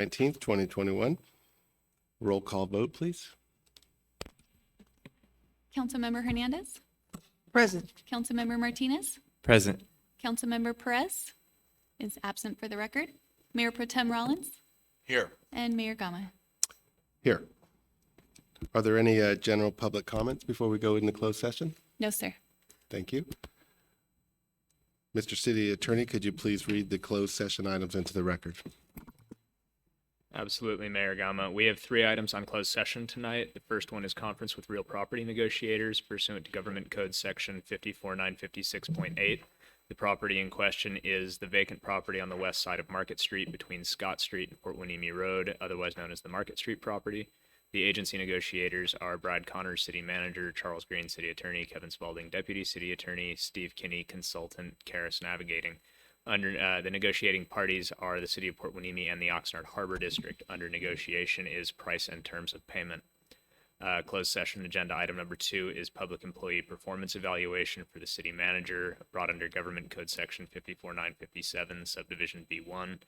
19th, 2021. Roll call vote, please. Councilmember Hernandez, Present. Councilmember Martinez, Present. Councilmember Perez is absent for the record, Mayor Pro Tem Rollins, Here. and Mayor Gama. Here. Are there any general public comments before we go into closed session? No, sir. Thank you. Mr. City Attorney, could you please read the closed session items into the record? Absolutely, Mayor Gama. We have 3 items on closed session tonight. The first one is conference with real property negotiators pursuant to Government Code Section 54956.8. The property in question is the vacant property on the west side of Market Street between Scott Street and Port Hueneme Road, otherwise known as the Market Street property. The agency negotiators are Brad Connors, City Manager, Charles Green, City Attorney, Kevin Spalding, Deputy City Attorney, Steve Kinney, Consultant, Karis Navigating. Under the negotiating parties are the City of Port Hueneme and the Oxnard Harbor District. Under negotiation is price and terms of payment. Closed session agenda item number 2 is public employee performance evaluation for the city manager, brought under Government Code Section 54957, subdivision B1.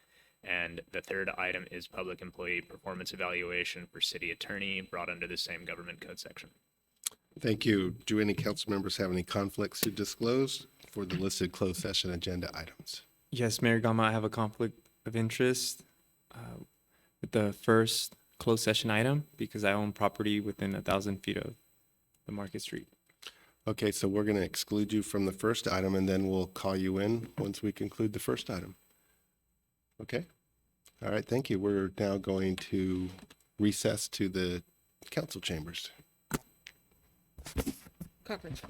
And the third item is public employee performance evaluation for city attorney, brought under the same Government Code section. Thank you. Do any council members have any conflicts to disclose for the listed closed session agenda items? Yes, Mayor Gama, I have a conflict of interest with the first closed session item because I own property within 1,000 feet of the Market Street. Okay, so we're going to exclude you from the first item and then we'll call you in once we conclude the first item. Okay? All right, thank you. We're now going to recess to the council chambers. Conference.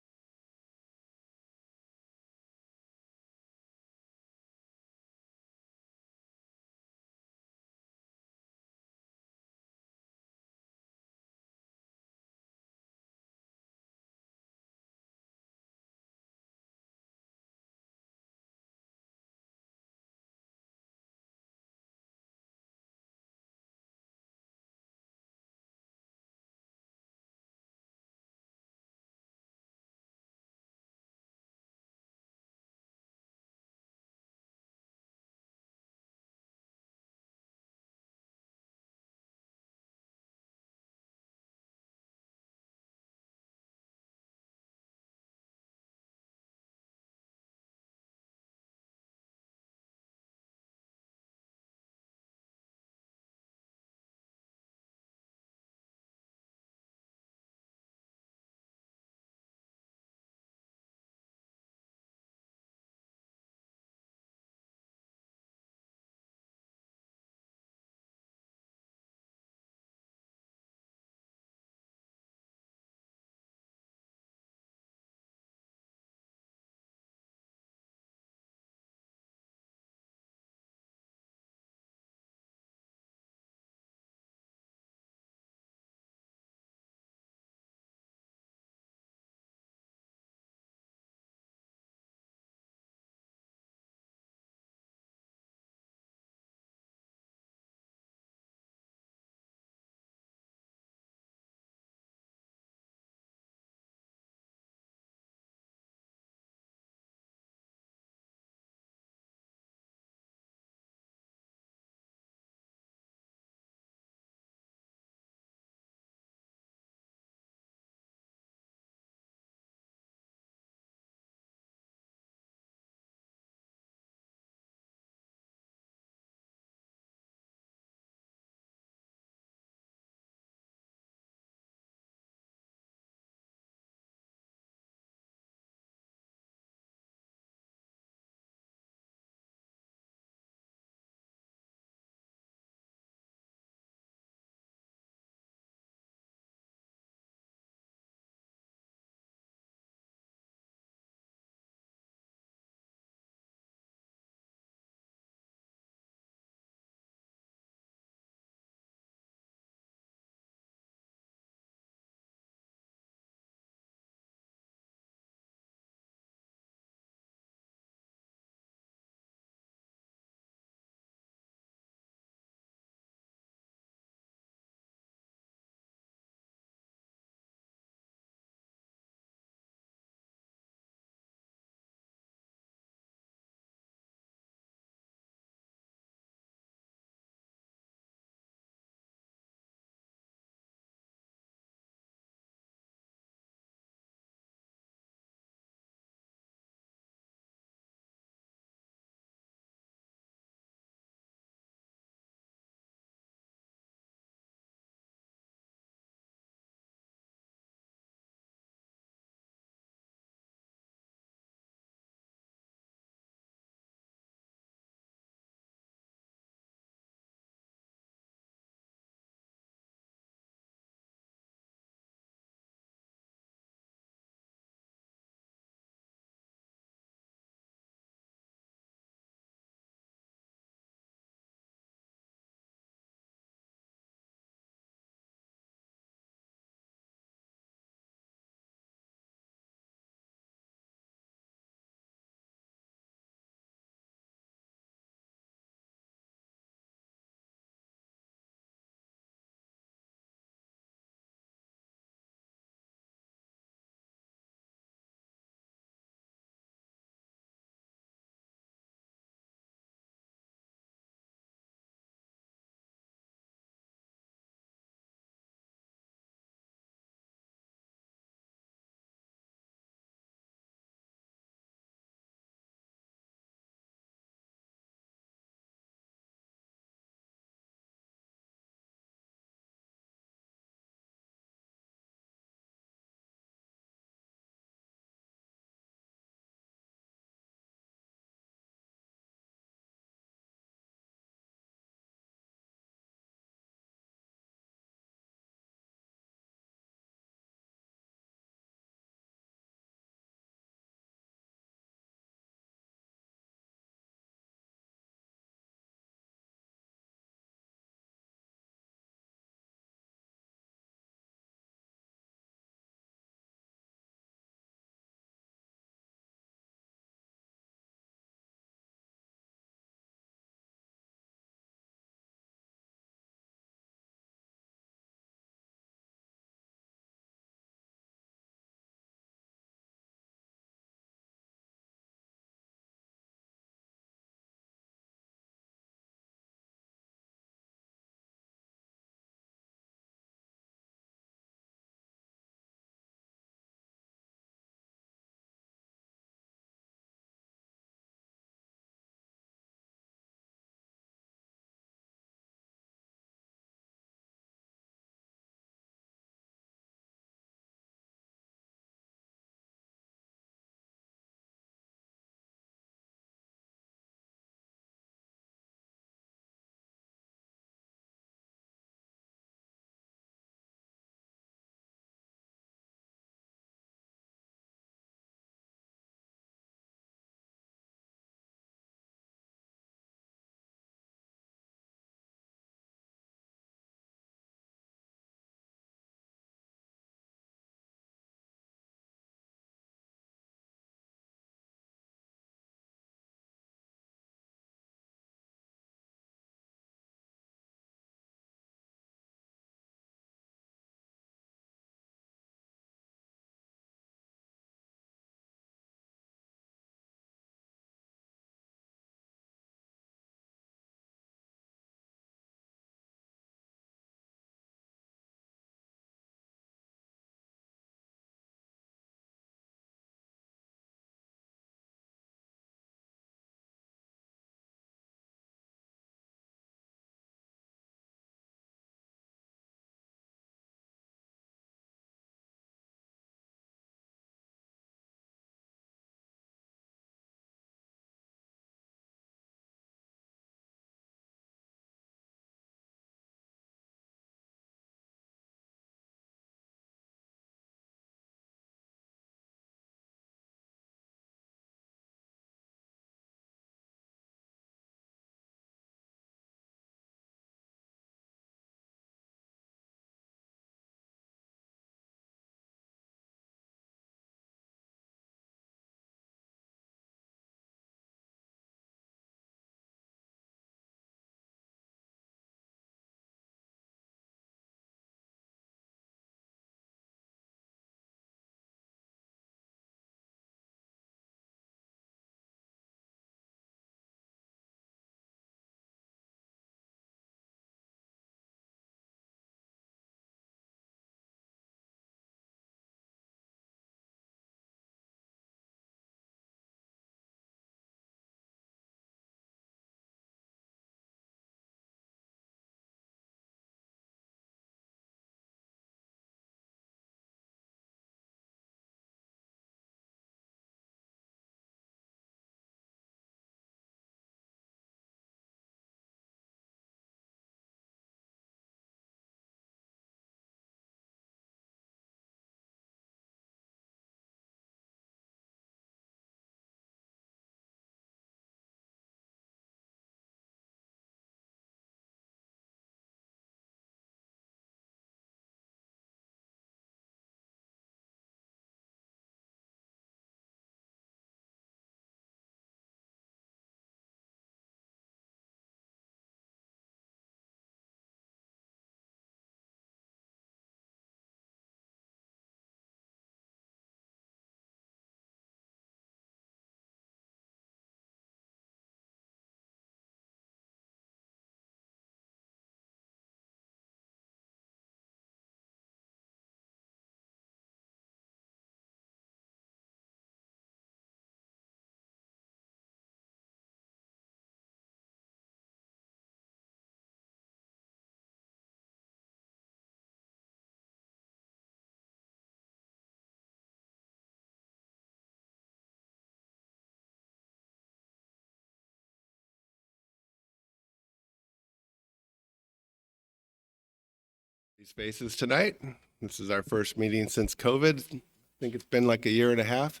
These faces tonight. This is our first meeting since COVID. I think it's been like a year and a half.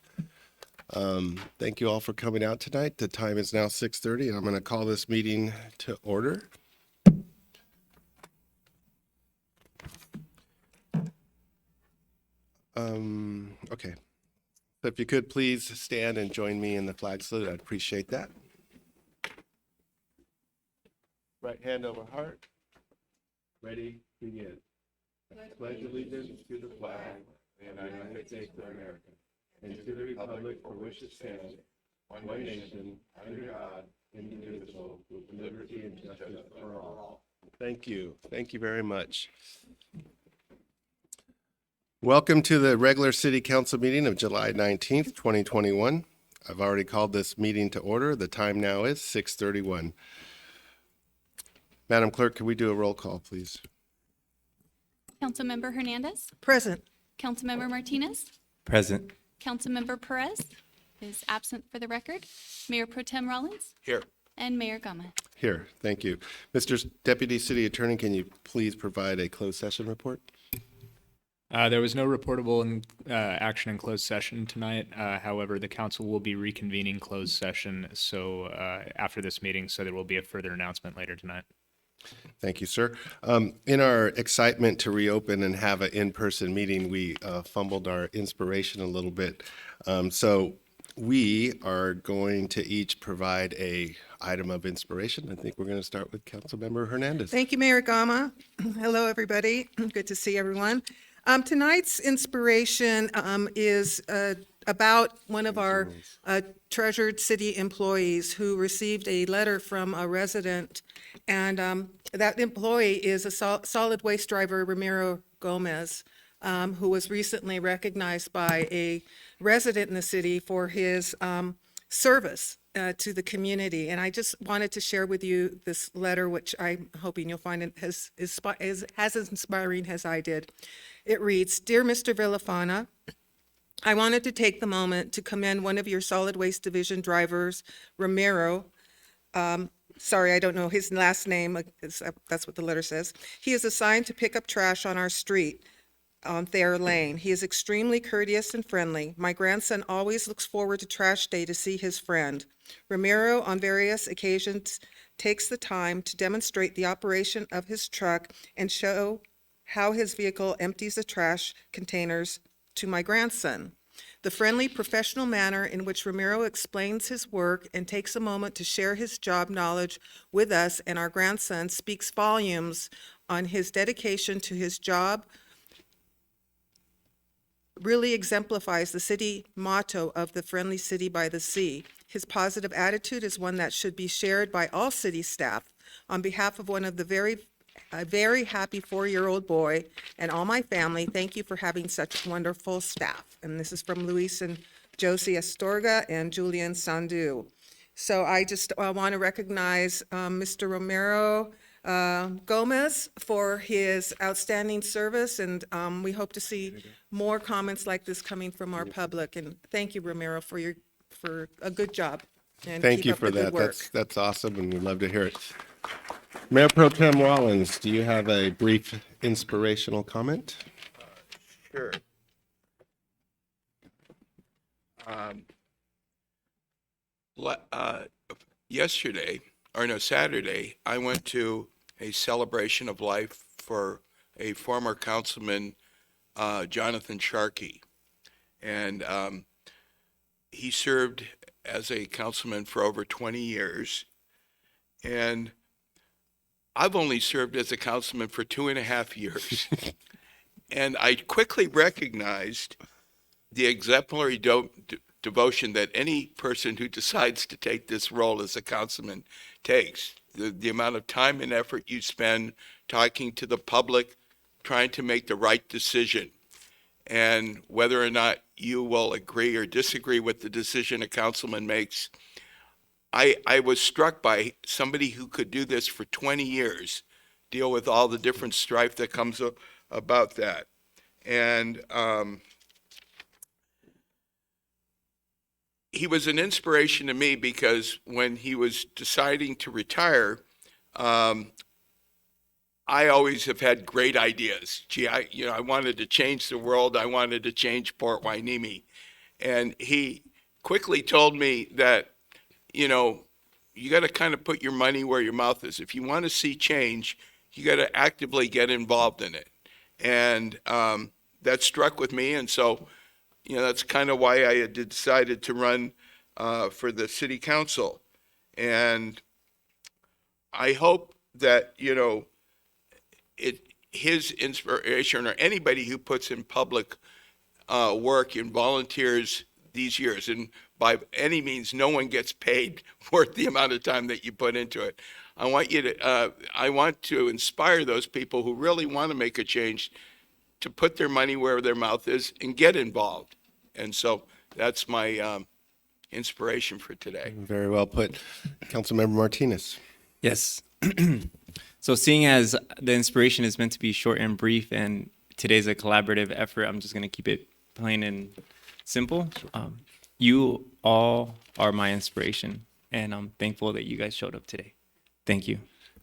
Thank you all for coming out tonight. The time is now 6:30, and I'm going to call this meeting to order. Okay. So if you could please stand and join me in the flag salute, I'd appreciate that. Right hand over heart. Ready, begin. Pledge allegiance to the flag of the United States of America and to the republic for which it stands, one nation, under God, indivisible, with liberty and justice for all. Thank you. Thank you very much. Welcome to the regular City Council meeting of July 19th, 2021. I've already called this meeting to order. The time now is 6:31. Madam Clerk, can we do a roll call, please? Councilmember Hernandez, Present. Councilmember Martinez, Present. Councilmember Perez is absent for the record, Mayor Pro Tem Rollins, Here. and Mayor Gama. Here, thank you. Mr. Deputy City Attorney, can you please provide a closed session report? There was no reportable action in closed session tonight. However, the council will be reconvening closed session after this meeting, so there will be a further announcement later tonight. Thank you, sir. In our excitement to reopen and have an in-person meeting, we fumbled our inspiration a little bit. So we are going to each provide a item of inspiration. I think we're going to start with Councilmember Hernandez. Thank you, Mayor Gama. Hello, everybody. Good to see everyone. Tonight's inspiration is about one of our treasured city employees who received a letter from a resident, and that employee is a solid waste driver, Ramiro Gomez, who was recently recognized by a resident in the city for his service to the community. And I just wanted to share with you this letter, which I'm hoping you'll find as inspiring as I did. It reads, "Dear Mr. Villafana, I wanted to take the moment to commend one of your solid waste division drivers, Ramiro. Sorry, I don't know his last name. That's what the letter says. He is assigned to pick up trash on our street on Thayer Lane. He is extremely courteous and friendly. My grandson always looks forward to trash day to see his friend. Ramiro, on various occasions, takes the time to demonstrate the operation of his truck and show how his vehicle empties the trash containers to my grandson. The friendly, professional manner in which Ramiro explains his work and takes a moment to share his job knowledge with us and our grandson speaks volumes on his dedication to his job, really exemplifies the city motto of the friendly city by the sea. His positive attitude is one that should be shared by all city staff. On behalf of one of the a very happy 4-year-old boy and all my family, thank you for having such wonderful staff." And this is from Luis and Josie Astorga and Julian Sandu. So I just want to recognize Mr. Romero Gomez for his outstanding service, and we hope to see more comments like this coming from our public. And thank you, Romero, for a good job. And Thank keep you up for the good that. work. That's awesome, and we'd love to hear it. Mayor Pro Tem Rollins, do you have a brief inspirational comment? Sure. Saturday, I went to a celebration of life for a former councilman, Jonathan Sharkey. And he served as a councilman for over 20 years. And I've only served as a councilman for 2.5 years. And I quickly recognized the exemplary devotion that any person who decides to take this role as a councilman takes. The amount of time and effort you spend talking to the public, trying to make the right decision. And whether or not you will agree or disagree with the decision a councilman makes, I was struck by somebody who could do this for 20 years, deal with all the different strife that comes about that. And he was an inspiration to me because when he was deciding to retire, I always have had great ideas. Gee, I wanted to change the world. I wanted to change Port Hueneme. And he quickly told me that, you got to kind of put your money where your mouth is. If you want to see change, you got to actively get involved in it. And that struck with me. And so, that's kind of why I had decided to run for the city council. And I hope that, his inspiration, or anybody who puts in public work and volunteers these years, and by any means, no one gets paid worth the amount of time that you put into it. I want to inspire those people who really want to make a change to put their money where their mouth is and get involved. And so that's my inspiration for today. Very well put. Councilmember Martinez. Yes. So seeing as the inspiration is meant to be short and brief, and today's a collaborative effort, I'm just going to keep it plain and simple. You all are my inspiration, and I'm thankful that you guys showed up today. Thank you.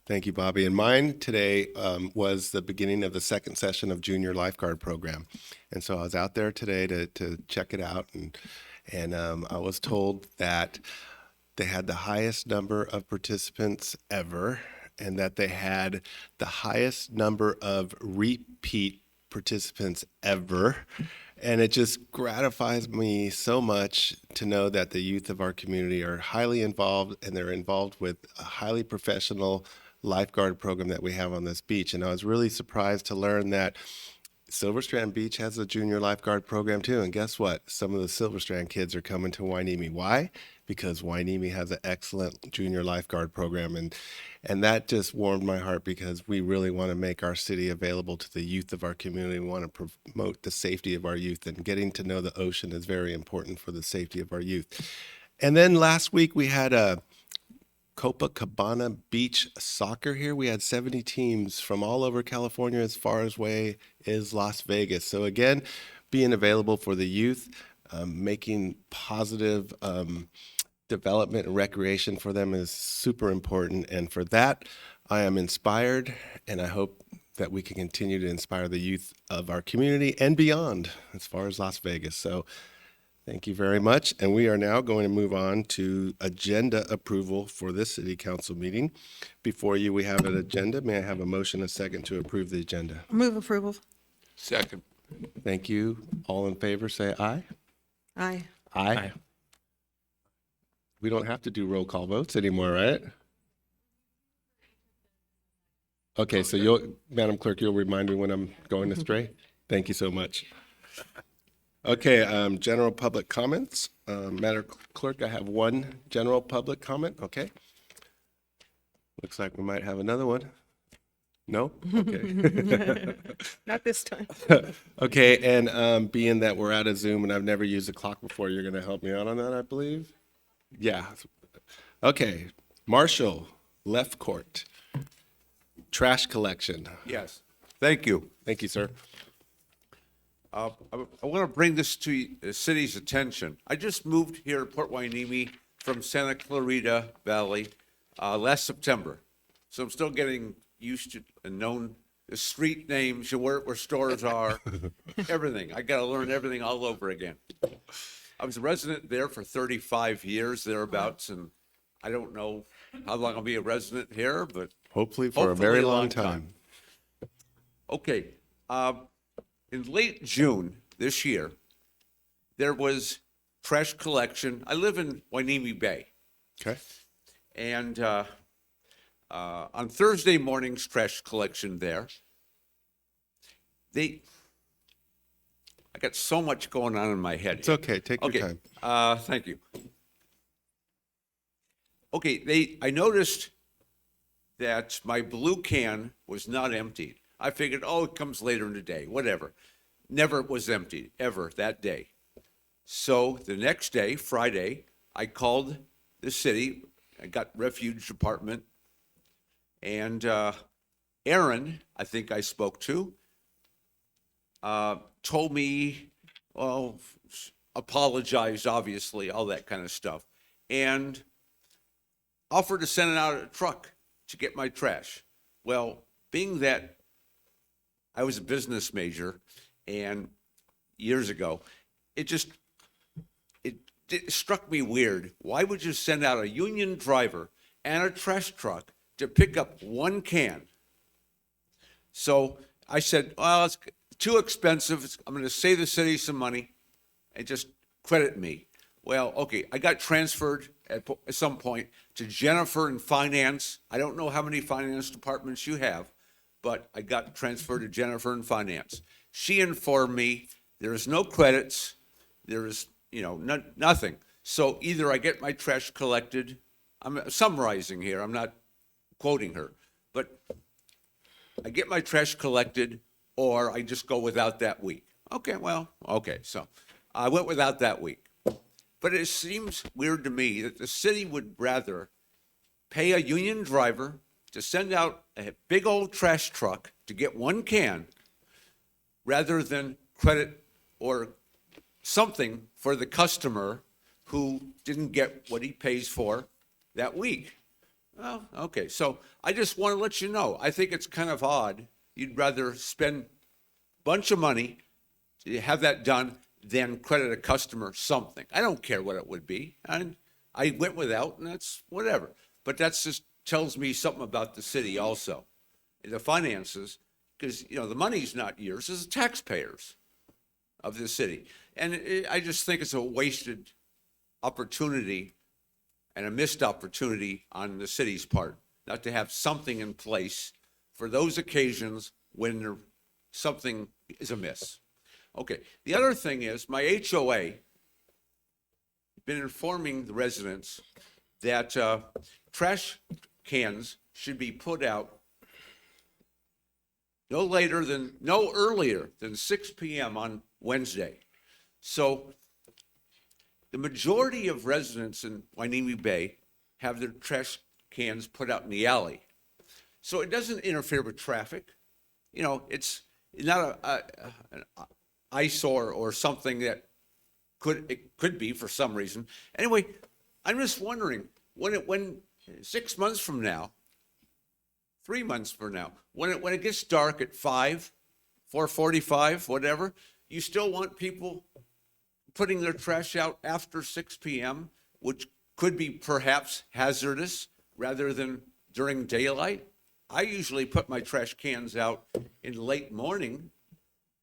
Thank you, Bobby. And mine today was the beginning of the second session of Junior Lifeguard Program. And so I was out there today to check it out, and I was told that they had the highest number of participants ever, and that they had the highest number of repeat participants ever. And it just gratifies me so much to know that the youth of our community are highly involved, and they're involved with a highly professional lifeguard program that we have on this beach. And I was really surprised to learn that Silver Strand Beach has a junior lifeguard program too. And guess what? Some of the Silver Strand kids are coming to Hueneme. Why? Because Hueneme has an excellent junior lifeguard program. And that just warmed my heart, because we really want to make our city available to the youth of our community. We want to promote the safety of our youth, and getting to know the ocean is very important for the safety of our youth. And then last week we had a Copacabana Beach soccer here. We had 70 teams from all over California, as far as away as Las Vegas. So again, being available for the youth, making positive development and recreation for them is super important. And for that, I am inspired, and I hope that we can continue to inspire the youth of our community and beyond, as far as Las Vegas. So thank you very much. And we are now going to move on to agenda approval for this city council meeting. Before you, we have an agenda. May I have a motion, a second, to approve the agenda? Move approval. Second. Thank you. All in favor, say aye. Aye. Aye. We don't have to do roll call votes anymore, right? Okay, so Madam Clerk, you'll remind me when I'm going astray? Thank you so much. Okay, general public comments. Madam Clerk, I have one general public comment. Okay. Looks like we might have another one. No? Okay. Not this time. Okay, and being that we're out of Zoom and I've never used a clock before, you're going to help me out on that, I believe? Yeah. Okay. Marshall, left court. Trash collection. Yes, thank you. Thank you, sir. I want to bring this to the city's attention. I just moved here to Port Hueneme from Santa Clarita Valley last September. So I'm still getting used to and known the street names, where stores are, everything. I got to learn everything all over again. I was a resident there for 35 years, thereabouts, and I don't know how long I'll be a resident here, but Hopefully for a very long time. okay. In late June this year, there was trash collection. I live in Hueneme Bay, Okay. and on Thursday morning's trash collection there, I got so much going on in my head. It's okay. Take your Okay, time. thank you. Okay, I noticed that my blue can was not emptied. I figured, oh, it comes later in the day, whatever. Never was emptied, ever, that day. So the next day, Friday, I called the city. I got refuge department. And Aaron, I think I spoke to, told me, well, apologized, obviously, all that kind of stuff, and offered to send out a truck to get my trash. Well, being that I was a business major and years ago, it struck me weird. Why would you send out a union driver and a trash truck to pick up one can? So I said, well, it's too expensive. I'm going to save the city some money and just credit me. Well, okay, I got transferred at some point to Jennifer in finance. I don't know how many finance departments you have, but I got transferred to Jennifer in finance. She informed me there is no credits, there is, nothing. So either I get my trash collected, I'm summarizing here, I'm not quoting her, but I get my trash collected or I just go without that week. Okay, so I went without that week. But it seems weird to me that the city would rather pay a union driver to send out a big old trash truck to get one can rather than credit or something for the customer who didn't get what he pays for that week. Well, okay, so I just want to let you know, I think it's kind of odd. You'd rather spend a bunch of money to have that done than credit a customer something. I don't care what it would be. And I went without, and that's whatever. But that's just tells me something about the city also, the finances, because, the money's not yours, it's the taxpayers of the city. And I just think it's a wasted opportunity and a missed opportunity on the city's part, not to have something in place for those occasions when something is amiss. Okay, the other thing is my HOA been informing the residents that trash cans should be put out no earlier than 6 p.m. on Wednesday. So the majority of residents in Hueneme Bay have their trash cans put out in the alley. So it doesn't interfere with traffic. It's not an eyesore or something that it could be for some reason. Anyway, I'm just wondering when 6 months from now, 3 months from now, when it gets dark at 4:45, whatever, you still want people putting their trash out after 6 p.m., which could be perhaps hazardous rather than during daylight. I usually put my trash cans out in late morning,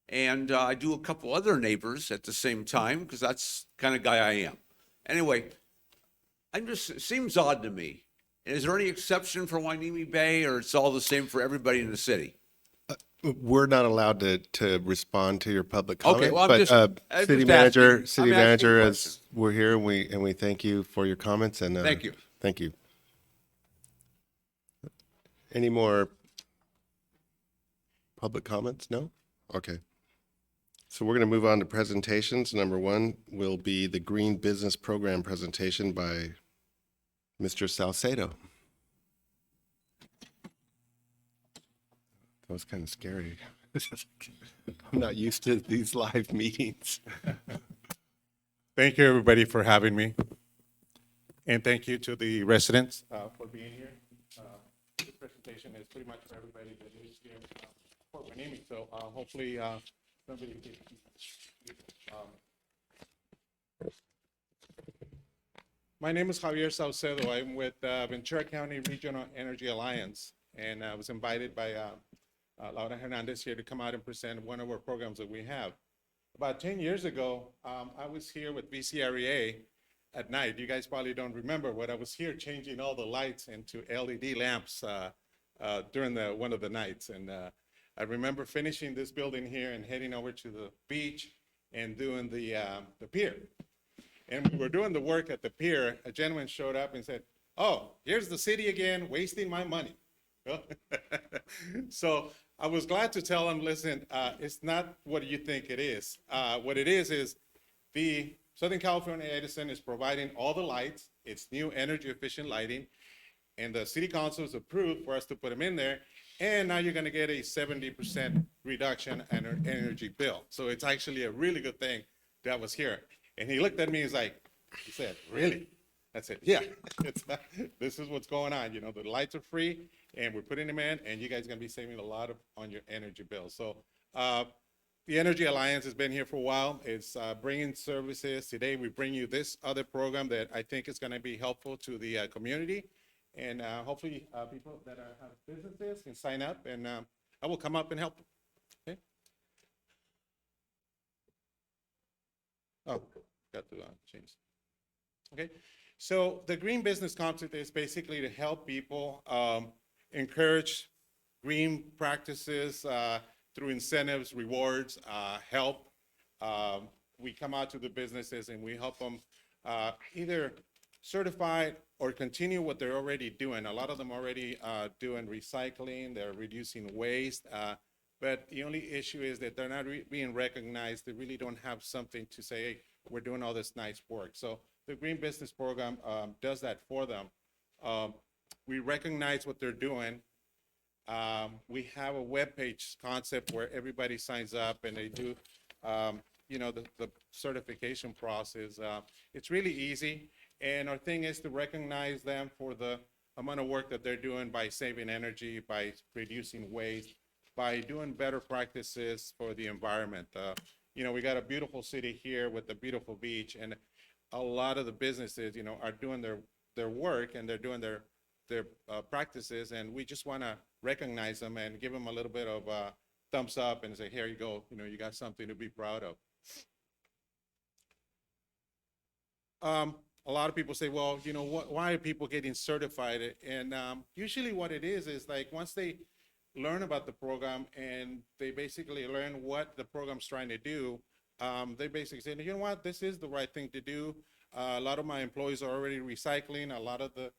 and I do a couple other neighbors at the same time because that's the kind of guy I am. Anyway, it seems odd to me. Is there any exception for Hueneme Bay, or it's all the same for everybody in the city? We're not allowed to respond to your public comment. Okay, well, I'm but just city asking. manager, I'm asking as we're here, and we thank you for your comments and Thank you. Thank you. Any more public comments? No? Okay. So we're going to move on to presentations. Number one will be the Green Business Program presentation by Mr. Salcedo. That was kind of scary. I'm not used to these live meetings. Thank you, everybody, for having me. And thank you to the residents for being here. This presentation is pretty much for everybody that is here for Hueneme. So hopefully somebody can. My name is Javier Saucedo. I'm with Ventura County Regional Energy Alliance, and I was invited by Laura Hernandez here to come out and present one of our programs that we have. About 10 years ago, I was here with VCREA at night. You guys probably don't remember, but I was here changing all the lights into LED lamps during one of the nights. And I remember finishing this building here and heading over to the beach and doing the pier. And we were doing the work at the pier. A gentleman showed up and said, "Oh, here's the city again, wasting my money." So I was glad to tell him, listen, it's not what you think it is. What it is the Southern California Edison is providing all the lights. It's new energy efficient lighting. And the city council has approved for us to put them in there. And now you're going to get a 70% reduction in our energy bill. So it's actually a really good thing that was here. And he looked at me, he said, "Really?" That's it. Yeah, it's, this is what's going on. You know, the lights are free and we're putting them in and you guys are gonna be saving a lot on your energy bill. So, the Energy Alliance has been here for a while. It's bringing services. Today, we bring you this other program that I think is gonna be helpful to the community. And hopefully, people that have businesses can sign up and I will come up and help. Okay? Oh, got to change. Okay, so the Green Business Concept is basically to help people encourage green practices through incentives, rewards, help. We come out to the businesses and we help them either certify or continue what they're already doing. A lot of them already doing recycling, they're reducing waste. But the only issue is that they're not being recognized. They really don't have something to say, hey, we're doing all this nice work. So the Green Business Program does that for them. We recognize what they're doing. We have a webpage concept where everybody signs up and they do, you know, the certification process. It's really easy. And our thing is to recognize them for the amount of work that they're doing by saving energy, by reducing waste, by doing better practices for the environment. You know, we got a beautiful city here with a beautiful beach, and a lot of the businesses, you know, are doing their work and they're doing their practices, and we just want to recognize them and give them a little bit of thumbs up and say, here you go, you know, you got something to be proud of. A lot of people say, well, you know, why are people getting certified? And usually what it is like once they learn about the program and they basically learn what the program's trying to do, they basically say, you know what, this is the right thing to do. A lot of my employees are already recycling. A lot of the,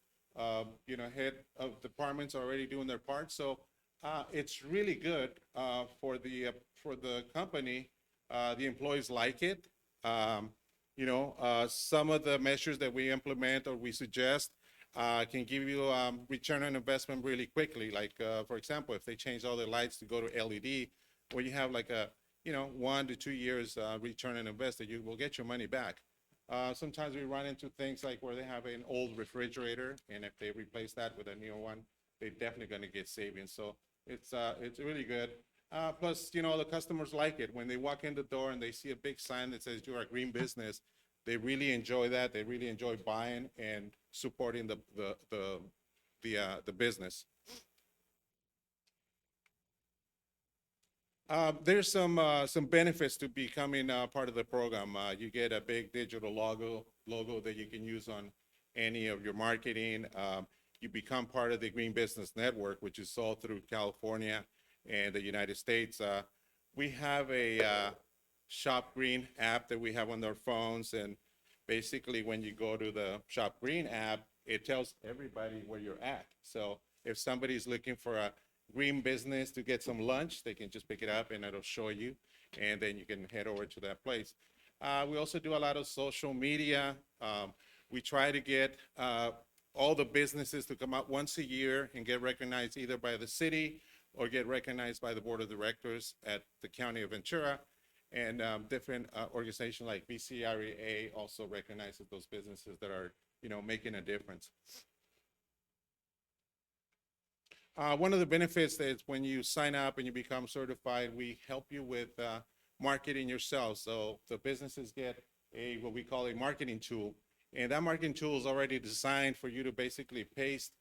you know, head of departments are already doing their part. So it's really good for the company. The employees like it. You know, some of the measures that we implement or we suggest can give you return on investment really quickly. Like, for example, if they change all the lights to go to LED, well, you have like a, you know, 1 to 2 years return on investment, you will get your money back. Sometimes we run into things like where they have an old refrigerator, and if they replace that with a new one, they're definitely going to get savings. So it's really good. Plus, you know, the customers like it. When they walk in the door and they see a big sign that says you're a green business, they really enjoy that. They really enjoy buying and supporting the business. There's some benefits to becoming part of the program. You get a big digital logo that you can use on any of your marketing. You become part of the Green Business Network, which is sold through California and the United States. We have a Shop Green app that we have on their phones, and basically when you go to the Shop Green app, it tells everybody where you're at. So if somebody's looking for a green business to get some lunch, they can just pick it up and it'll show you, and then you can head over to that place. We also do a lot of social media. We try to get all the businesses to come out once a year and get recognized either by the city or get recognized by the board of directors at the county of Ventura. And different organizations like BCREA also recognizes those businesses that are, you know, making a difference. One of the benefits is when you sign up and you become certified, we help you with marketing yourself. So the businesses get what we call a marketing tool. And that marketing tool is already designed for you to basically paste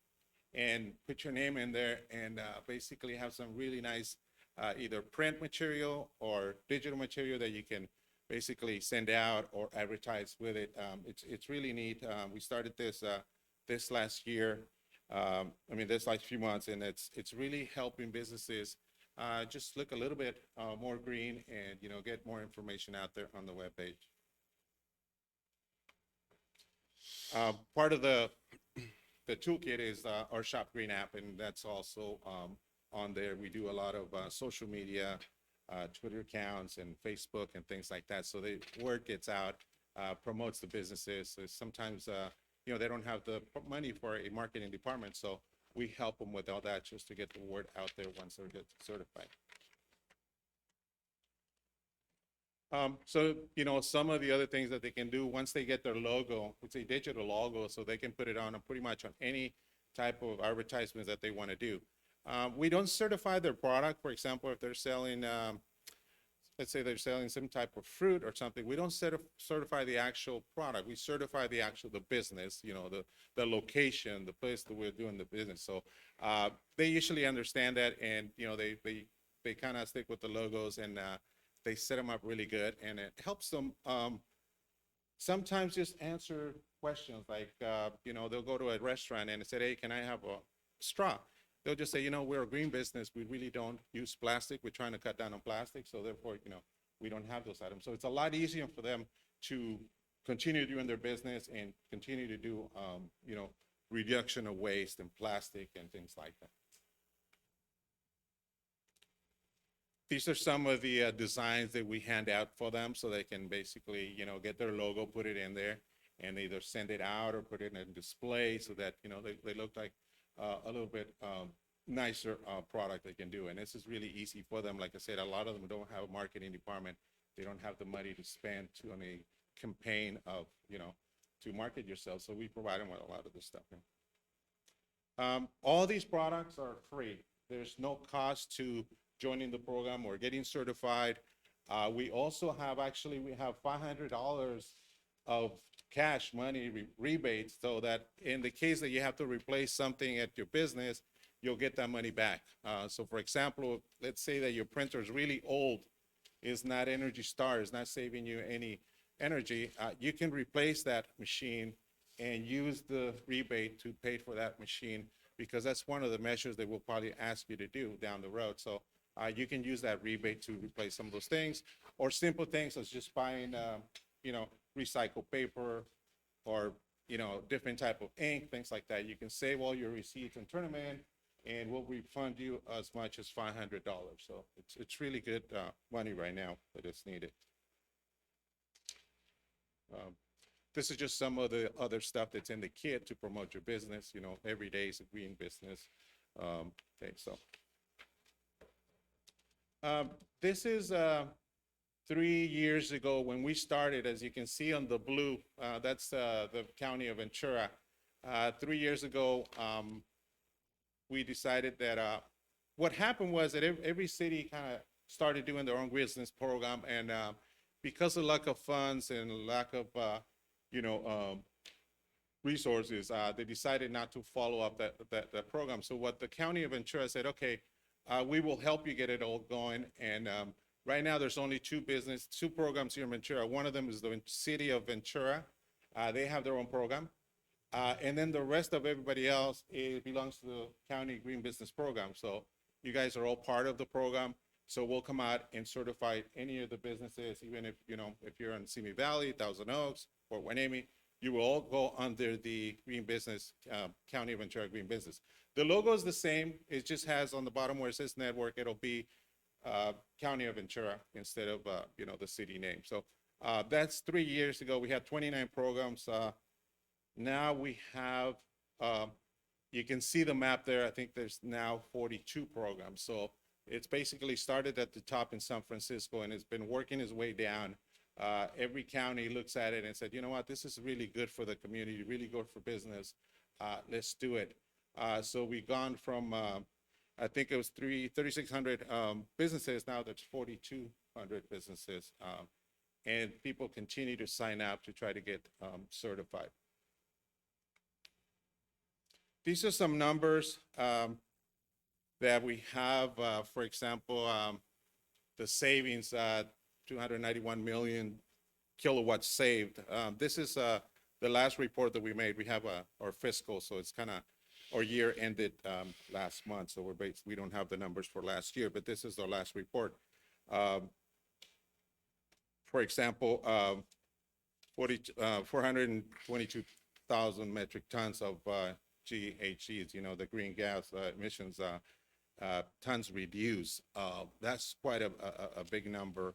and put your name in there and basically have some really nice either print material or digital material that you can basically send out or advertise with it. It's really neat. We started this last year. This last few months, and it's really helping businesses just look a little bit more green and, you know, get more information out there on the webpage. Part of the toolkit is our Shop Green app, and that's also on there. We do a lot of social media, Twitter accounts and Facebook and things like that. So the word gets out, promotes the businesses. So sometimes, you know, they don't have the money for a marketing department. So we help them with all that just to get the word out there once they get certified. So, some of the other things that they can do once they get their logo, it's a digital logo, so they can put it on pretty much on any type of advertisements that they want to do. We don't certify their product. For example, if they're selling, let's say they're selling some type of fruit or something, we don't certify the actual product. We certify the business, the location, the place that we're doing the business. So they usually understand that, and they kind of stick with the logos, and they set them up really good, and it helps them sometimes just answer questions like, they'll go to a restaurant and say, hey, can I have a straw? They'll just say, we're a green business. We really don't use plastic. We're trying to cut down on plastic. So therefore, we don't have those items. So it's a lot easier for them to continue doing their business and continue to do, reduction of waste and plastic and things like that. These are some of the designs that we hand out for them so they can basically, get their logo, put it in there, and either send it out or put it in a display so that, they look like a little bit nicer product they can do. And this is really easy for them. Like I said, a lot of them don't have a marketing department. They don't have the money to spend on a campaign of, to market yourself. So we provide them with a lot of this stuff. All these products are free. There's no cost to joining the program or getting certified. We also have, we have $500 of cash money rebates, so that in the case that you have to replace something at your business, you'll get that money back. So for example, let's say that your printer is really old, is not Energy Star, is not saving you any energy, you can replace that machine and use the rebate to pay for that machine, because that's one of the measures they will probably ask you to do down the road. So you can use that rebate to replace some of those things, or simple things as just buying, recycled paper, or, different type of ink, things like that. You can save all your receipts and turn them in, and we'll refund you as much as $500. So it's really good money right now that is needed. This is just some of the other stuff that's in the kit to promote your business. Every day is a green business. Okay, so. This is 3 years ago when we started. As you can see on the blue, that's the county of Ventura. 3 years ago, we decided that what happened was that every city kind of started doing their own business program, and because of lack of funds and lack of resources, they decided not to follow up that program. So what the county of Ventura said, okay, we will help you get it all going. And right now there's only two programs here in Ventura. One of them is the city of Ventura. They have their own program. And then the rest of everybody else, it belongs to the county green business program. So you guys are all part of the program. So we'll come out and certify any of the businesses, even if, if you're in Simi Valley, Thousand Oaks, Fort Hueneme, you will all go under the green business, County of Ventura Green Business. The logo is the same. It just has on the bottom where it says network, it'll be County of Ventura instead of, the city name. So that's 3 years ago. We had 29 programs. Now we have, you can see the map there. I think there's now 42 programs. So it's basically started at the top in San Francisco, and it's been working its way down. Every county looks at it and said, you know what, this is really good for the community, really good for business. Let's do it. So we've gone from, I think it was 3,600 businesses. Now there's 4,200 businesses. And people continue to sign up to try to get certified. These are some numbers that we have. For example, the savings, 291 million kilowatts saved. This is the last report that we made. We have our fiscal, so it's kind of, our year ended last month, so we don't have the numbers for last year, but this is our last report. For example, 422,000 metric tons of GHGs, the green gas emissions, tons reduced. That's quite a big number.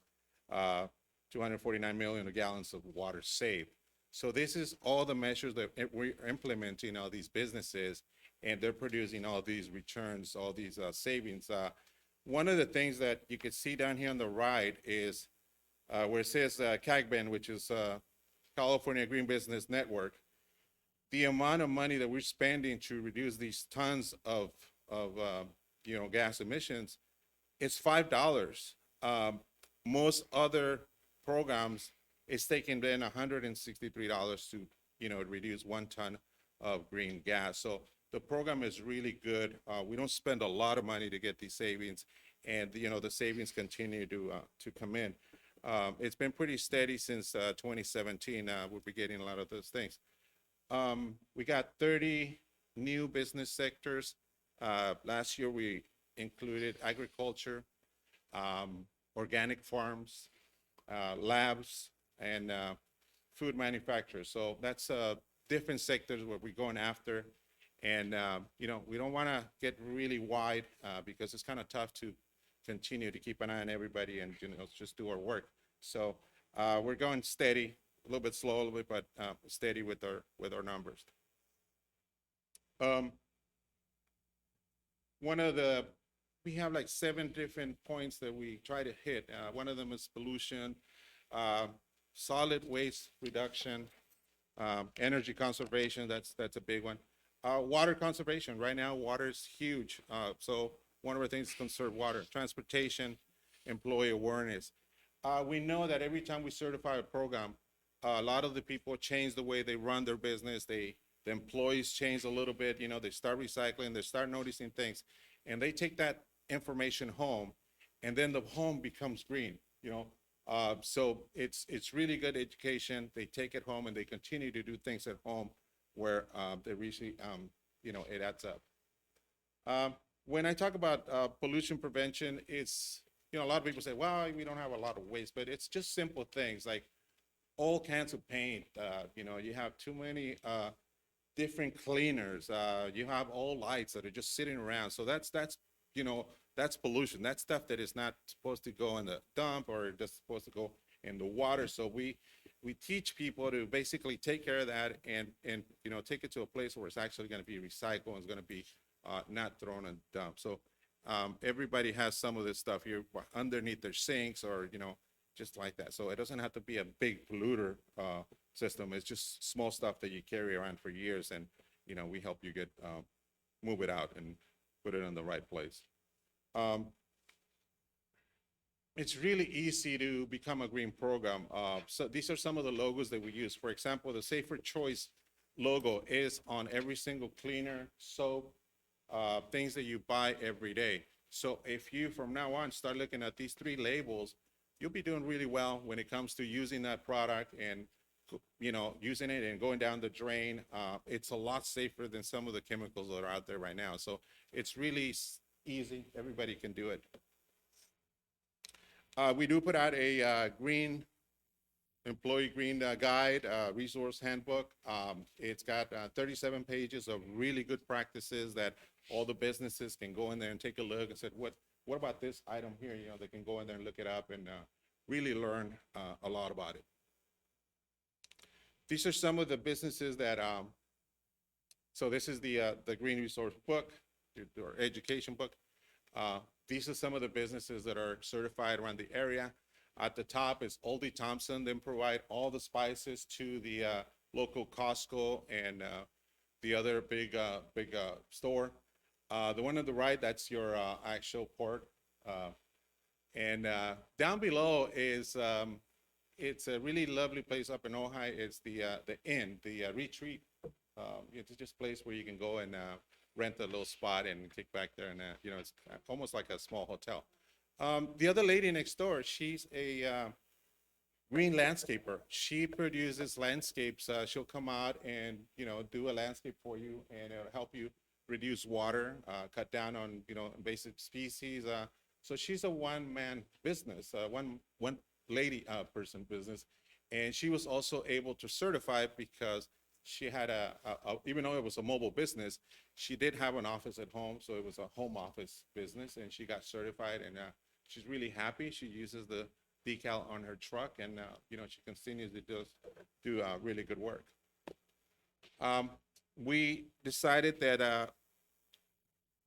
249 million gallons of water saved. So this is all the measures that we're implementing all these businesses, and they're producing all these returns, all these savings. One of the things that you can see down here on the right is where it says CAGBEN, which is California Green Business Network, the amount of money that we're spending to reduce these tons of gas emissions, it's $5. Most other programs, it's taking then $163 to, reduce 1 ton of green gas. So the program is really good. We don't spend a lot of money to get these savings, and, the savings continue to come in. It's been pretty steady since 2017. We'll be getting a lot of those things. We got 30 new business sectors. Last year, we included agriculture, organic farms, labs, and food manufacturers. So that's different sectors where we're going after. And, we don't want to get really wide because it's kind of tough to continue to keep an eye on everybody and, just do our work. So we're going steady, a little bit slow, a little bit, but steady with our numbers. We have like 7 different points that we try to hit. One of them is pollution, solid waste reduction, energy conservation. That's a big one. Water conservation. Right now, water is huge. So one of our things is conserve water. Transportation, employee awareness. We know that every time we certify a program, a lot of the people change the way they run their business. The employees change a little bit. They start recycling. They start noticing things, and they take that information home, and then the home becomes green. So it's really good education. They take it home and they continue to do things at home where they really, it adds up. When I talk about pollution prevention, it's, a lot of people say, well, we don't have a lot of waste, but it's just simple things like all cans of paint. You have too many different cleaners. You have all lights that are just sitting around. So that's pollution. That's stuff that is not supposed to go in the dump or just supposed to go in the water. So we teach people to basically take care of that and take it to a place where it's actually going to be recycled and it's going to be not thrown in the dump. So everybody has some of this stuff here underneath their sinks or, just like that. So it doesn't have to be a big polluter system. It's just small stuff that you carry around for years, and, we help you move it out and put it in the right place. It's really easy to become a green program. So these are some of the logos that we use. For example, the Safer Choice logo is on every single cleaner, soap, things that you buy every day. So if you, from now on, start looking at these 3 labels, you'll be doing really well when it comes to using that product and, using it and going down the drain. It's a lot safer than some of the chemicals that are out there right now. So it's really easy. Everybody can do it. We do put out a employee green guide, resource handbook. It's got 37 pages of really good practices that all the businesses can go in there and take a look and say, what about this item here? They can go in there and look it up and really learn a lot about it. These are some of the businesses that, so this is the Green Resource book, or education book. These are some of the businesses that are certified around the area. At the top is Oldie Thompson. They provide all the spices to the local Costco and the other big store. The one on the right, that's your actual port. And down below is, it's a really lovely place up in Ojai. It's the inn, the retreat. It's just a place where you can go and rent a little spot and kick back there. And, it's almost like a small hotel. The other lady next door, she's a green landscaper. She produces landscapes. She'll come out and, do a landscape for you, and it'll help you reduce water, cut down on, invasive species. So she's a one-man business, one lady person business. And she was also able to certify because she had even though it was a mobile business, she did have an office at home. So it was a home office business, and she got certified, and she's really happy. She uses the decal on her truck, and she continues to do really good work. We decided that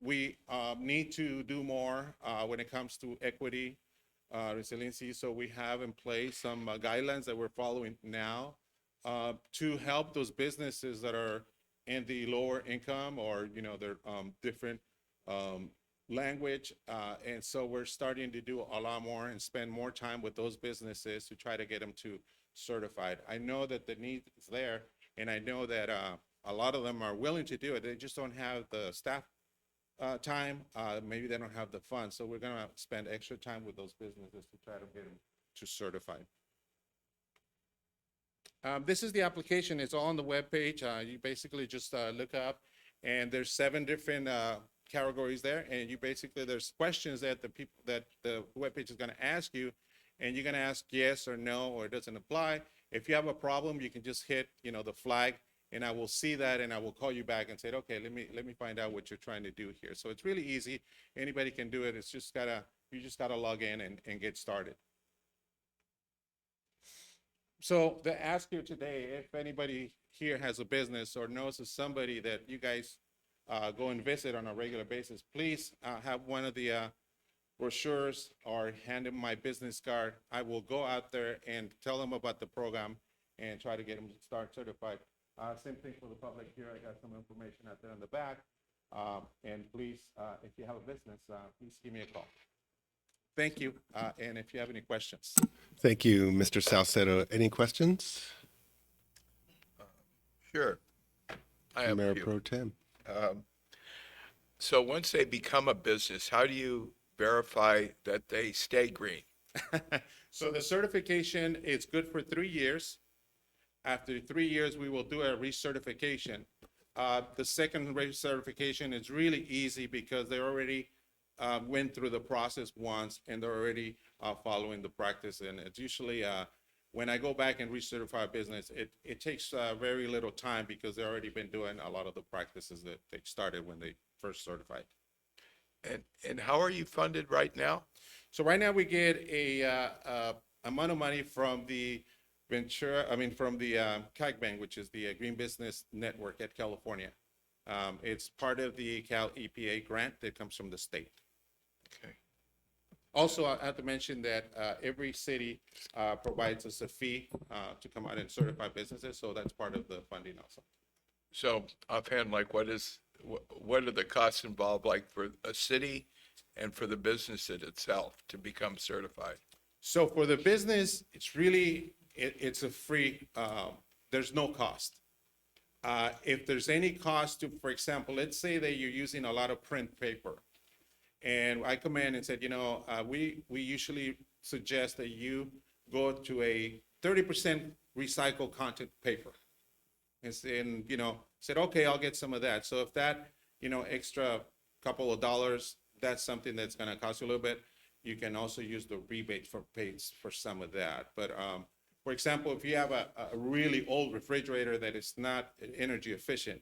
we need to do more when it comes to equity. resiliency. So we have in place some guidelines that we're following now to help those businesses that are in the lower income or, they're different language. And so we're starting to do a lot more and spend more time with those businesses to try to get them to certified. I know that the need is there, and I know that a lot of them are willing to do it. They just don't have the staff time. Maybe they don't have the funds. So we're gonna spend extra time with those businesses to try to get them to certified. This is the application. It's all on the webpage. You basically just look up, and there's 7 different categories there. And you basically, there's questions that the webpage is going to ask you, and you're going to ask yes or no, or it doesn't apply. If you have a problem, you can just hit, the flag, and I will see that, and I will call you back and say, okay, let me find out what you're trying to do here. So it's really easy. Anybody can do it. It's just you just gotta log in and get started. So the ask you today, if anybody here has a business or knows of somebody that you guys go and visit on a regular basis, please have one of the brochures or hand them my business card. I will go out there and tell them about the program and try to get them to start certified. Same thing for the public here. I got some information out there in the back. And please, if you have a business, please give me a call. Thank you. And if you have any questions. Thank you, Mr. Salcedo. Any questions? Sure. I have a Mayor few. Pro Tem. So once they become a business, how do you verify that they stay green? So the certification is good for 3 years. After 3 years, we will do a recertification. The second recertification is really easy because they already went through the process once and they're already following the practice. And it's usually, when I go back and recertify a business, it takes very little time because they've already been doing a lot of the practices that they started when they first certified. And how are you funded right now? So right now we get a amount of money from the from the CAG Bank, which is the Green Business Network at California. It's part of the Cal EPA grant that comes from the state. Okay. Also, I have to mention that every city provides us a fee to come out and certify businesses, so that's part of the funding also. So offhand, like what are the costs involved, like for a city and for the business itself to become certified? So for the business, it's really, it's a free, there's no cost. If there's any cost to, for example, let's say that you're using a lot of print paper. And I come in and said, we usually suggest that you go to a 30% recycled content paper. And said, okay, I'll get some of that. So if that, extra couple of dollars, that's something that's gonna cost you a little bit, you can also use the rebate for some of that. But for example, if you have a really old refrigerator that is not energy efficient,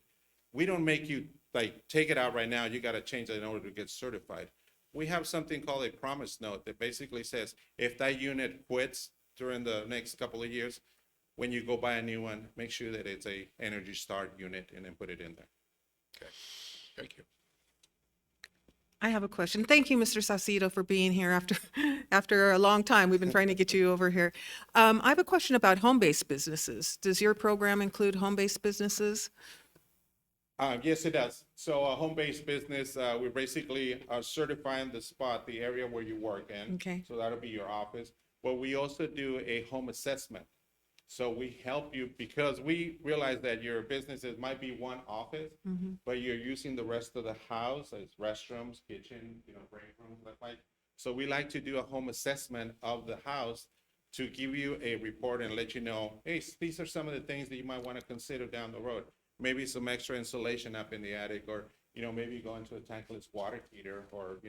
we don't make you take it out right now. You got to change it in order to get certified. We have something called a promise note that basically says if that unit quits during the next couple of years, when you go buy a new one, make sure that it's a Energy Star unit and then put it in there. Okay, thank you. I have a question. Thank you, Mr. Saucedo, for being here after a long time. We've been trying to get you over here. I have a question about home-based businesses. Does your program include home-based businesses? Yes, it does. So a home-based business, we're basically certifying the spot, the area where you work in. Okay. So that'll be your office. But we also do a home assessment. So we help you because we realize that your businesses might be one office, but you're using the rest of the house as restrooms, kitchen, break rooms, like. So we like to do a home assessment of the house to give you a report and let you know, hey, these are some of the things that you might want to consider down the road. Maybe some extra insulation up in the attic, or maybe go into a tankless water heater, or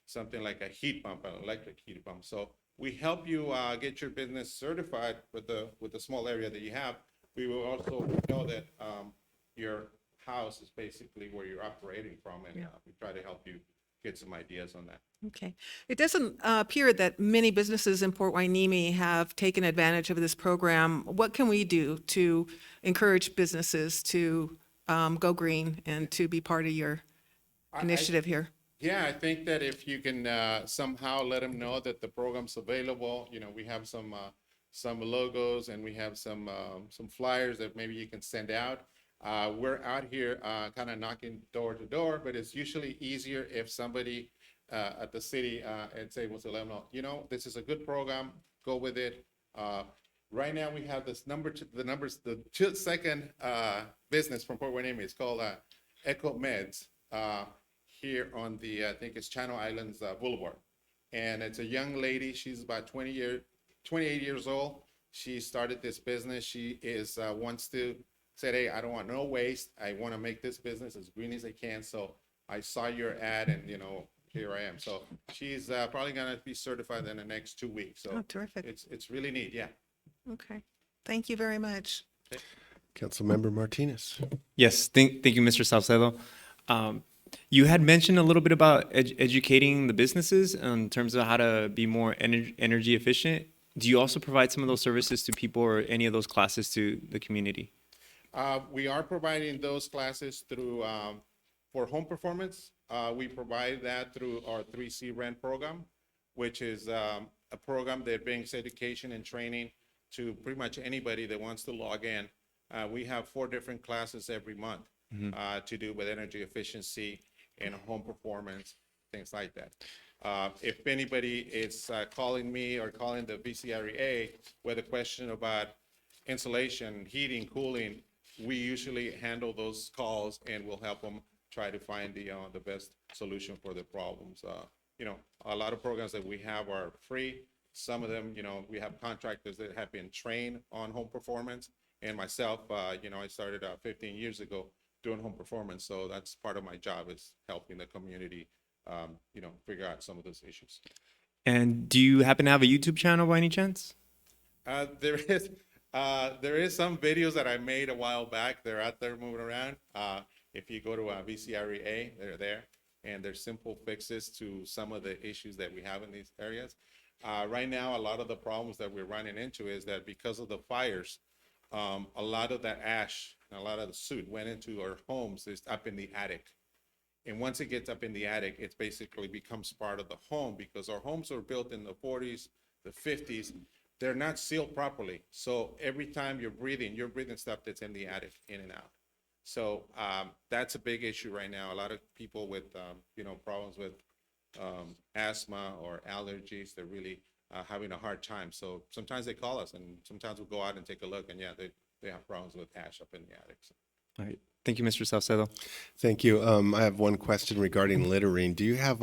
something like a heat pump, an electric heat pump. So we help you get your business certified with the small area that you have. We will also know that your house is basically where you're operating from, and we try to help you get some ideas on that. Okay. It doesn't appear that many businesses in Port Hueneme have taken advantage of this program. What can we do to encourage businesses to go green and to be part of your initiative here? Yeah, I think that if you can somehow let them know that the program's available, we have some logos and we have some flyers that maybe you can send out. We're out here kind of knocking door to door, but it's usually easier if somebody at the city is able to let them know, this is a good program, go with it. Right now, we have this the second business from Port Hueneme. It's called Echo Meds. Here on I think it's Channel Islands Boulevard. And it's a young lady, she's about 28 years old. She started this business. She wants to say, hey, I don't want no waste. I want to make this business as green as I can. So I saw your ad and, here I am. So she's probably going to be certified in the next 2 weeks. So Oh, terrific. it's really neat, yeah. Okay. Thank you very much. Councilmember Martinez. Yes, thank you, Mr. Salcedo. You had mentioned a little bit about educating the businesses in terms of how to be more energy efficient. Do you also provide some of those services to people or any of those classes to the community? We are providing those classes through, for home performance. We provide that through our 3C Rent program, which is a program that brings education and training to pretty much anybody that wants to log in. We have 4 different classes every month to do with energy efficiency and home performance, things like that. If anybody is calling me or calling the VCREA with a question about insulation, heating, cooling, we usually handle those calls and we'll help them try to find the best solution for the problems. A lot of programs that we have are free. Some of them, we have contractors that have been trained on home performance. And myself, I started 15 years ago doing home performance. So that's part of my job, is helping the community, figure out some of those issues. And do you happen to have a YouTube channel by any chance? There is some videos that I made a while back. They're out there moving around. If you go to VCREA, they're there, and there's simple fixes to some of the issues that we have in these areas. Right now, a lot of the problems that we're running into is that because of the fires, a lot of the ash and a lot of the soot went into our homes, is up in the attic. And once it gets up in the attic, it basically becomes part of the home, because our homes were built in the 40s, the 50s. They're not sealed properly. So every time you're breathing stuff that's in the attic, in and out. So that's a big issue right now. A lot of people with, problems with asthma or allergies, they're really having a hard time. So sometimes they call us, and sometimes we'll go out and take a look, and yeah, they have problems with ash up in the attic. So. All right. Thank you, Mr. Salcedo. Thank you. I have one question regarding littering. Do you have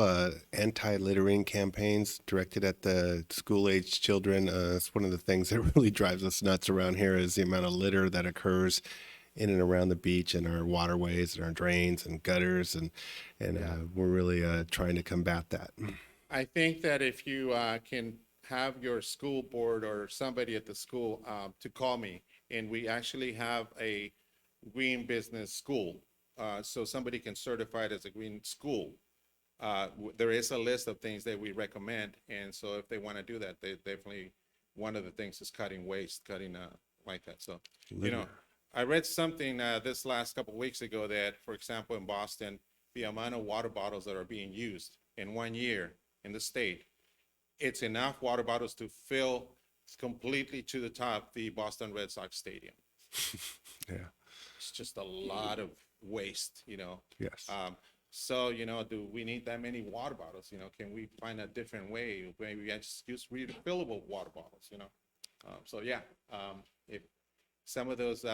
anti-littering campaigns directed at the school-aged children? It's one of the things that really drives us nuts around here, is the amount of litter that occurs in and around the beach and our waterways and our drains and gutters, and we're really trying to combat that. I think that if you can have your school board or somebody at the school to call me, and we actually have a green business school, so somebody can certify it as a green school. There is a list of things that we recommend, and so if they want to do that, they definitely, one of the things is cutting waste, cutting like that. So, I read something this last couple of weeks ago that, for example, in Boston, the amount of water bottles that are being used in 1 year in the state, it's enough water bottles to fill completely to the top the Boston Red Sox stadium. Yeah. It's just a lot of waste, Yes. So, do we need that many water bottles? Can we find a different way? Maybe I just use refillable water bottles, So, yeah, if some of those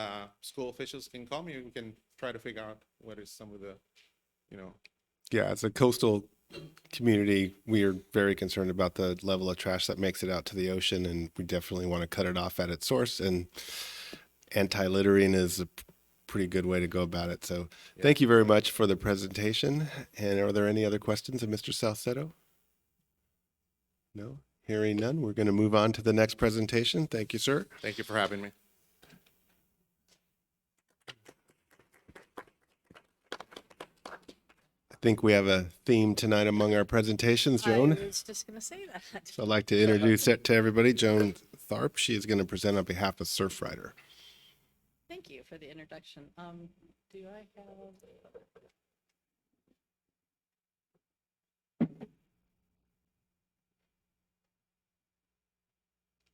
school officials can call me, we can try to figure out what is some of the, Yeah, as a coastal community, we are very concerned about the level of trash that makes it out to the ocean, and we definitely want to cut it off at its source. And anti-littering is a pretty good way to go about it. So thank you very much for the presentation. And are there any other questions of Mr. Salcedo? No? Hearing none, we're going to move on to the next presentation. Thank you, sir. Thank you for having me. I think we have a theme tonight among our presentations, Joan. I was just going to say that. So I'd like to introduce it to everybody. Joan Tharp, she is going to present on behalf of Surfrider. Thank you for the introduction. Do I have?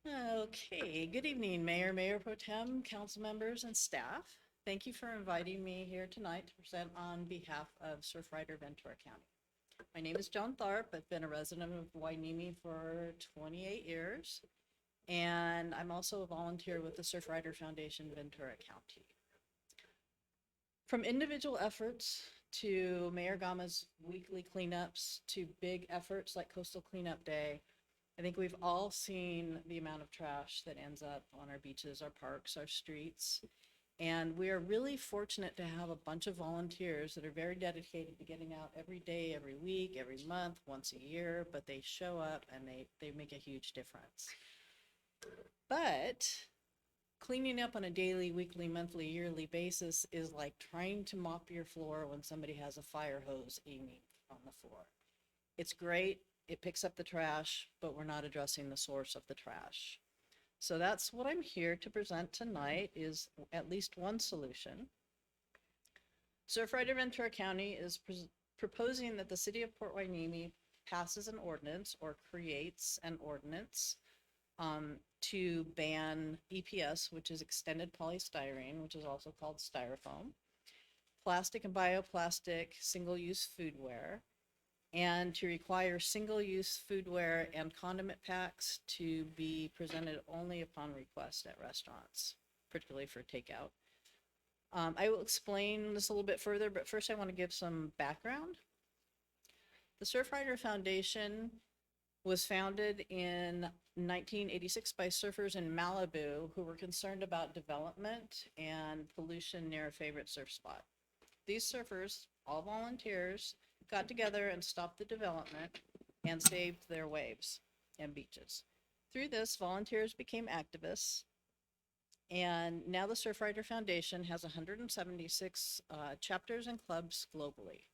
Okay, good evening, Mayor, Mayor Pro Tem, council members, and staff. Thank you for inviting me here tonight to present on behalf of Surfrider Ventura County. My name is Joan Tharp. I've been a resident of Hueneme for 28 years, and I'm also a volunteer with the Surfrider Foundation Ventura County. From individual efforts to Mayor Gama's weekly cleanups to big efforts like Coastal Cleanup Day, I think we've all seen the amount of trash that ends up on our beaches, our parks, our streets. And we are really fortunate to have a bunch of volunteers that are very dedicated to getting out every day, every week, every month, once a year, but they show up and they make a huge difference. But cleaning up on a daily, weekly, monthly, yearly basis is like trying to mop your floor when somebody has a fire hose aiming on the floor. It's great. It picks up the trash, but we're not addressing the source of the trash. So that's what I'm here to present tonight, is at least one solution. Surfrider Ventura County is proposing that the city of Port Hueneme passes an ordinance or creates an ordinance to ban EPS, which is extended polystyrene, which is also called styrofoam, plastic and bioplastic single-use foodware, and to require single-use foodware and condiment packs to be presented only upon request at restaurants, particularly for takeout. I will explain this a little bit further, but first I want to give some background. The Surfrider Foundation was founded in 1986 by surfers in Malibu who were concerned about development and pollution near a favorite surf spot. These surfers, all volunteers, got together and stopped the development and saved their waves and beaches. Through this, volunteers became activists, and now the Surfrider Foundation has 176 chapters and clubs globally.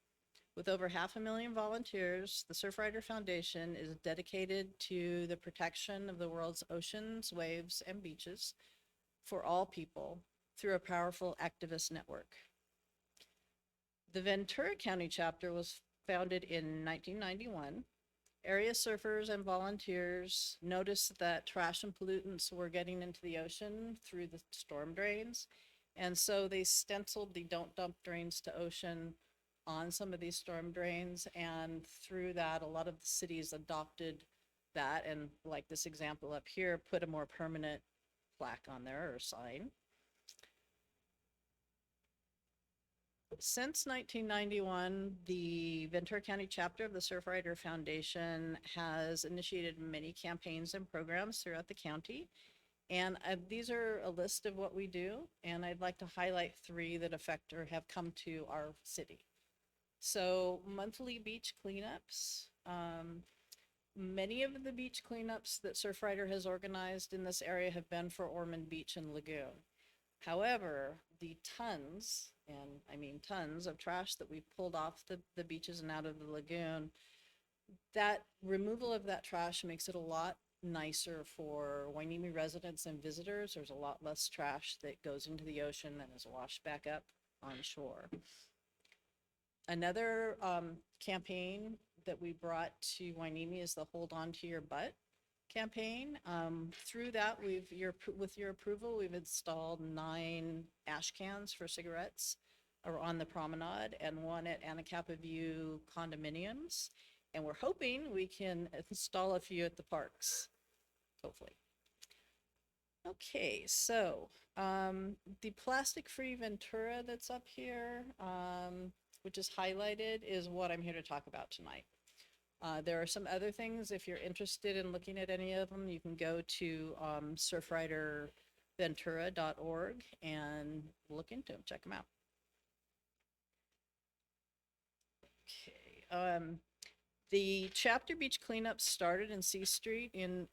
With over 500,000 volunteers, the Surfrider Foundation is dedicated to the protection of the world's oceans, waves, and beaches for all people through a powerful activist network. The Ventura County chapter was founded in 1991. Area surfers and volunteers noticed that trash and pollutants were getting into the ocean through the storm drains. And so they stenciled the "Don't Dump Drains to Ocean" on some of these storm drains. And through that, a lot of the cities adopted that. And like this example up here, put a more permanent plaque on there or sign. Since 1991, the Ventura County chapter of the Surfrider Foundation has initiated many campaigns and programs throughout the county. And these are a list of what we do. And I'd like to highlight 3 that affect or have come to our city. So monthly beach cleanups. Many of the beach cleanups that Surfrider has organized in this area have been for Ormond Beach and Lagoon. However, the tons, and I mean tons of trash that we've pulled off the beaches and out of the lagoon, that removal of that trash makes it a lot nicer for Hueneme residents and visitors. There's a lot less trash that goes into the ocean and is washed back up on shore. Another campaign that we brought to Hueneme is the Hold On to Your Butt campaign. Through that, with your approval, we've installed 9 ash cans for cigarettes on the promenade and 1 at Anacapa View condominiums. And we're hoping we can install a few at the parks, hopefully. Okay, so the plastic-free Ventura that's up here, which is highlighted, is what I'm here to talk about tonight. There are some other things. If you're interested in looking at any of them, you can go to surfriderventura.org and look into them, check them out. Okay. The chapter beach cleanup started in C Street in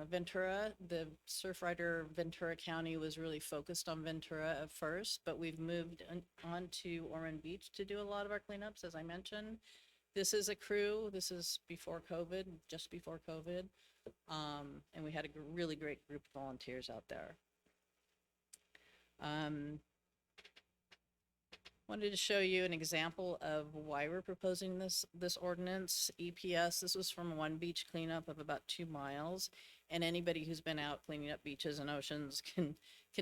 Ventura. The Surfrider Ventura County was really focused on Ventura at first, but we've moved on to Ormond Beach to do a lot of our cleanups, as I mentioned. This is a crew. This is before COVID, just before COVID. And we had a really great group of volunteers out there. Wanted to show you an example of why we're proposing this ordinance. EPS, this was from one beach cleanup of about 2 miles. And anybody who's been out cleaning up beaches and oceans can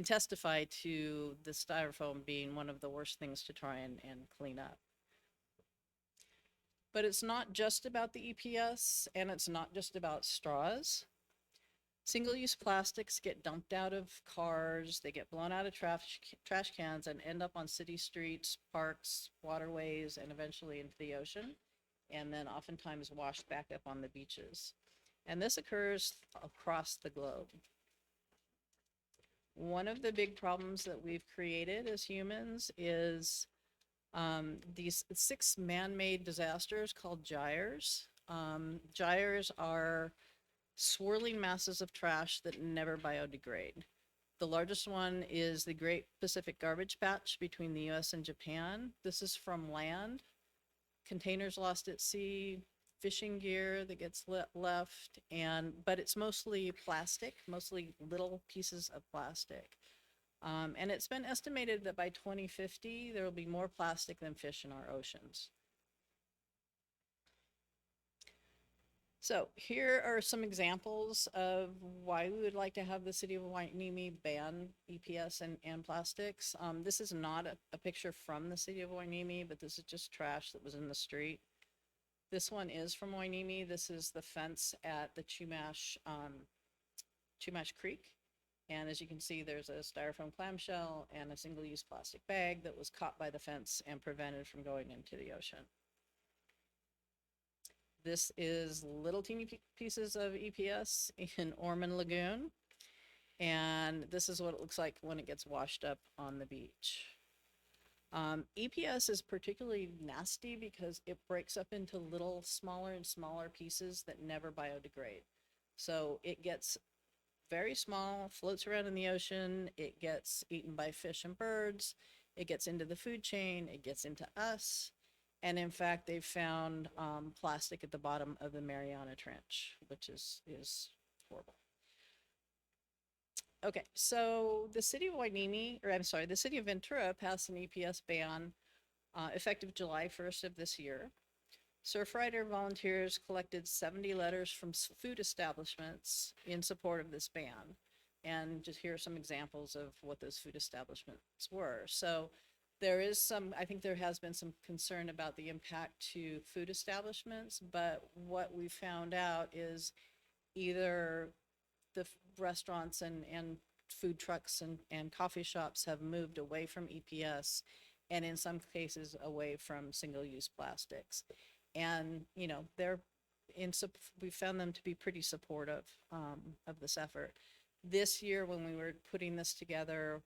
testify to the styrofoam being one of the worst things to try and clean up. But it's not just about the EPS, and it's not just about straws. Single-use plastics get dumped out of cars, they get blown out of trash cans and end up on city streets, parks, waterways, and eventually into the ocean, and then oftentimes washed back up on the beaches. And this occurs across the globe. One of the big problems that we've created as humans is these 6 man-made disasters called gyres. Gyres are swirling masses of trash that never biodegrade. The largest one is the Great Pacific Garbage Patch between the US and Japan. This is from land, containers lost at sea, fishing gear that gets left, but it's mostly plastic, mostly little pieces of plastic. And it's been estimated that by 2050, there will be more plastic than fish in our oceans. So here are some examples of why we would like to have the city of Hueneme ban EPS and plastics. This is not a picture from the city of Hueneme, but this is just trash that was in the street. This one is from Hueneme. This is the fence at the Chumash Creek. And as you can see, there's a styrofoam clamshell and a single-use plastic bag that was caught by the fence and prevented from going into the ocean. This is little teeny pieces of EPS in Ormond Lagoon. And this is what it looks like when it gets washed up on the beach. EPS is particularly nasty because it breaks up into little smaller and smaller pieces that never biodegrade. So it gets very small, floats around in the ocean, it gets eaten by fish and birds, it gets into the food chain, it gets into us. And in fact, they've found plastic at the bottom of the Mariana Trench, which is horrible. Okay, so the city of the city of Ventura passed an EPS ban effective July 1st of this year. Surfrider volunteers collected 70 letters from food establishments in support of this ban. And just here are some examples of what those food establishments were. So I think there has been some concern about the impact to food establishments, but what we found out is either the restaurants and food trucks and coffee shops have moved away from EPS, and in some cases away from single-use plastics. And, you know, we found them to be pretty supportive of this effort. This year, when we were putting this together,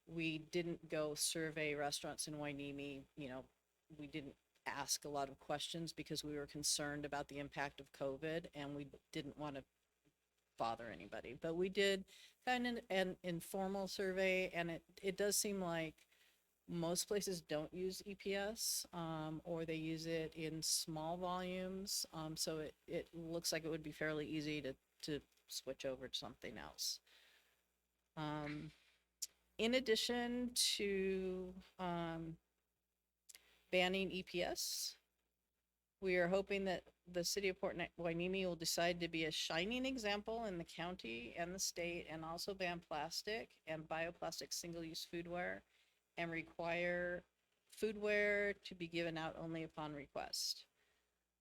we didn't go survey restaurants in Hueneme. You know, we didn't ask a lot of questions because we were concerned about the impact of COVID, and we didn't want to bother anybody. But we did kind of an informal survey, and it does seem like most places don't use EPS, or they use it in small volumes. So it looks like it would be fairly easy to switch over to something else. In addition to banning EPS, we are hoping that the city of Port Hueneme will decide to be a shining example in the county and the state, and also ban plastic and bioplastic single-use foodware, and require foodware to be given out only upon request.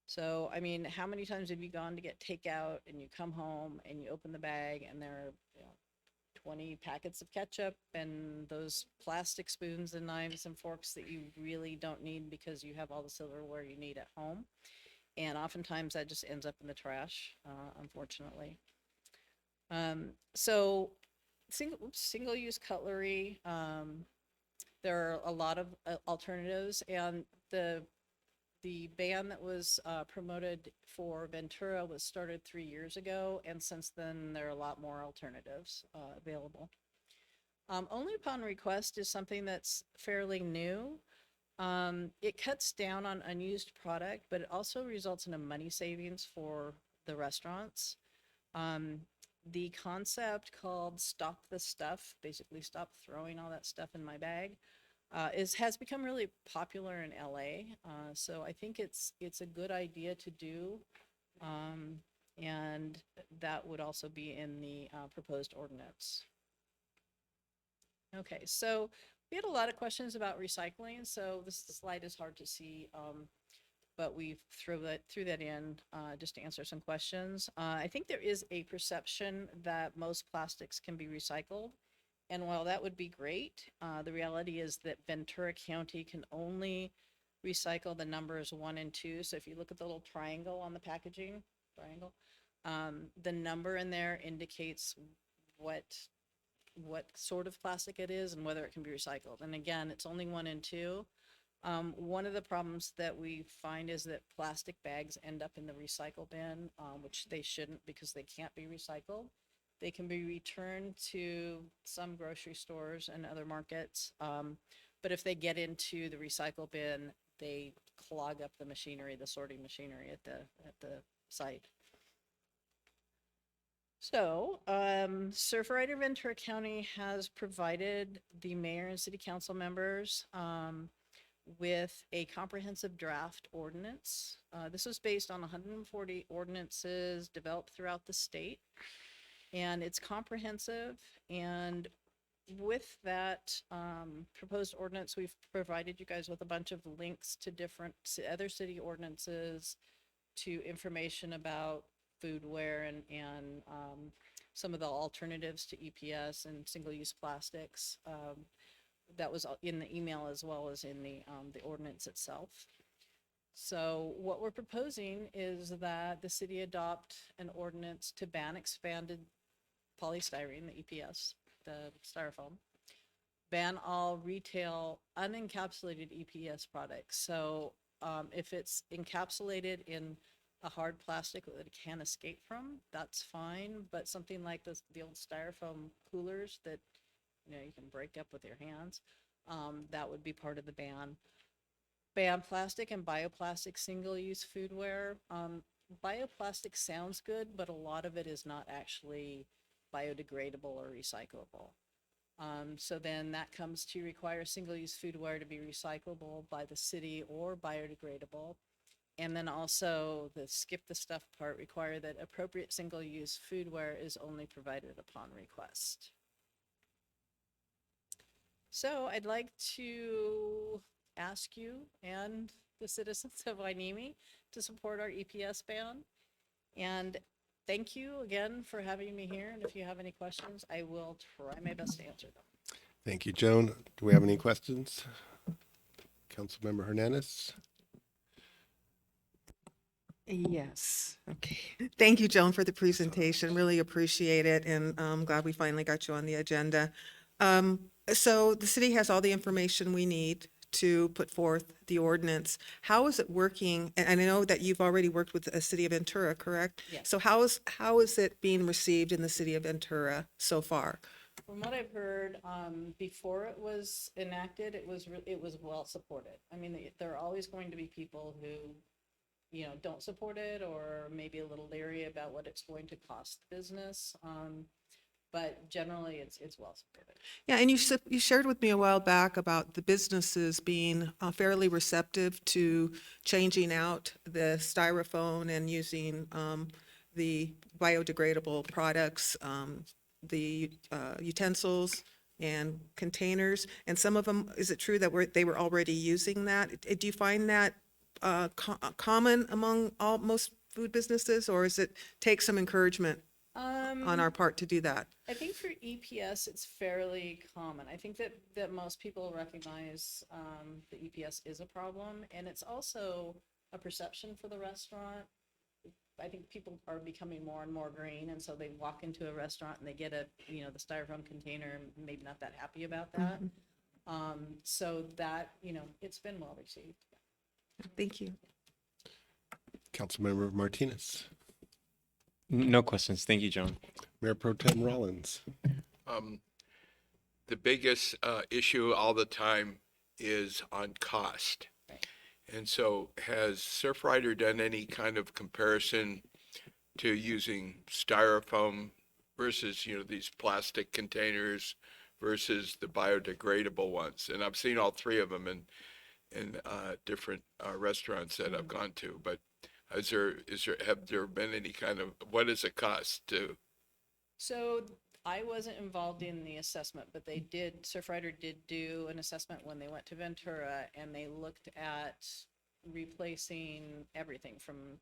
So, I mean, how many times have you gone to get takeout and you come home and you open the bag and there are 20 packets of ketchup and those plastic spoons and knives and forks that you really don't need because you have all the silverware you need at home. And oftentimes that just ends up in the trash, unfortunately. So single-use cutlery, there are a lot of alternatives, and the ban that was promoted for Ventura was started 3 years ago, and since then there are a lot more alternatives available. Only upon request is something that's fairly new. It cuts down on unused product, but it also results in a money savings for the restaurants. The concept called Stop the Stuff, basically stop throwing all that stuff in my bag, has become really popular in LA. So I think it's a good idea to do. And that would also be in the proposed ordinance. Okay, so we had a lot of questions about recycling, so this slide is hard to see, but we threw that in just to answer some questions. I think there is a perception that most plastics can be recycled. And while that would be great, the reality is that Ventura County can only recycle the numbers 1 and 2. So if you look at the little triangle on the packaging, the number in there indicates what sort of plastic it is and whether it can be recycled. And again, it's only 1 and 2. One of the problems that we find is that plastic bags end up in the recycle bin, which they shouldn't because they can't be recycled. They can be returned to some grocery stores and other markets. But if they get into the recycle bin, they clog up the machinery, the sorting machinery at the site. So, Surfrider Ventura County has provided the mayor and city council members with a comprehensive draft ordinance. This was based on 140 ordinances developed throughout the state. And it's comprehensive. And with that proposed ordinance, we've provided you guys with a bunch of links to different other city ordinances, to information about foodware and some of the alternatives to EPS and single-use plastics. That was in the email as well as in the ordinance itself. So what we're proposing is that the city adopt an ordinance to ban expanded polystyrene, the EPS, the styrofoam, ban all retail unencapsulated EPS products. So if it's encapsulated in a hard plastic that it can't escape from, that's fine. But something like the old styrofoam coolers that you can break up with your hands, that would be part of the ban. Ban plastic and bioplastic single-use foodware. Bioplastic sounds good, but a lot of it is not actually biodegradable or recyclable. So then that comes to require single-use foodware to be recyclable by the city or biodegradable. And then also the skip the stuff part require that appropriate single-use foodware is only provided upon request. So I'd like to ask you and the citizens of Hueneme to support our EPS ban. And thank you again for having me here. And if you have any questions, I will try my best to answer them. Thank you, Joan. Do we have any questions? Councilmember Hernandez? Yes. Okay. Thank you, Joan, for the presentation. Really appreciate it. And I'm glad we finally got you on the agenda. So the city has all the information we need to put forth the ordinance. How is it working? And I know that you've already worked with the city of Ventura, correct? Yes. So how is it being received in the city of Ventura so far? From what I've heard, before it was enacted, it was well supported. I mean, there are always going to be people who, don't support it or maybe a little leery about what it's going to cost business. But generally, it's well supported. Yeah, and you shared with me a while back about the businesses being fairly receptive to changing out the styrofoam and using the biodegradable products, the utensils and containers. And some of them, is it true that they were already using that? Do you find that common among most food businesses, or is it take some encouragement on our part to do that? I think for EPS, it's fairly common. I think that most people recognize that EPS is a problem, and it's also a perception for the restaurant. I think people are becoming more and more green, and so they walk into a restaurant and they get the styrofoam container, maybe not that happy about that. So that, it's been well received. Thank you. Councilmember Martinez? No questions. Thank you, Joan. Mayor Pro Tem Rollins? The biggest issue all the time is on cost. Right. And so has Surfrider done any kind of comparison to using styrofoam versus, these plastic containers versus the biodegradable ones? And I've seen all three of them in different restaurants that I've gone to, but Have there been any kind of, what is the cost to? So I wasn't involved in the assessment, but Surfrider did do an assessment when they went to Ventura, and they looked at replacing everything from,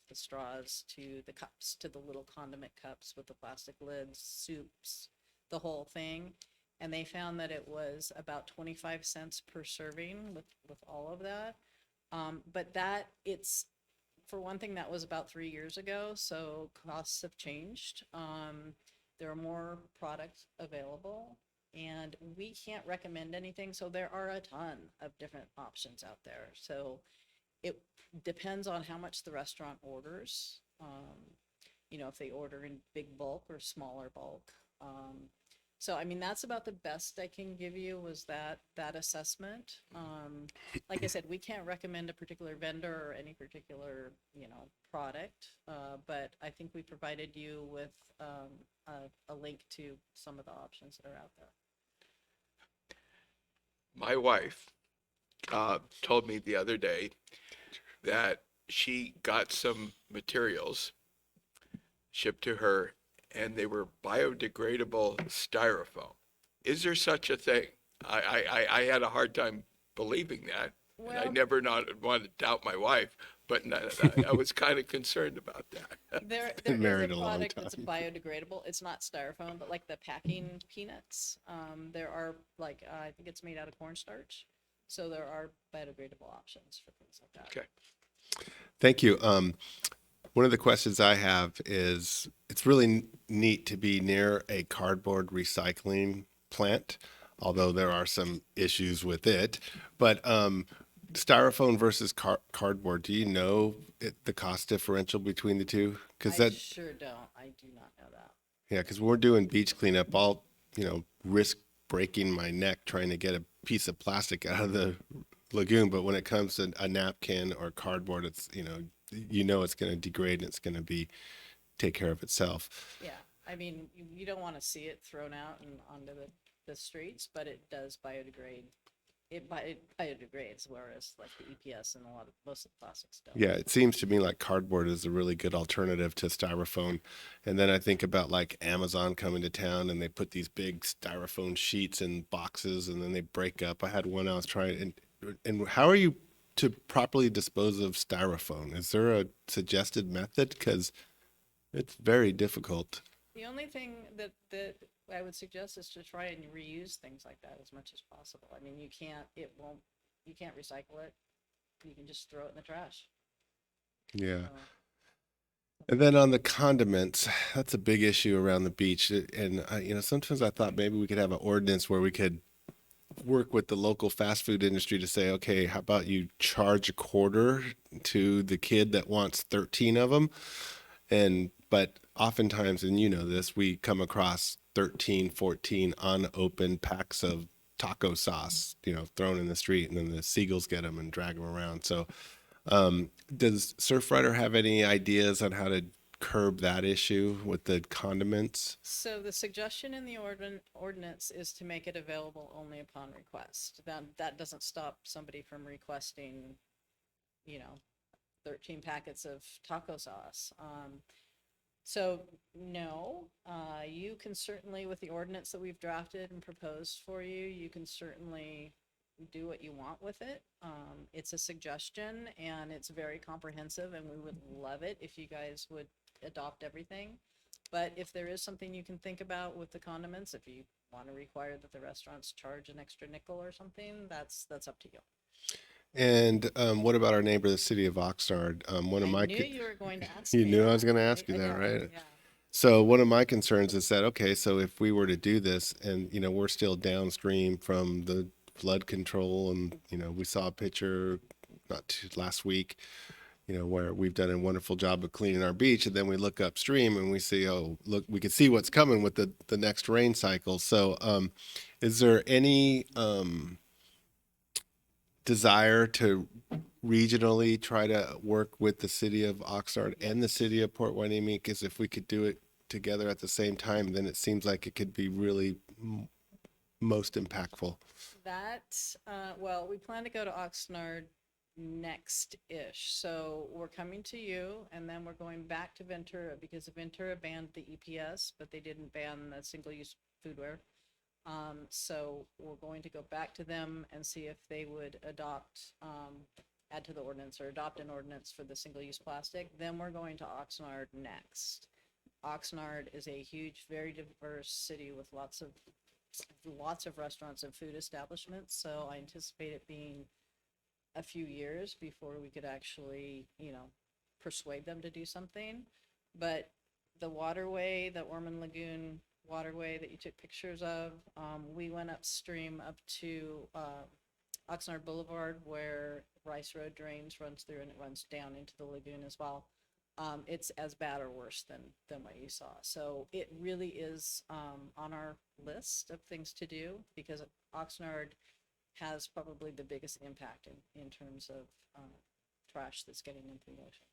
the straws to the cups, to the little condiment cups with the plastic lids, soups, the whole thing. And they found that it was about 25 cents per serving with all of that. But for one thing, that was about 3 years ago, so costs have changed. There are more products available, and we can't recommend anything, so there are a ton of different options out there. So it depends on how much the restaurant orders, if they order in big bulk or smaller bulk. So, I mean, that's about the best I can give you, was that assessment. Like I said, we can't recommend a particular vendor or any particular, product. But I think we provided you with a link to some of the options that are out there. My wife told me the other day that she got some materials shipped to her, and they were biodegradable styrofoam. Is there such a thing? I had a hard time believing that. And I Well- never want to doubt my wife, but I was kind of concerned about that. There Been is married a a long product that's time. biodegradable. It's not styrofoam, but like the packing peanuts, there are I think it's made out of cornstarch. So there are biodegradable options for things like that. Okay. Thank you. One of the questions I have is, it's really neat to be near a cardboard recycling plant, although there are some issues with it. But styrofoam versus cardboard, do you know the cost differential between the two? Because I that, sure don't. I do not know that. yeah, because when we're doing beach cleanup, I'll, risk breaking my neck trying to get a piece of plastic out of the lagoon. But when it comes to a napkin or cardboard, it's, it's going to degrade and it's going to take care of itself. Yeah, I mean, you don't want to see it thrown out and onto the streets, but it does biodegrade. It biodegrades, whereas like the EPS and most of the plastics don't. Yeah, it seems to me like cardboard is a really good alternative to styrofoam. And then I think about like Amazon coming to town and they put these big styrofoam sheets in boxes and then they break up. I had one I was trying, and how are you to properly dispose of styrofoam? Is there a suggested method? Because it's very difficult. The only thing that I would suggest is to try and reuse things like that as much as possible. I mean, you can't recycle it. You can just throw it in the trash. Yeah. So, And then on the condiments, that's a big issue around the beach. And, sometimes I thought maybe we could have an ordinance where we could work with the local fast food industry to say, okay, how about you charge a quarter to the kid that wants 13 of them? But oftentimes, and this, we come across 13, 14 unopened packs of taco sauce, thrown in the street, and then the seagulls get them and drag them around. So does Surfrider have any ideas on how to curb that issue with the condiments? So the suggestion in the ordinance is to make it available only upon request. That doesn't stop somebody from requesting, 13 packets of taco sauce. So no, you can certainly, with the ordinance that we've drafted and proposed for you, you can certainly do what you want with it. It's a suggestion and it's very comprehensive, and we would love it if you guys would adopt everything. But if there is something you can think about with the condiments, if you want to require that the restaurants charge an extra nickel or something, that's up to you. And what about our neighbor, the city of Oxnard? One of I my knew you were going to ask You me knew I that. was going to ask you I that, know, right? yeah. So one of my concerns is that, okay, so if we were to do this and, we're still downstream from the flood control and, we saw a picture last week, where we've done a wonderful job of cleaning our beach, and then we look upstream and we see, oh, look, we can see what's coming with the next rain cycle. So is there any desire to regionally try to work with the city of Oxnard and the city of Port Hueneme? Because if we could do it together at the same time, then it seems like it could be really most impactful. That, well, we plan to go to Oxnard next-ish. So we're coming to you, and then we're going back to Ventura, because Ventura banned the EPS, but they didn't ban the single-use foodware. So we're going to go back to them and see if they would adopt, add to the ordinance or adopt an ordinance for the single-use plastic. Then we're going to Oxnard next. Oxnard is a huge, very diverse city with lots of restaurants and food establishments. So I anticipate it being a few years before we could actually, persuade them to do something. But the waterway, the Ormond Lagoon waterway that you took pictures of, we went upstream up to Oxnard Boulevard where Rice Road drains, runs through, and it runs down into the lagoon as well. It's as bad or worse than what you saw. So it really is on our list of things to do, because Oxnard has probably the biggest impact in terms of trash that's getting into the ocean.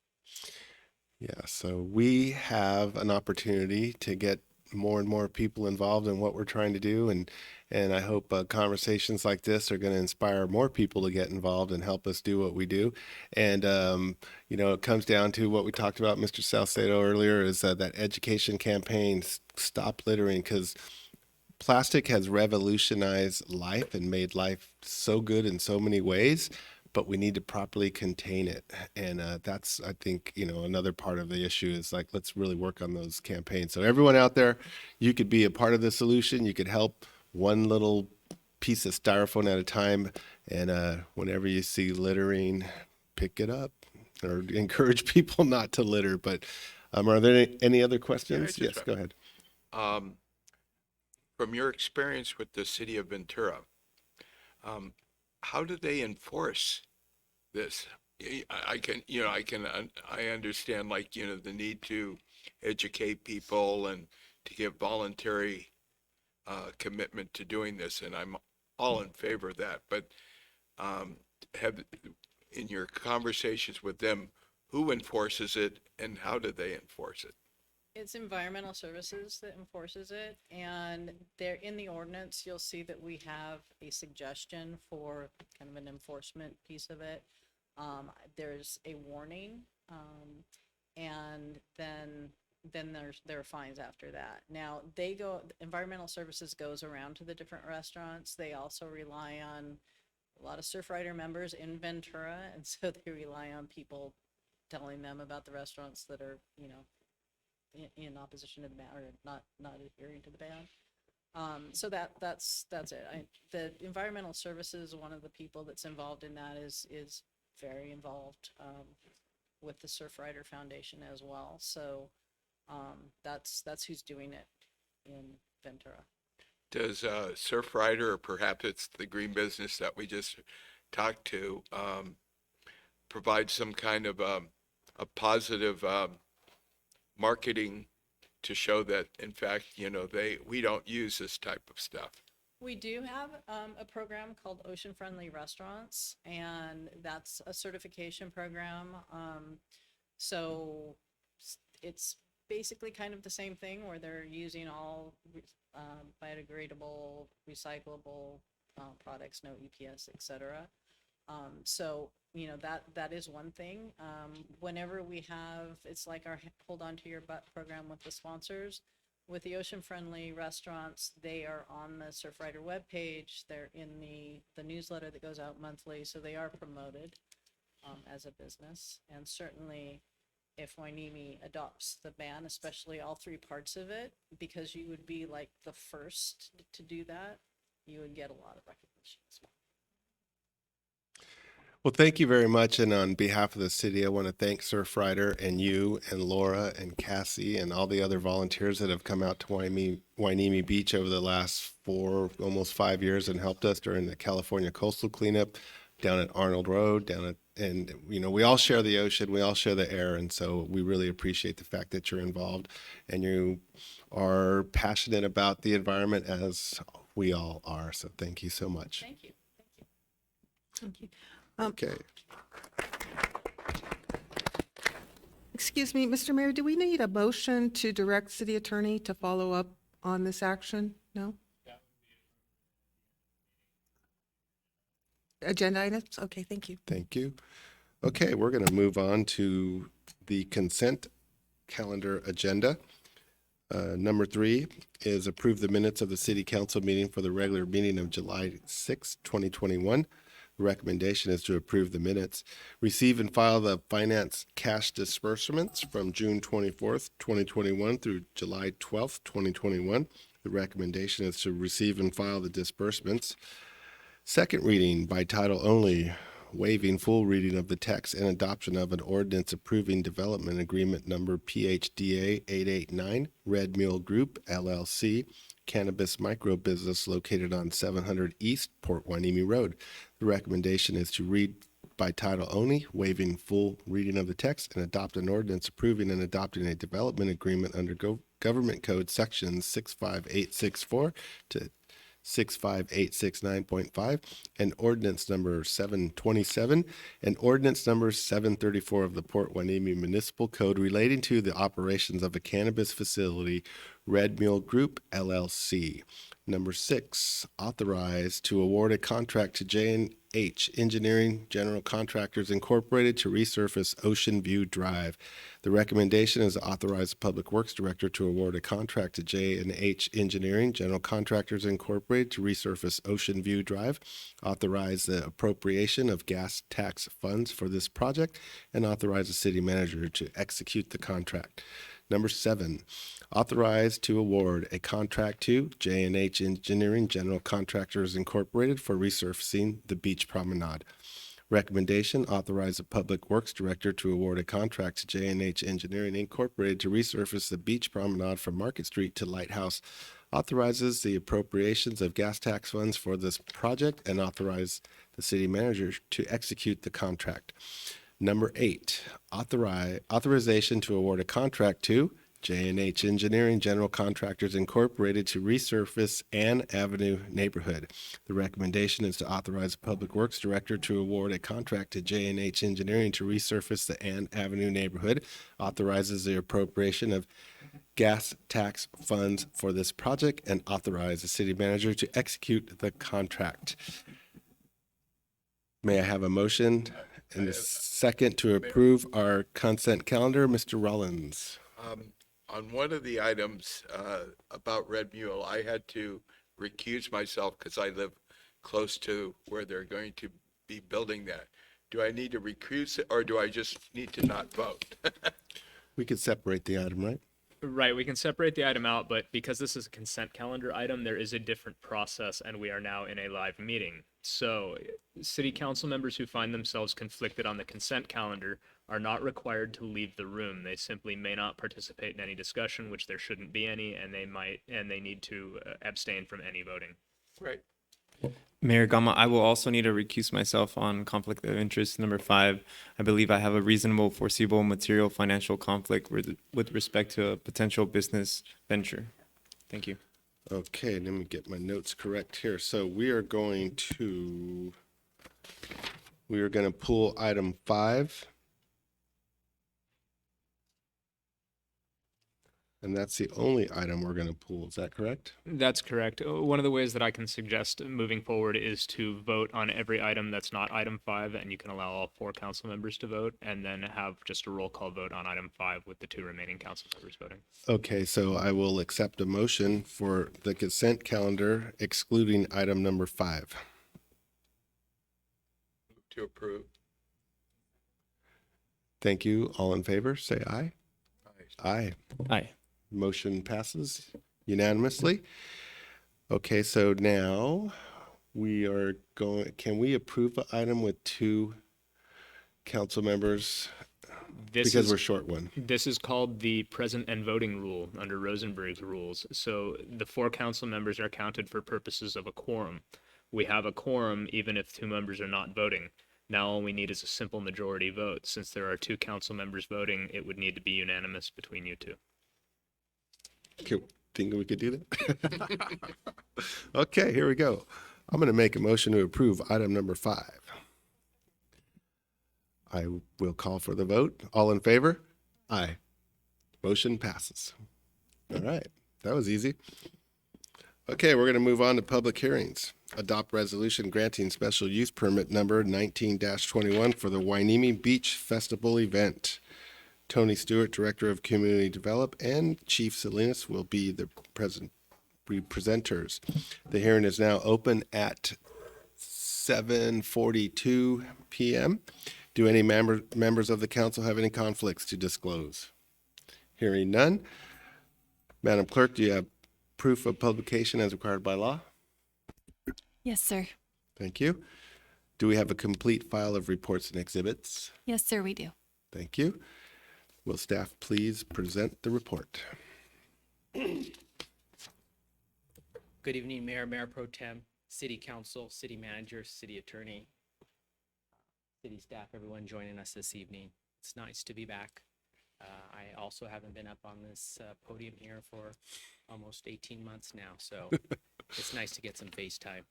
Yeah, so we have an opportunity to get more and more people involved in what we're trying to do, and I hope conversations like this are going to inspire more people to get involved and help us do what we do. And it comes down to what we talked about, Mr. Salcedo, earlier, is that education campaign, Stop Littering, because plastic has revolutionized life and made life so good in so many ways, but we need to properly contain it. And that's, I think, another part of the issue is like, let's really work on those campaigns. So everyone out there, you could be a part of the solution. You could help one little piece of styrofoam at a time. And whenever you see littering, pick it up or encourage people not to litter. But are there any other questions? just Yes, go ahead. From your experience with the city of Ventura, how do they enforce this? I understand, like, the need to educate people and to give voluntary commitment to doing this, and I'm all in favor of that. But in your conversations with them, who enforces it and how do they enforce it? It's Environmental Services that enforces it, and there in the ordinance, you'll see that we have a suggestion for kind of an enforcement piece of it. There's a warning, and then there are fines after that. Now, Environmental Services goes around to the different restaurants. They also rely on a lot of Surfrider members in Ventura, and so they rely on people telling them about the restaurants that are, in opposition to the ban, or not adhering to the ban. So that's it. The Environmental Services, one of the people that's involved in that is very involved with the Surfrider Foundation as well. So that's who's doing it in Ventura. Does Surfrider, or perhaps it's the green business that we just talked to, provide some kind of a positive marketing to show that, in fact, we don't use this type of stuff? We do have a program called Ocean Friendly Restaurants, and that's a certification program. So it's basically kind of the same thing, where they're using all biodegradable, recyclable products, no EPS, etc. So that is one thing. Whenever we have, it's like our Hold On to Your Butt program with the sponsors. With the Ocean Friendly Restaurants, they are on the Surfrider webpage. They're in the newsletter that goes out monthly, so they are promoted as a business. And certainly, if Wainimi adopts the ban, especially all three parts of it, because you would be like the first to do that, you would get a lot of recognition as well. Well, thank you very much. And on behalf of the city, I want to thank Surfrider and you and Laura and Cassie and all the other volunteers that have come out to Wainimi Beach over the last almost 5 years and helped us during the California coastal cleanup down at Arnold Road, we all share the ocean, we all share the air. And so we really appreciate the fact that you're involved and you are passionate about the environment, as we all are. So thank you so much. Thank you. Thank you. Okay. Excuse me, Mr. Mayor, do we need a motion to direct city attorney to follow up on this action? No? agenda items? Okay, thank you. Thank you. Okay, we're going to move on to the consent calendar agenda. Number 3 is approve the minutes of the city council meeting for the regular meeting of July 6, 2021. The recommendation is to approve the minutes. Receive and file the finance cash disbursements from June 24th, 2021 through July 12th, 2021. The recommendation is to receive and file the disbursements. Second reading by title only, waiving full reading of the text and adoption of an ordinance approving development agreement number PHDA 889, Red Mule Group LLC, cannabis micro business located on 700 East Port Hueneme Road. The recommendation is to read by title only, waiving full reading of the text, and adopt an ordinance approving and adopting a development agreement under Government Code Sections 65864 to 65869.5 and ordinance number 727 and ordinance number 734 of the Port Hueneme Municipal Code relating to the operations of a cannabis facility, Red Mule Group LLC. Number 6, authorize to award a contract to J&H Engineering General Contractors Incorporated to resurface Ocean View Drive. The recommendation is to authorize the Public Works Director to award a contract to J&H Engineering General Contractors Incorporated to resurface Ocean View Drive, authorize the appropriation of gas tax funds for this project, and authorize the city manager to execute the contract. Number 7, authorize to award a contract to J&H Engineering General Contractors Incorporated for resurfacing the beach promenade. Recommendation, authorize the Public Works Director to award a contract to J&H Engineering Incorporated to resurface the beach promenade from Market Street to Lighthouse. Authorizes the appropriations of gas tax funds for this project and authorize the city manager to execute the contract. Number 8, authorization to award a contract to J&H Engineering General Contractors Incorporated to resurface Ann Avenue neighborhood. The recommendation is to authorize the Public Works Director to award a contract to J&H Engineering to resurface the Ann Avenue neighborhood. Authorizes the appropriation of gas tax funds for this project and authorize the city manager to execute the contract. May I have a motion and a second to approve our consent calendar? Mr. Rollins. On one of the items about Red Mule, I had to recuse myself because I live close to where they're going to be building that. Do I need to recuse it, or do I just need to not vote? We could separate the item, right? Right, we can separate the item out, but because this is a consent calendar item, there is a different process, and we are now in a live meeting. So, city council members who find themselves conflicted on the consent calendar are not required to leave the room. They simply may not participate in any discussion, which there shouldn't be any, and they need to abstain from any voting. Right. Mayor Gama, I will also need to recuse myself on conflict of interest number 5. I believe I have a reasonable, foreseeable, material, financial conflict with respect to a potential business venture. Thank you. Okay, let me get my notes correct here. So we are going to pull item 5. And that's the only item we're going to pull. Is that correct? That's correct. One of the ways that I can suggest moving forward is to vote on every item that's not item 5, and you can allow all 4 council members to vote, and then have just a roll call vote on item 5 with the 2 remaining council members voting. Okay, so I will accept a motion for the consent calendar excluding item number 5. To approve. Thank you. All in favor, say aye. Aye. Aye. Motion passes unanimously. Okay, so now we are going, can we approve an item with 2 council members? Because we're short one. This is called the present and voting rule under Rosenberg's rules. So the 4 council members are counted for purposes of a quorum. We have a quorum even if 2 members are not voting. Now all we need is a simple majority vote. Since there are 2 council members voting, it would need to be unanimous between you 2. Okay, think we could do that? Okay, here we go. I'm going to make a motion to approve item number 5. I will call for the vote. All in favor? Aye. Motion passes. All right, that was easy. Okay, we're going to move on to public hearings. Adopt resolution granting special use permit number 19-21 for the Wainimi Beach Festival event. Tony Stewart, Director of Community Development, and Chief Salinas will be the presenters. The hearing is now open at 7:42 p.m. Do any members of the council have any conflicts to disclose? Hearing none. Madam Clerk, do you have proof of publication as required by law? Yes, sir. Thank you. Do we have a complete file of reports and exhibits? Yes, sir, we do. Thank you. Will staff please present the report? Good evening, Mayor, Mayor Pro Tem, City Council, City Manager, City Attorney, City staff, everyone joining us this evening. It's nice to be back. I also haven't been up on this podium here for almost 18 months now, so it's nice to get some face time.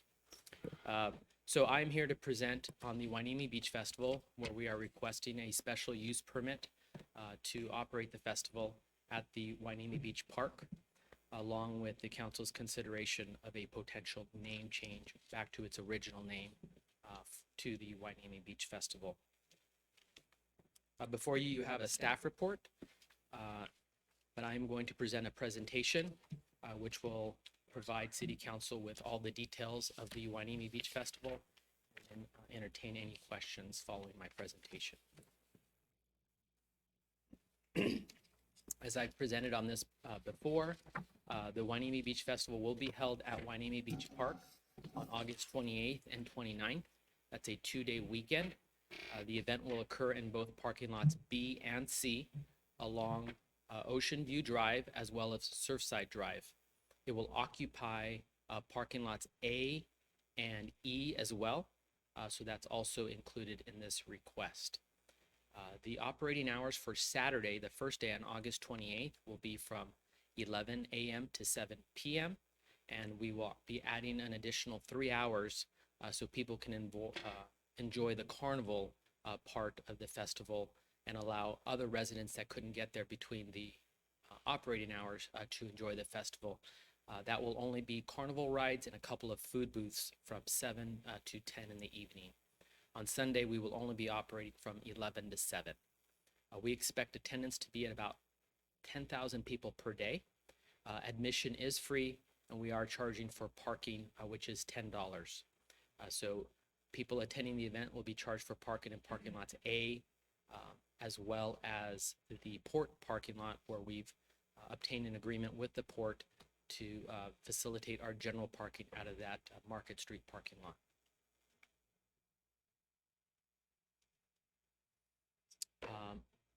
So I'm here to present on the Wainimi Beach Festival, where we are requesting a special use permit to operate the festival at the Wainimi Beach Park, along with the council's consideration of a potential name change back to its original name to the Wainimi Beach Festival. Before you, you have a staff report, but I'm going to present a presentation which will provide City Council with all the details of the Wainimi Beach Festival and entertain any questions following my presentation. As I've presented on this before, the Wainimi Beach Festival will be held at Wainimi Beach Park on August 28th and 29th. That's a 2-day weekend. The event will occur in both parking lots B and C along Ocean View Drive as well as Surfside Drive. It will occupy parking lots A and E as well, so that's also included in this request. The operating hours for Saturday, the first day on August 28th, will be from 11 a.m. to 7 p.m. and we will be adding an additional 3 hours so people can enjoy the carnival part of the festival and allow other residents that couldn't get there between the operating hours to enjoy the festival. That will only be carnival rides and a couple of food booths from 7 to 10 in the evening. On Sunday, we will only be operating from 11 to 7. We expect attendance to be at about 10,000 people per day. Admission is free, and we are charging for parking, which is $10. So people attending the event will be charged for parking in parking lots A, as well as the port parking lot, where we've obtained an agreement with the port to facilitate our general parking out of that Market Street parking lot.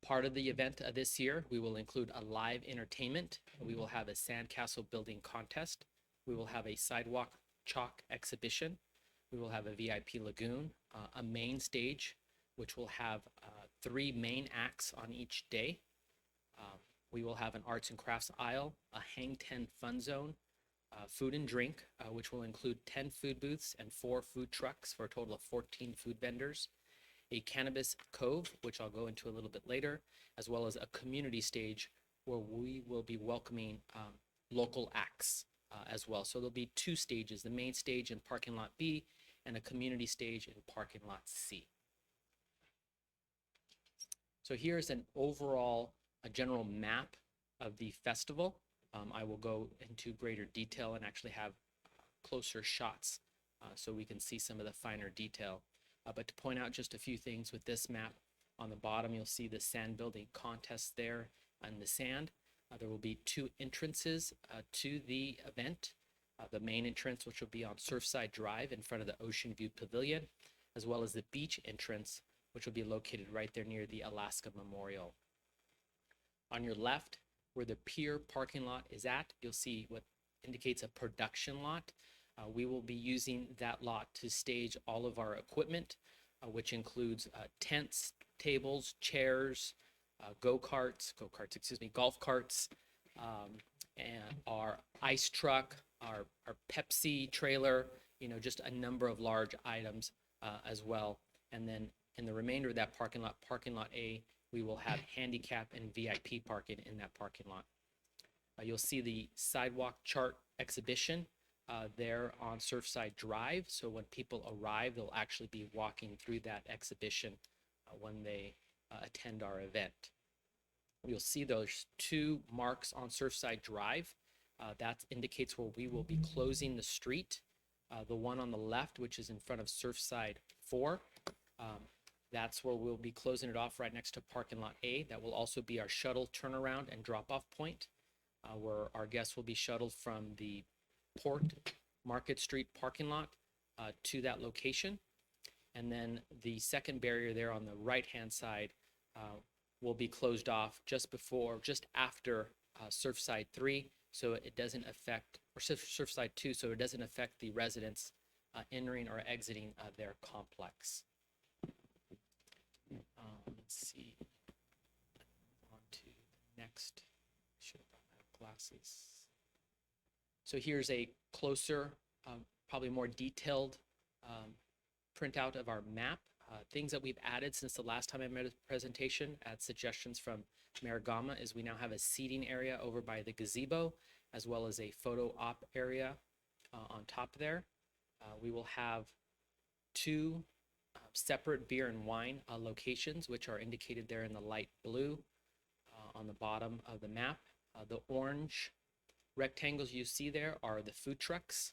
Part of the event this year, we will include a live entertainment. We will have a sandcastle building contest. We will have a sidewalk chalk exhibition. We will have a VIP lagoon, a main stage, which will have 3 main acts on each day. We will have an arts and crafts aisle, a hang 10 fun zone, food and drink, which will include 10 food booths and 4 food trucks for a total of 14 food vendors. A cannabis cove, which I'll go into a little bit later, as well as a community stage where we will be welcoming local acts as well. So there'll be 2 stages, the main stage in parking lot B and a community stage in parking lot C. So here's an overall, a general map of the festival. I will go into greater detail and actually have closer shots so we can see some of the finer detail. But to point out just a few things with this map, on the bottom you'll see the sand building contest there on the sand. There will be 2 entrances to the event. The main entrance, which will be on Surfside Drive in front of the Ocean View Pavilion, as well as the beach entrance, which will be located right there near the Alaska Memorial. On your left, where the pier parking lot is at, you'll see what indicates a production lot. We will be using that lot to stage all of our equipment, which includes tents, tables, chairs, golf carts, and our ice truck, our Pepsi trailer, just a number of large items as well. And then in the remainder of that parking lot A, we will have handicap and VIP parking in that parking lot. You'll see the sidewalk chart exhibition there on Surfside Drive. So when people arrive, they'll actually be walking through that exhibition when they attend our event. You'll see those two marks on Surfside Drive. That indicates where we will be closing the street. The one on the left, which is in front of Surfside 4, that's where we'll be closing it off right next to parking lot A. That will also be our shuttle turnaround and drop-off point, where our guests will be shuttled from the Port Market Street parking lot to that location. And then the second barrier there on the right-hand side will be closed off just after Surfside 3, so it doesn't affect, or Surfside 2, so it doesn't affect the residents entering or exiting their complex. Let's see. On to next. Should have brought my glasses. So here's a closer, probably more detailed printout of our map. Things that we've added since the last time I made a presentation at suggestions from Mayor Gama is we now have a seating area over by the gazebo, as well as a photo op area on top there. We will have two separate beer and wine locations, which are indicated there in the light blue on the bottom of the map. The orange rectangles you see there are the food trucks,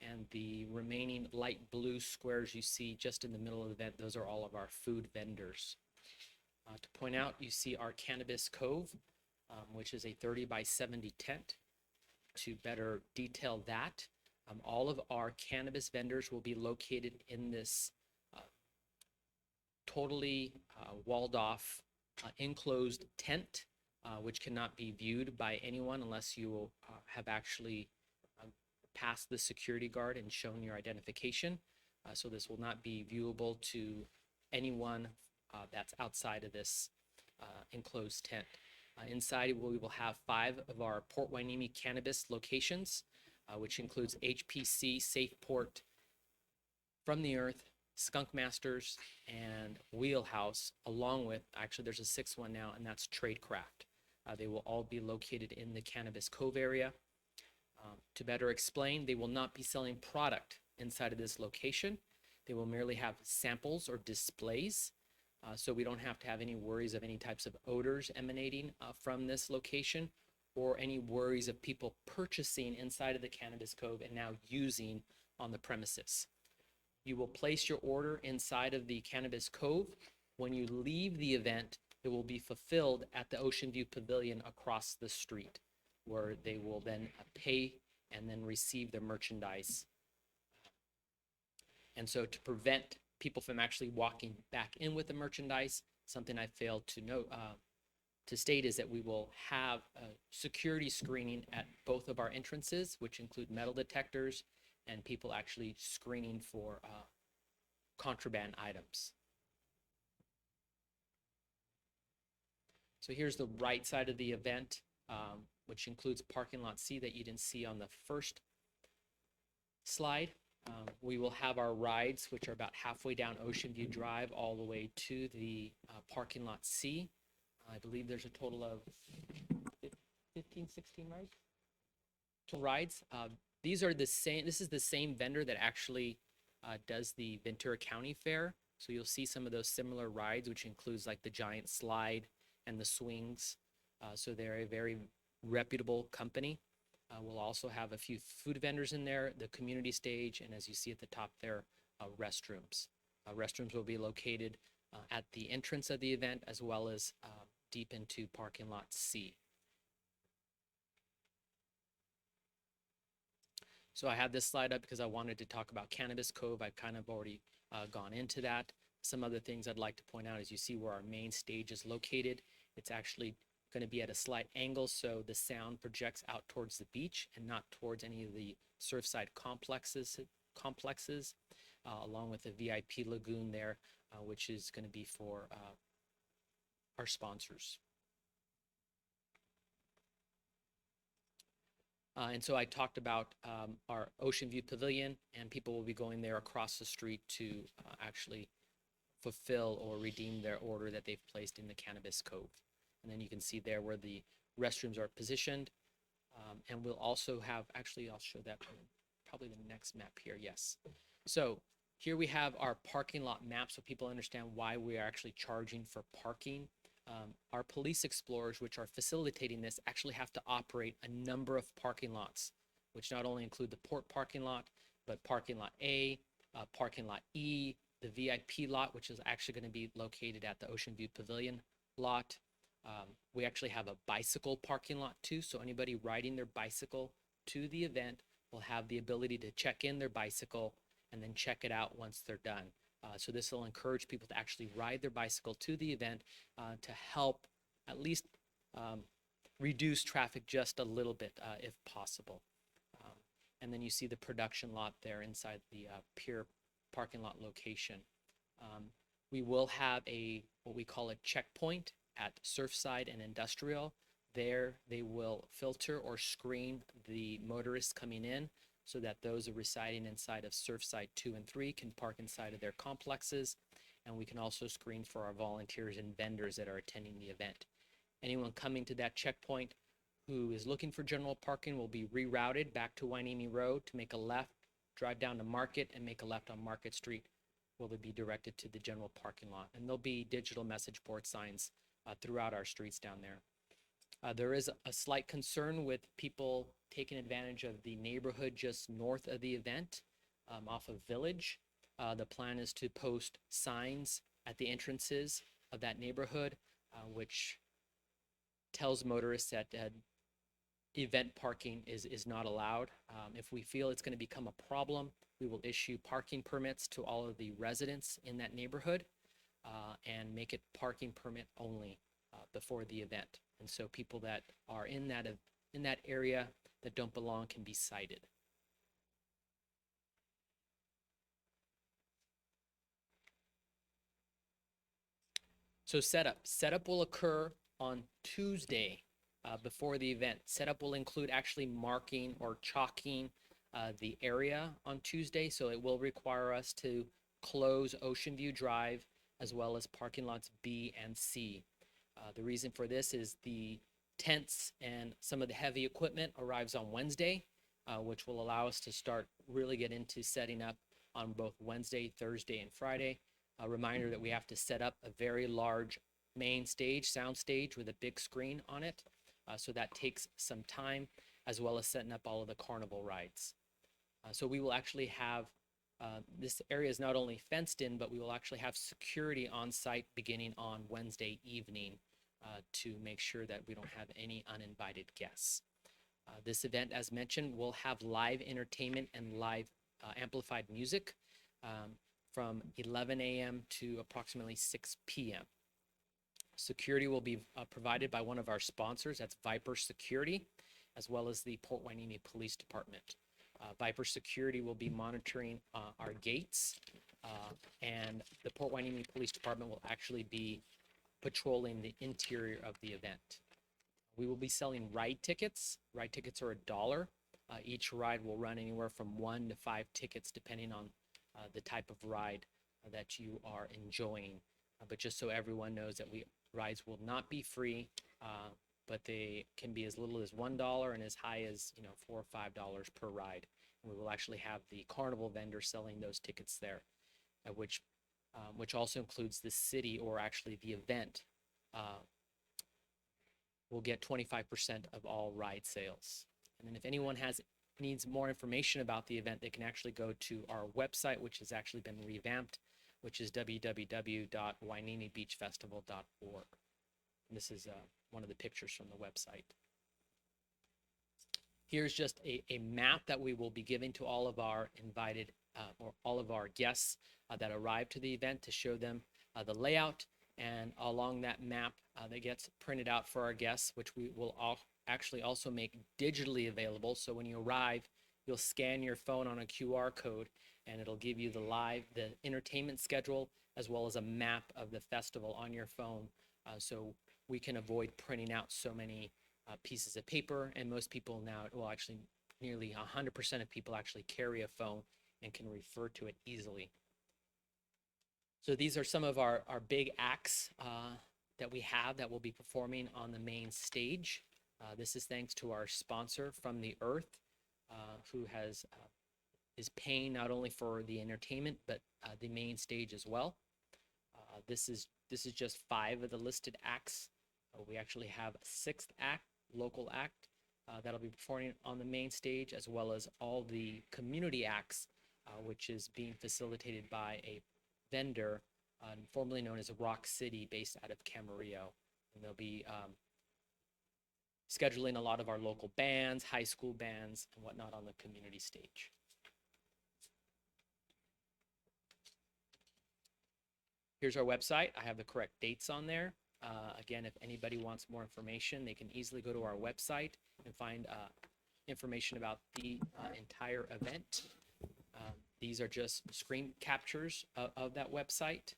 and the remaining light blue squares you see just in the middle of the event, those are all of our food vendors. To point out, you see our Cannabis Cove, which is a 30 by 70 tent. To better detail that, all of our cannabis vendors will be located in this totally walled off, enclosed tent, which cannot be viewed by anyone unless you have actually passed the security guard and shown your identification. So this will not be viewable to anyone that's outside of this enclosed tent. Inside, we will have 5 of our Port Hueneme cannabis locations, which includes HPC, Safe Port, From the Earth, Skunk Masters, and Wheelhouse, along with, actually there's a 6th one now, and that's Tradecraft. They will all be located in the Cannabis Cove area. To better explain, they will not be selling product inside of this location. They will merely have samples or displays, so we don't have to have any worries of any types of odors emanating from this location, or any worries of people purchasing inside of the Cannabis Cove and now using on the premises. You will place your order inside of the Cannabis Cove. When you leave the event, it will be fulfilled at the Ocean View Pavilion across the street, where they will then pay and then receive their merchandise. And so to prevent people from actually walking back in with the merchandise, something I failed to note, to state is that we will have a security screening at both of our entrances, which include metal detectors and people actually screening for contraband items. So here's the right side of the event, which includes parking lot C that you didn't see on the first slide. We will have our rides, which are about halfway down Ocean View Drive, all the way to the parking lot C. I believe there's a total of 15, 16 rides. Total rides. These are the same. This is the same vendor that actually does the Ventura County Fair. So you'll see some of those similar rides, which includes like the giant slide and the swings. So they're a very reputable company. We'll also have a few food vendors in there, the community stage, and as you see at the top there, restrooms. Restrooms will be located at the entrance of the event, as well as deep into parking lot C. So I have this slide up because I wanted to talk about Cannabis Cove. I've kind of already gone into that. Some other things I'd like to point out is you see where our main stage is located. It's actually going to be at a slight angle, so the sound projects out towards the beach and not towards any of the Surfside complexes, along with the VIP lagoon there, which is going to be for our sponsors. And so I talked about our Ocean View Pavilion, and people will be going there across the street to actually fulfill or redeem their order that they've placed in the Cannabis Cove. And then you can see there where the restrooms are positioned. And we'll also have, actually, I'll show that probably the next map here, yes. So here we have our parking lot map so people understand why we are actually charging for parking. Our police explorers, which are facilitating this, actually have to operate a number of parking lots, which not only include the port parking lot, but parking lot A, parking lot E, the VIP lot, which is actually going to be located at the Ocean View Pavilion lot. We actually have a bicycle parking lot too, so anybody riding their bicycle to the event will have the ability to check in their bicycle and then check it out once they're done. So this will encourage people to actually ride their bicycle to the event to help at least reduce traffic just a little bit if possible. And then you see the production lot there inside the pier parking lot location. We will have what we call a checkpoint at Surfside and Industrial. There they will filter or screen the motorists coming in so that those residing inside of Surfside 2 and 3 can park inside of their complexes. And we can also screen for our volunteers and vendors that are attending the event. Anyone coming to that checkpoint who is looking for general parking will be rerouted back to Hueneme Road to make a left, drive down to Market, and make a left on Market Street. Will they be directed to the general parking lot? And there'll be digital message board signs throughout our streets down there. There is a slight concern with people taking advantage of the neighborhood just north of the event off of Village. The plan is to post signs at the entrances of that neighborhood, which tells motorists that event parking is not allowed. If we feel it's going to become a problem, we will issue parking permits to all of the residents in that neighborhood and make it parking permit only before the event. And so people that are in that area that don't belong can be cited. So setup will occur on Tuesday before the event. Setup will include actually marking or chalking the area on Tuesday. So it will require us to close Ocean View Drive as well as parking lots B and C. The reason for this is the tents and some of the heavy equipment arrives on Wednesday, which will allow us to start really get into setting up on both Wednesday, Thursday, and Friday. A reminder that we have to set up a very large main stage, sound stage with a big screen on it. So that takes some time, as well as setting up all of the carnival rides. So we will actually have, this area is not only fenced in, but we will actually have security on site beginning on Wednesday evening to make sure that we don't have any uninvited guests. This event, as mentioned, will have live entertainment and live amplified music from 11 a.m. to approximately 6 p.m. Security will be provided by one of our sponsors, that's Viper Security, as well as the Port Hueneme Police Department. Viper Security will be monitoring our gates, and the Port Hueneme Police Department will actually be patrolling the interior of the event. We will be selling ride tickets. Ride tickets are $1. Each ride will run anywhere from 1 to 5 tickets, depending on the type of ride that you are enjoying. But just so everyone knows that rides will not be free, but they can be as little as $1 and as high as $4 or $5 per ride. And we will actually have the carnival vendor selling those tickets there, which also includes the city, or actually the event will get 25% of all ride sales. And then if anyone needs more information about the event, they can actually go to our website, which has actually been revamped, which is www.huenemebeachfestival.org. And this is one of the pictures from the website. Here's just a map that we will be giving to all of our invited or all of our guests that arrive to the event, to show them the layout. And along that map that gets printed out for our guests, which we will actually also make digitally available. So when you arrive, you'll scan your phone on a QR code, and it'll give you the entertainment schedule, as well as a map of the festival on your phone. So we can avoid printing out so many pieces of paper. And most people now, well, actually nearly 100% of people actually carry a phone and can refer to it easily. So these are some of our big acts that we have that will be performing on the main stage. This is thanks to our sponsor, From the Earth, who has is paying not only for the entertainment, but the main stage as well. This is just 5 of the listed acts. We actually have a 6th act, local act, that'll be performing on the main stage, as well as all the community acts, which is being facilitated by a vendor formerly known as Rock City, based out of Camarillo. And they'll be scheduling a lot of our local bands, high school bands, and whatnot on the community stage. Here's our website. I have the correct dates on there. Again, if anybody wants more information, they can easily go to our website and find information about the entire event. These are just screen captures of that website.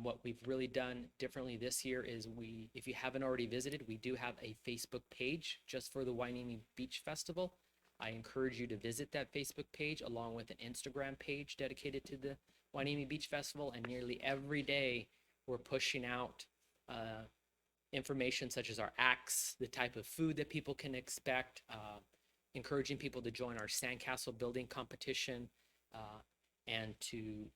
What we've really done differently this year is if you haven't already visited, we do have a Facebook page just for the Hueneme Beach Festival. I encourage you to visit that Facebook page along with an Instagram page dedicated to the Hueneme Beach Festival. And nearly every day we're pushing out information such as our acts, the type of food that people can expect, encouraging people to join our sandcastle building competition, and to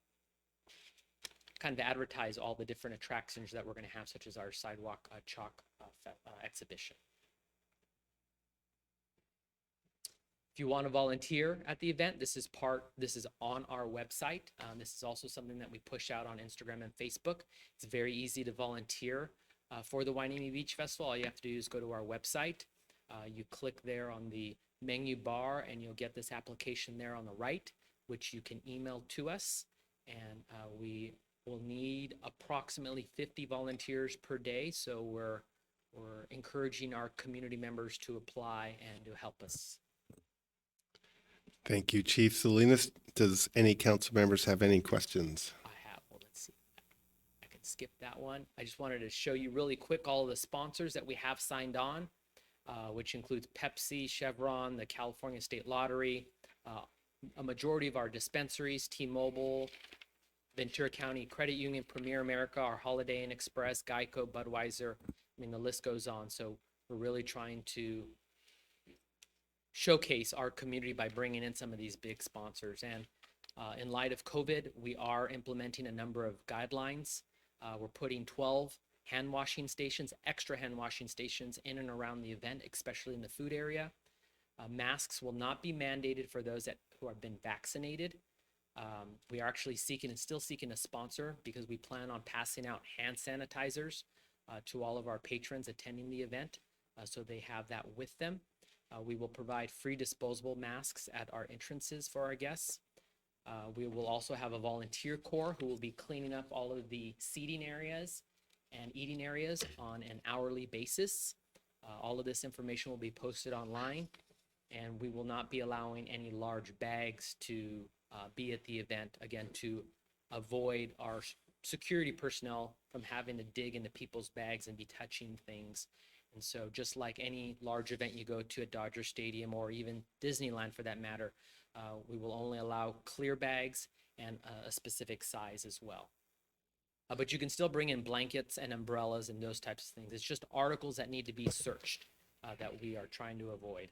kind of advertise all the different attractions that we're going to have, such as our sidewalk chalk exhibition. If you want to volunteer at the event, this is on our website. This is also something that we push out on Instagram and Facebook. It's very easy to volunteer for the Hueneme Beach Festival. All you have to do is go to our website. You click there on the menu bar and you'll get this application there on the right, which you can email to us. And we will need approximately 50 volunteers per day. So we're encouraging our community members to apply and to help us. Thank you, Chief Salinas. Does any council members have any questions? Let's see. I can skip that one. I just wanted to show you really quick all of the sponsors that we have signed on, which includes Pepsi, Chevron, the California State Lottery, a majority of our dispensaries, T-Mobile, Ventura County Credit Union, Premier America, our Holiday Inn Express, Geico, Budweiser. I mean, the list goes on. So we're really trying to showcase our community by bringing in some of these big sponsors. And in light of COVID, we are implementing a number of guidelines. We're putting 12 hand washing stations, extra hand washing stations in and around the event, especially in the food area. Masks will not be mandated for those who have been vaccinated. We are actually still seeking a sponsor because we plan on passing out hand sanitizers to all of our patrons attending the event, so they have that with them. We will provide free disposable masks at our entrances for our guests. We will also have a volunteer corps who will be cleaning up all of the seating areas and eating areas on an hourly basis. All of this information will be posted online, and we will not be allowing any large bags to be at the event, again, to avoid our security personnel from having to dig into people's bags and be touching things. And so just like any large event you go to at Dodger Stadium or even Disneyland for that matter, we will only allow clear bags and a specific size as well. But you can still bring in blankets and umbrellas and those types of things. It's just articles that need to be searched that we are trying to avoid.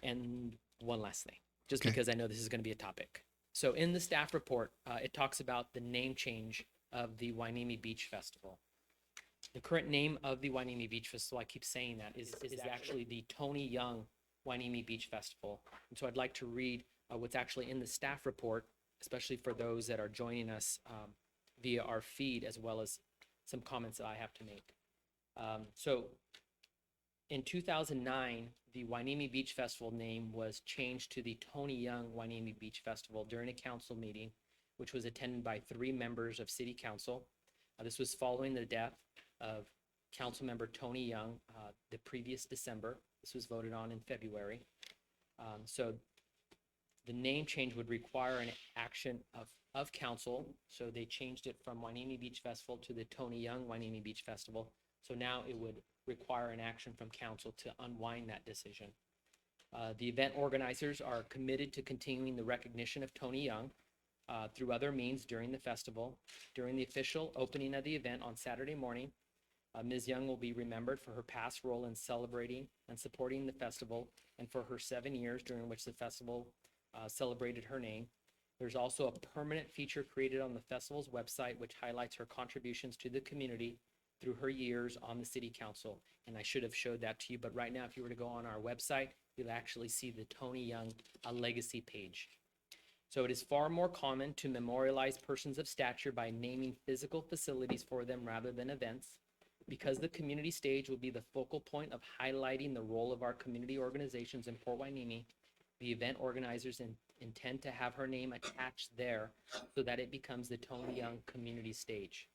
And one last thing, just because I know this is going to be a topic. So in the staff report, it talks about the name change of the Hueneme Beach Festival. The current name of the Hueneme Beach Festival, I keep saying that, is actually the Tony Young Hueneme Beach Festival. And so I'd like to read what's actually in the staff report, especially for those that are joining us via our feed, as well as some comments that I have to make. So in 2009, the Hueneme Beach Festival name was changed to the Tony Young Hueneme Beach Festival during a council meeting, which was attended by 3 members of City Council. This was following the death of Councilmember Tony Young the previous December. This was voted on in February. So the name change would require an action of council. So they changed it from Hueneme Beach Festival to the Tony Young Hueneme Beach Festival. So now it would require an action from council to unwind that decision. The event organizers are committed to continuing the recognition of Tony Young through other means during the festival. During the official opening of the event on Saturday morning, Ms. Young will be remembered for her past role in celebrating and supporting the festival, and for her 7 years during which the festival celebrated her name. There's also a permanent feature created on the festival's website, which highlights her contributions to the community through her years on the city council. And I should have showed that to you, but right now, if you were to go on our website, you'll actually see the Tony Young legacy page. So it is far more common to memorialize persons of stature by naming physical facilities for them rather than events. Because the community stage will be the focal point of highlighting the role of our community organizations in Port Hueneme, the event organizers intend to have her name attached there so that it becomes the Tony Young Community Stage.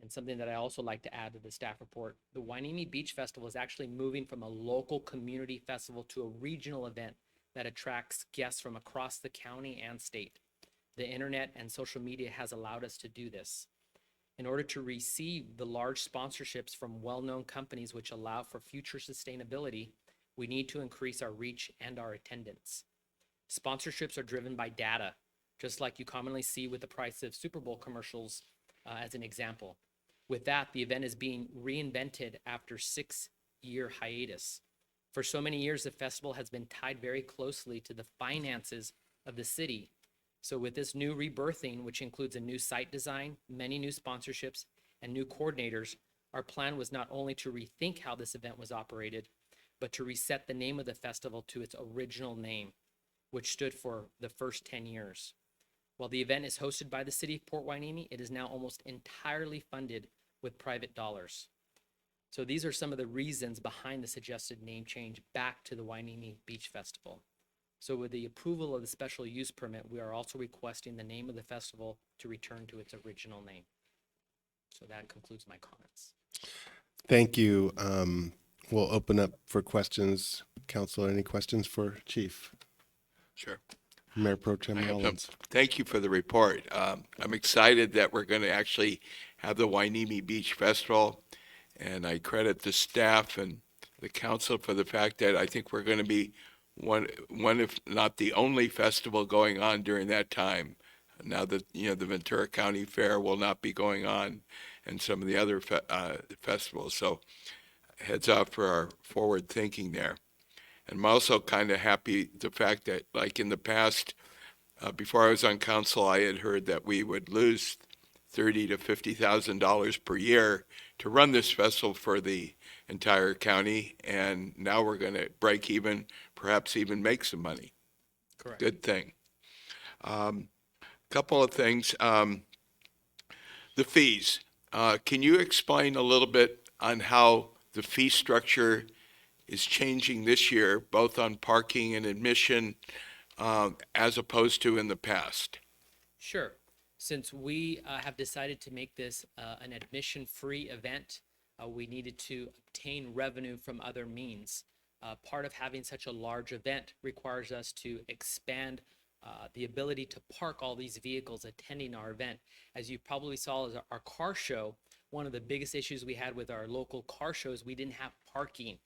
And something that I also like to add to the staff report, the Hueneme Beach Festival is actually moving from a local community festival to a regional event that attracts guests from across the county and state. The internet and social media has allowed us to do this. In order to receive the large sponsorships from well-known companies which allow for future sustainability, we need to increase our reach and our attendance. Sponsorships are driven by data, just like you commonly see with the price of Super Bowl commercials as an example. With that, the event is being reinvented after 6-year hiatus. For so many years, the festival has been tied very closely to the finances of the city. So with this new rebirthing, which includes a new site design, many new sponsorships, and new coordinators, our plan was not only to rethink how this event was operated, but to reset the name of the festival to its original name, which stood for the first 10 years. While the event is hosted by the city of Port Hueneme, it is now almost entirely funded with private dollars. So these are some of the reasons behind the suggested name change back to the Hueneme Beach Festival. So with the approval of the special use permit, we are also requesting the name of the festival to return to its original name. So that concludes my comments. Thank you. We'll open up for questions. Council, any questions for Chief? Sure. Mayor Pro Tem I have some. Mullins. Thank you for the report. I'm excited that we're going to actually have the Hueneme Beach Festival, and I credit the staff and the council for the fact that I think we're going to be one if not the only festival going on during that time. Now that the Ventura County Fair will not be going on, and some of the other festivals. So heads off for our forward thinking there. And I'm also kind of happy the fact that, like in the past, before I was on council, I had heard that we would lose $30,000 to $50,000 per year to run this festival for the entire county, and now we're going to break even, perhaps even make some money. Correct. Good thing. Couple of things. The fees. Can you explain a little bit on how the fee structure is changing this year, both on parking and admission, as opposed to in the past? Sure. Since we have decided to make this an admission-free event, we needed to obtain revenue from other means. Part of having such a large event requires us to expand the ability to park all these vehicles attending our event. As you probably saw as our car show, one of the biggest issues we had with our local car shows, we didn't have parking.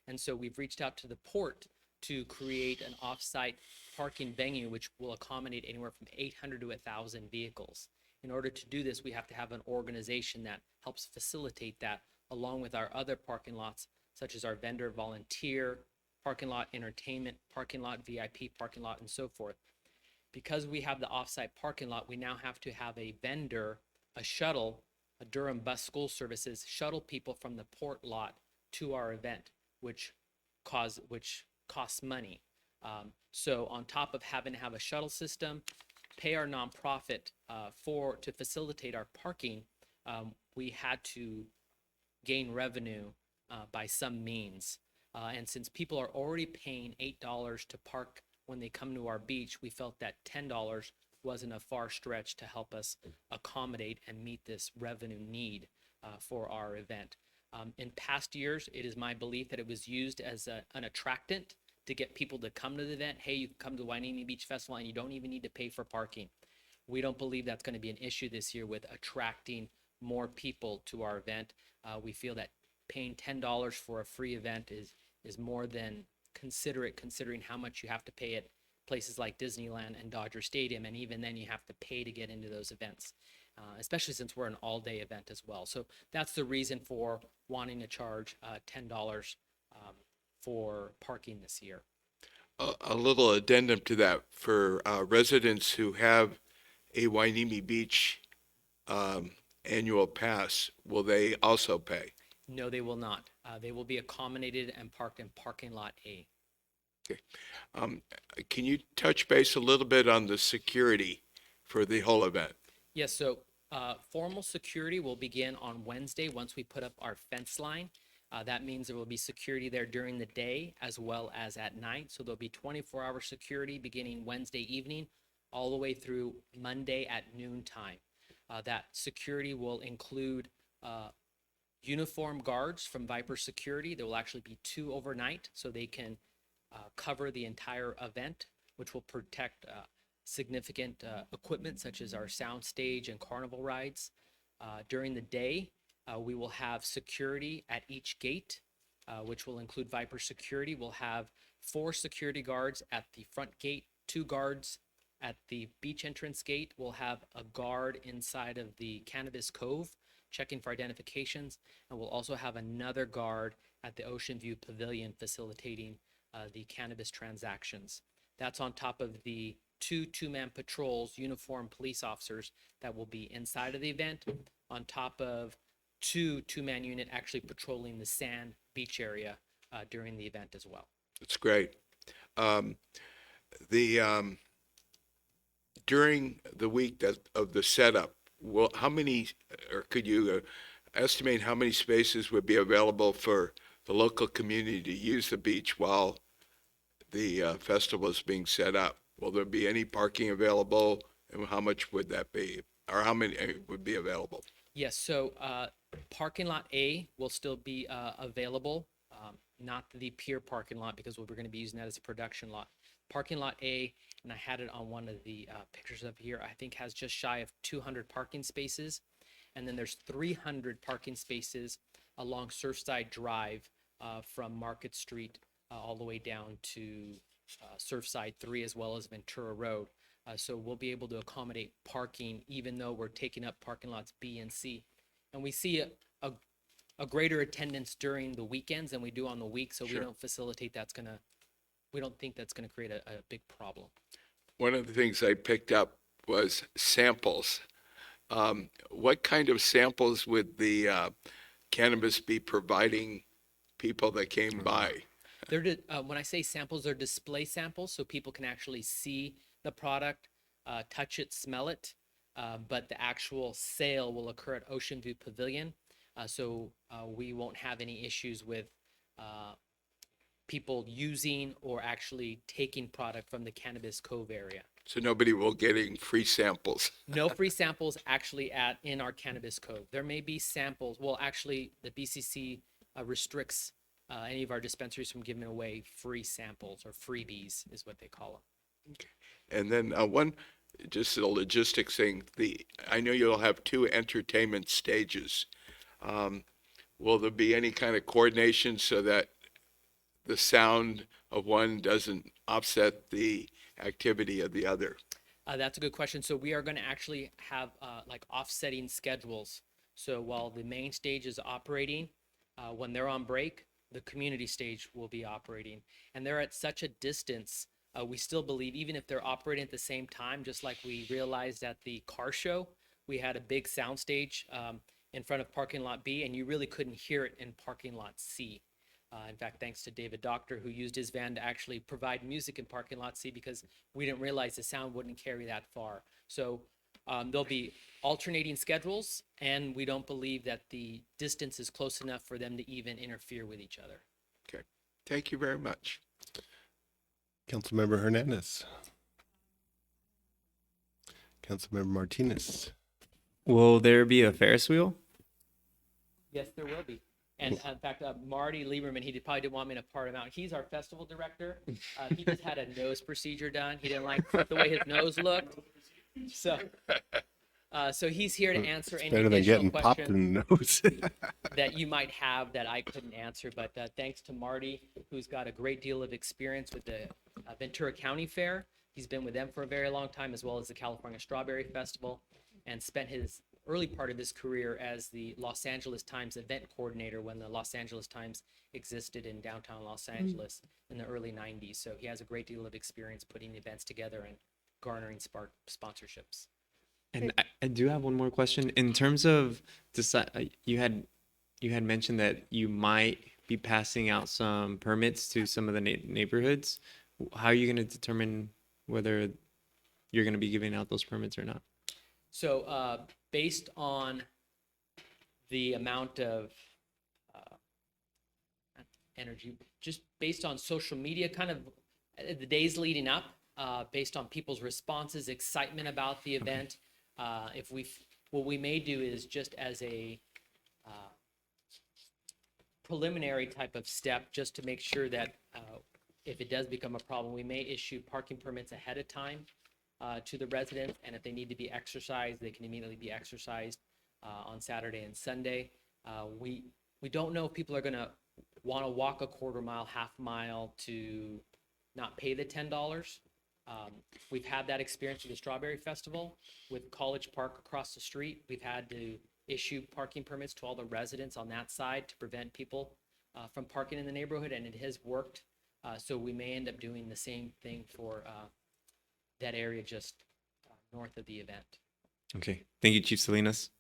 And so we've reached out to the port to create an off-site parking venue, which will accommodate anywhere from 800 to 1,000 vehicles. In order to do this, we have to have an organization that helps facilitate that, along with our other parking lots, such as our vendor volunteer, parking lot entertainment, parking lot VIP parking lot, and so forth. Because we have the off-site parking lot, we now have to have a vendor, a shuttle, a Durham Bus School Services, shuttle people from the port lot to our event, which costs money. So on top of having to have a shuttle system, pay our nonprofit to facilitate our parking, we had to gain revenue by some means. And since people are already paying $8 to park when they come to our beach, we felt that $10 wasn't a far stretch to help us accommodate and meet this revenue need for our event. In past years, it is my belief that it was used as an attractant to get people to come to the event. Hey, you can come to the Hueneme Beach Festival and you don't even need to pay for parking. We don't believe that's going to be an issue this year with attracting more people to our event. We feel that paying $10 for a free event is more than considerate, considering how much you have to pay at places like Disneyland and Dodger Stadium, and even then you have to pay to get into those events, especially since we're an all-day event as well. So that's the reason for wanting to charge $10 for parking this year. a little addendum to that for residents who have a Wainimi Beach annual pass, will they also pay? No, they will not. They will be accommodated and parked in parking lot A. Can you touch base a little bit on the security for the whole event? Yes, so formal security will begin on Wednesday once we put up our fence line. That means there will be security there during the day as well as at night. So there'll be 24-hour security beginning Wednesday evening all the way through Monday at noon time. That security will include uniform guards from Viper Security. There will actually be 2 overnight so they can cover the entire event, which will protect significant equipment such as our sound stage and carnival rides. During the day, we will have security at each gate, which will include Viper Security. We'll have 4 security guards at the front gate, 2 guards at the beach entrance gate. We'll have a guard inside of the Cannabis Cove checking for identifications, and we'll also have another guard at the Ocean View Pavilion facilitating the cannabis transactions. That's on top of the 2 two-man patrols, uniformed police officers that will be inside of the event, on top of 2 two-man unit actually patrolling the sand beach area during the event as well. That's great. During the week of the setup, how many, or could you estimate how many spaces would be available for the local community to use the beach while the festival is being set up? Will there be any parking available, and how much would that be, or how many would be available? Yes, so parking lot A will still be available, not the pier parking lot because we're going to be using that as a production lot. Parking lot A, and I had it on one of the pictures up here, I think has just shy of 200 parking spaces. And then there's 300 parking spaces along Surfside Drive from Market Street all the way down to Surfside 3 as well as Ventura Road. So we'll be able to accommodate parking even though we're taking up parking lots B and C. And we see a greater attendance during the weekends than we do on the week, so we don't facilitate we don't think that's gonna create a big problem. One of the things I picked up was samples. What kind of samples would the cannabis be providing people that came by? When I say samples, they're display samples, so people can actually see the product, touch it, smell it, but the actual sale will occur at Ocean View Pavilion. So we won't have any issues with people using or actually taking product from the Cannabis Cove area. So nobody will getting free samples. No free samples actually in our Cannabis Cove. There may be samples. Well, actually, the BCC restricts any of our dispensaries from giving away free samples, or freebies is what they call them. Okay. And then just a logistics thing. I know you'll have 2 entertainment stages. Will there be any kind of coordination so that the sound of one doesn't offset the activity of the other? That's a good question. So we are going to actually have like offsetting schedules. So while the main stage is operating, when they're on break, the community stage will be operating. And they're at such a distance, we still believe, even if they're operating at the same time, just like we realized at the car show, we had a big sound stage in front of parking lot B, and you really couldn't hear it in parking lot C. In fact, thanks to David Doctor, who used his van to actually provide music in parking lot C because we didn't realize the sound wouldn't carry that far. So there'll be alternating schedules, and we don't believe that the distance is close enough for them to even interfere with each other. Okay. Thank you very much. Councilmember Hernandez. Councilmember Martinez. Will there be a Ferris wheel? Yes, there will be. And in fact, Marty Lieberman, he probably didn't want me to part him out. He's our festival director. He just had a nose procedure done. He didn't like the way his nose looked. So he's here to answer any Better than additional getting popped questions in the nose. that you might have that I couldn't answer. But thanks to Marty, who's got a great deal of experience with the Ventura County Fair. He's been with them for a very long time, as well as the California Strawberry Festival, and spent his early part of his career as the Los Angeles Times event coordinator when the Los Angeles Times existed in downtown Los Angeles in the early 90s. So he has a great deal of experience putting events together and garnering sponsorships. And I do have one more question. In terms of you had mentioned that you might be passing out some permits to some of the neighborhoods. How are you going to determine whether you're going to be giving out those permits or not? So based on the amount of energy, just based on social media, kind of the days leading up, based on people's responses, excitement about the event, what we may do is just as a preliminary type of step, just to make sure that if it does become a problem, we may issue parking permits ahead of time to the residents, and if they need to be exercised, they can immediately be exercised on Saturday and Sunday. We don't know if people are going to want to walk a quarter mile, half mile to not pay the $10. We've had that experience with the Strawberry Festival with College Park across the street. We've had to issue parking permits to all the residents on that side to prevent people from parking in the neighborhood, and it has worked. So we may end up doing the same thing for that area just north of the event. Okay. Thank you, Chief Salinas.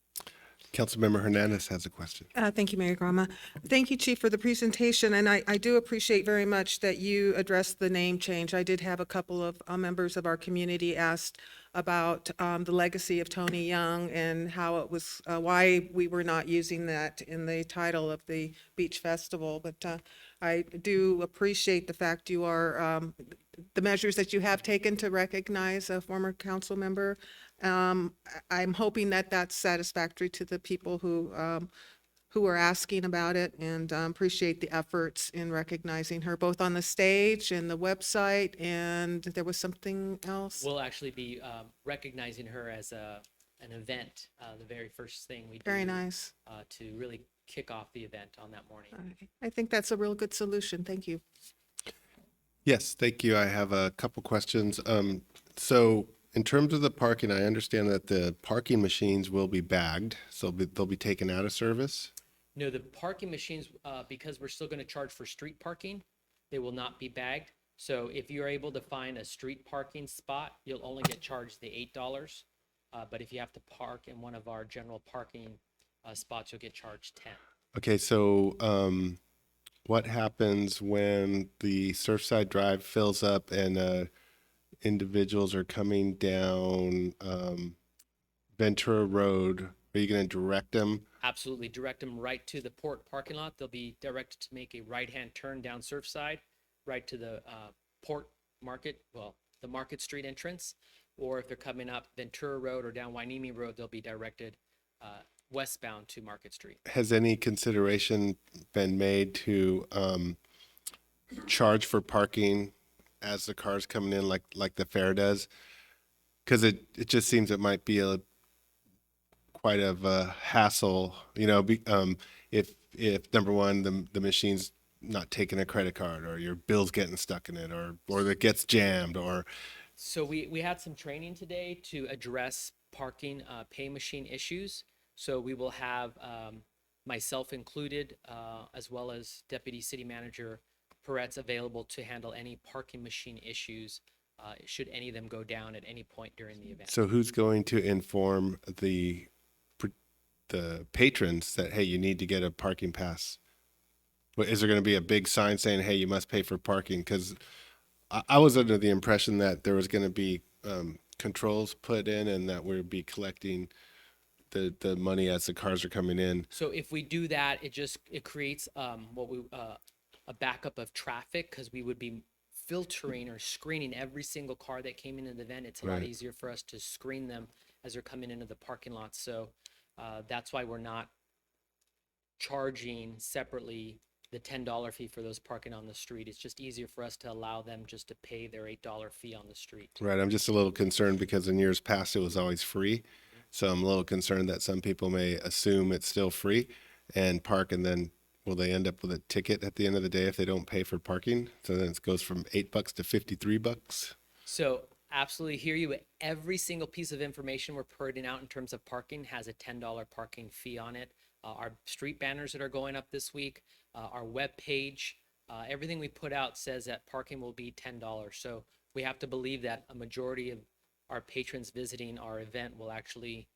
Councilmember Hernandez has a question. Thank you, Mayor Grama. Thank you, Chief, for the presentation, and I do appreciate very much that you addressed the name change. I did have a couple of members of our community asked about the legacy of Tony Young and how it was, why we were not using that in the title of the beach festival. But I do appreciate the fact you are, the measures that you have taken to recognize a former council member. I'm hoping that that's satisfactory to the people who are asking about it, and appreciate the efforts in recognizing her, both on the stage and the website, and there was something else. We'll actually be recognizing her as an event, the very first thing we do. Very nice. To really kick off the event on that morning. I think that's a real good solution. Thank you. Yes, thank you. I have a couple questions. So in terms of the parking, I understand that the parking machines will be bagged, so they'll be taken out of service. No, the parking machines, because we're still going to charge for street parking, they will not be bagged. So if you're able to find a street parking spot, you'll only get charged the $8. But if you have to park in one of our general parking spots, you'll get charged 10. Okay, so what happens when the Surfside Drive fills up and individuals are coming down Ventura Road? Are you going to direct them? Absolutely. Direct them right to the port parking lot. They'll be directed to make a right-hand turn down Surfside, right to the port market, well, the Market Street entrance. Or if they're coming up Ventura Road or down Hueneme Road, they'll be directed westbound to Market Street. Has any consideration been made to charge for parking as the car's coming in, like the fair does? Because it just seems it might be quite of a hassle, if number one, the machine's not taking a credit card, or your bill's getting stuck in it, or it gets jammed, or. So we had some training today to address parking pay machine issues. So we will have myself included, as well as Deputy City Manager Peretz available to handle any parking machine issues, should any of them go down at any point during the event. So who's going to inform the patrons that, hey, you need to get a parking pass? Is there going to be a big sign saying, hey, you must pay for parking? Because I was under the impression that there was going to be controls put in, and that we'd be collecting the money as the cars are coming in. So if we do that, it creates a backup of traffic, because we would be filtering or screening every single car that came into the event. It's a lot Right. easier for us to screen them as they're coming into the parking lot. So that's why we're not charging separately the $10 fee for those parking on the street. It's just easier for us to allow them just to pay their $8 fee on the street. Right. I'm just a little concerned because in years past it was always free. So I'm a little concerned that some people may assume it's still free and park, and then will they end up with a ticket at the end of the day if they don't pay for parking? So then it goes from $8 to $53. So absolutely hear you. Every single piece of information we're putting out in terms of parking has a $10 parking fee on it. Our street banners that are going up this week, our web page, everything we put out says that parking will be $10. So we have to believe that a majority of our patrons visiting our event will actually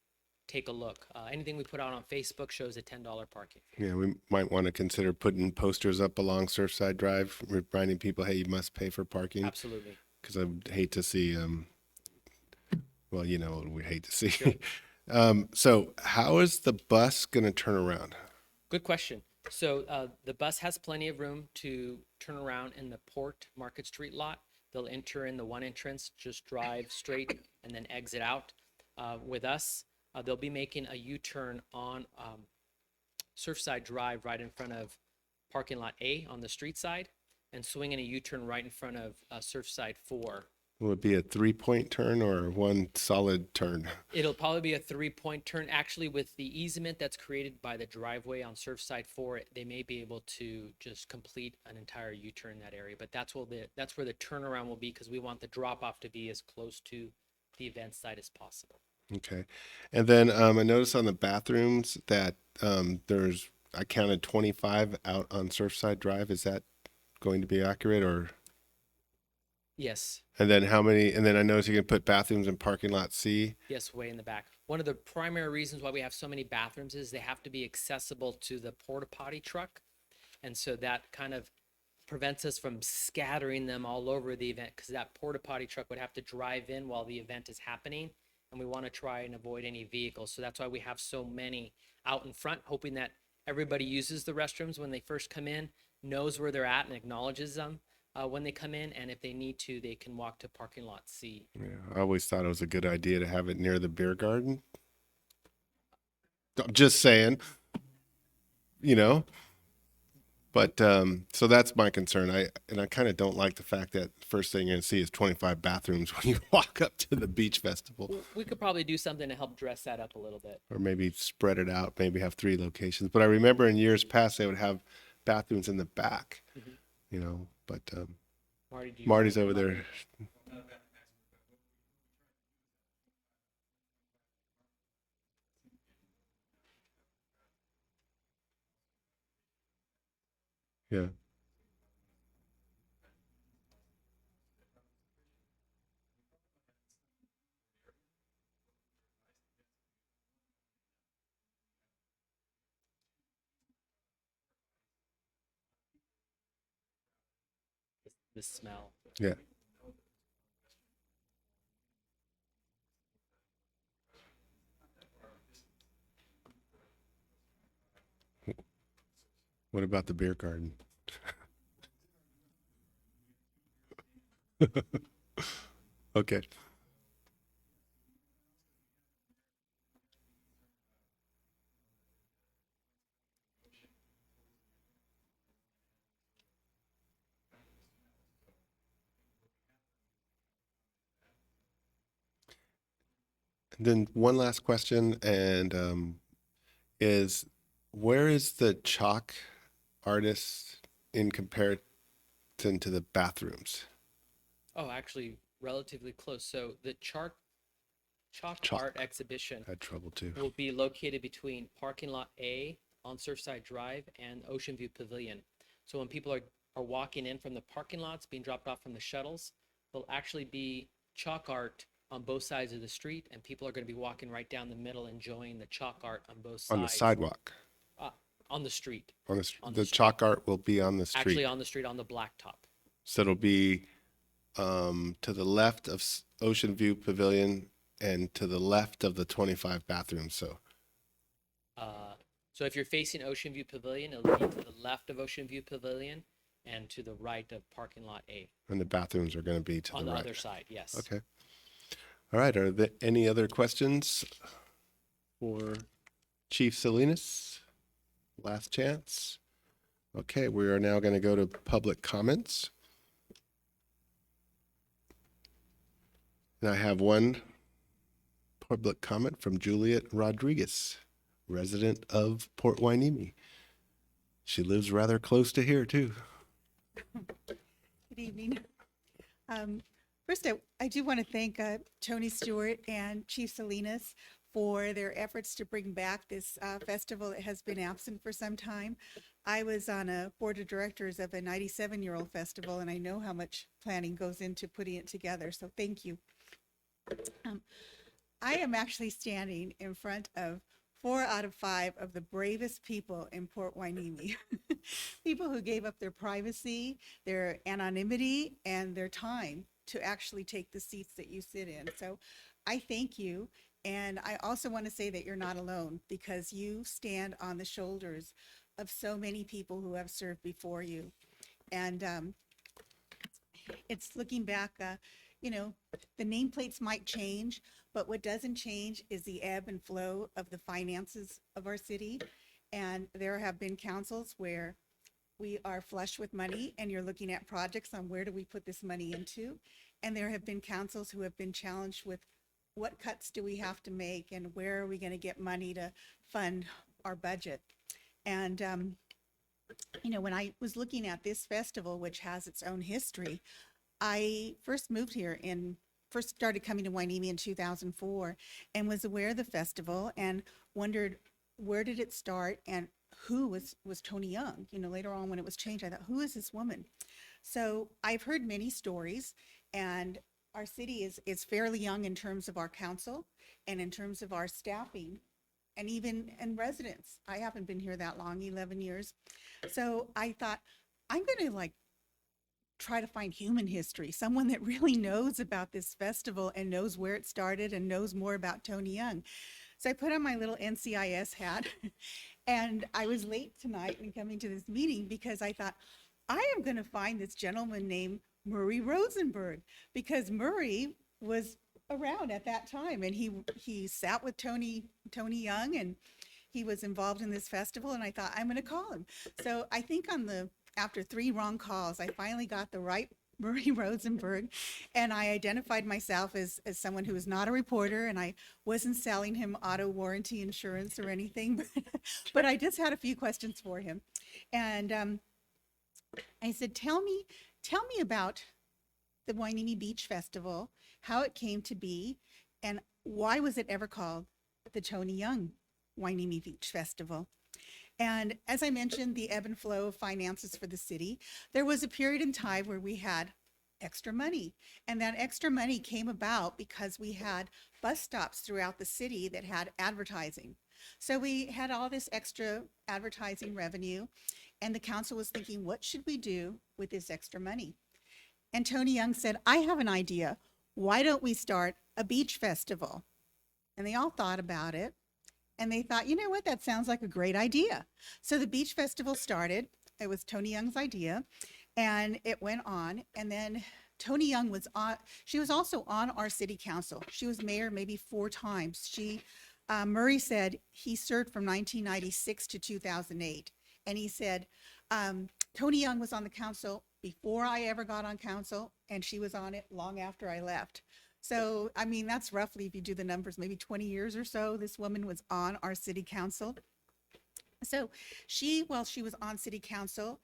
take a look. Anything we put out on Facebook shows a $10 parking fee. Yeah, we might want to consider putting posters up along Surfside Drive, reminding people, hey, you must pay for parking. Absolutely. Because I would hate to see, well, you know what we hate to see. Sure. So how is the bus going to turn around? Good question. So the bus has plenty of room to turn around in the Port Market Street lot. They'll enter in the one entrance, just drive straight and then exit out. With us, they'll be making a U-turn on Surfside Drive right in front of parking lot A on the street side and swinging a U-turn right in front of Surfside 4. Will it be a 3-point turn or one solid turn? It'll probably be a 3-point turn. Actually, with the easement that's created by the driveway on Surfside 4, they may be able to just complete an entire U-turn in that area. But that's where the turnaround will be, because we want the drop-off to be as close to the event site as possible. Okay. And then I noticed on the bathrooms that I counted 25 out on Surfside Drive. Is that going to be accurate or? Yes. And then how many? And then I noticed you can put bathrooms in parking lot C. Yes, way in the back. One of the primary reasons why we have so many bathrooms is they have to be accessible to the porta potty truck. And so that kind of prevents us from scattering them all over the event, because that porta potty truck would have to drive in while the event is happening. And we want to try and avoid any vehicles. So that's why we have so many out in front, hoping that everybody uses the restrooms when they first come in, knows where they're at and acknowledges them when they come in. And if they need to, they can walk to parking lot C. Yeah, I always thought it was a good idea to have it near the beer garden. I'm just saying, you know. But so that's my concern. I kind of don't like the fact that first thing you're gonna see is 25 bathrooms when you walk up to the beach festival. We could probably do something to help dress that up a little bit. Or maybe spread it out, maybe have 3 locations. But I remember in years past they would have bathrooms in the back, you know. But Marty, do you Marty's wanna over come up? there. Yeah. The smell. Yeah. What about the beer garden? Okay. And then one last question, and is where is the chalk artist in comparison to the bathrooms? Oh, actually, relatively close. So the chalk Chalk. art exhibition Had trouble too. will be located between parking lot A on Surfside Drive and Ocean View Pavilion. So when people are walking in from the parking lots, being dropped off from the shuttles, there'll actually be chalk art on both sides of the street, and people are going to be walking right down the middle, enjoying the chalk art on both sides. On the sidewalk. On the street. On On the the street. chalk art will be on the street. Actually on the street, on the blacktop. So it'll be to the left of Ocean View Pavilion and to the left of the 25 bathrooms. So So if you're facing Ocean View Pavilion, it'll be to the left of Ocean View Pavilion and to the right of parking lot A. and the bathrooms are going to be to On the the right. other side, yes. Okay. All right. Are there any other questions for Chief Salinas? Last chance. Okay, we are now going to go to public comments. And I have one public comment from Juliet Rodriguez, resident of Port Hueneme. She lives rather close to here too. Good evening. First, I do want to thank Tony Stewart and Chief Salinas for their efforts to bring back this festival that has been absent for some time. I was on a board of directors of a 97-year-old festival, and I know how much planning goes into putting it together, so thank you. I am actually standing in front of 4 out of 5 of the bravest people in Port Hueneme. People who gave up their privacy, their anonymity, and their time to actually take the seats that you sit in. So I thank you. And I also want to say that you're not alone, because you stand on the shoulders of so many people who have served before you. And it's looking back, you know, the nameplates might change, but what doesn't change is the ebb and flow of the finances of our city. And there have been councils where we are flush with money and you're looking at projects on where do we put this money into. And there have been councils who have been challenged with what cuts do we have to make and where are we going to get money to fund our budget. And, you know, when I was looking at this festival, which has its own history, I first started coming to Hueneme in 2004 and was aware of the festival and wondered where did it start and who was Tony Young. You know, later on when it was changed, I thought, who is this woman? So I've heard many stories, and our city is fairly young in terms of our council and in terms of our staffing and even in residents. I haven't been here that long, 11 years. So I thought, I'm going to try to find human history, someone that really knows about this festival and knows where it started and knows more about Tony Young. So I put on my little NCIS hat and I was late tonight in coming to this meeting because I thought, I am going to find this gentleman named Murray Rosenberg, because Murray was around at that time and he sat with Tony Young and he was involved in this festival, and I thought, I'm going to call him. So I think after 3 wrong calls, I finally got the right Murray Rosenberg, and I identified myself as someone who was not a reporter, and I wasn't selling him auto warranty insurance or anything, but I just had a few questions for him. And I said, tell me about the Hueneme Beach Festival, how it came to be, and why was it ever called the Tony Young Hueneme Beach Festival? And as I mentioned, the ebb and flow of finances for the city, there was a period in time where we had extra money. And that extra money came about because we had bus stops throughout the city that had advertising. So we had all this extra advertising revenue, and the council was thinking, what should we do with this extra money? And Tony Young said, I have an idea. Why don't we start a beach festival? And they all thought about it. And they thought, you know what, that sounds like a great idea. So the beach festival started. It was Tony Young's idea, and it went on. And then Tony Young she was also on our city council. She was mayor maybe 4 times. Murray said he served from 1996 to 2008. And he said, Tony Young was on the council before I ever got on council, and she was on it long after I left. So, I mean, that's roughly, if you do the numbers, maybe 20 years or so, this woman was on our city council. So while she was on city council,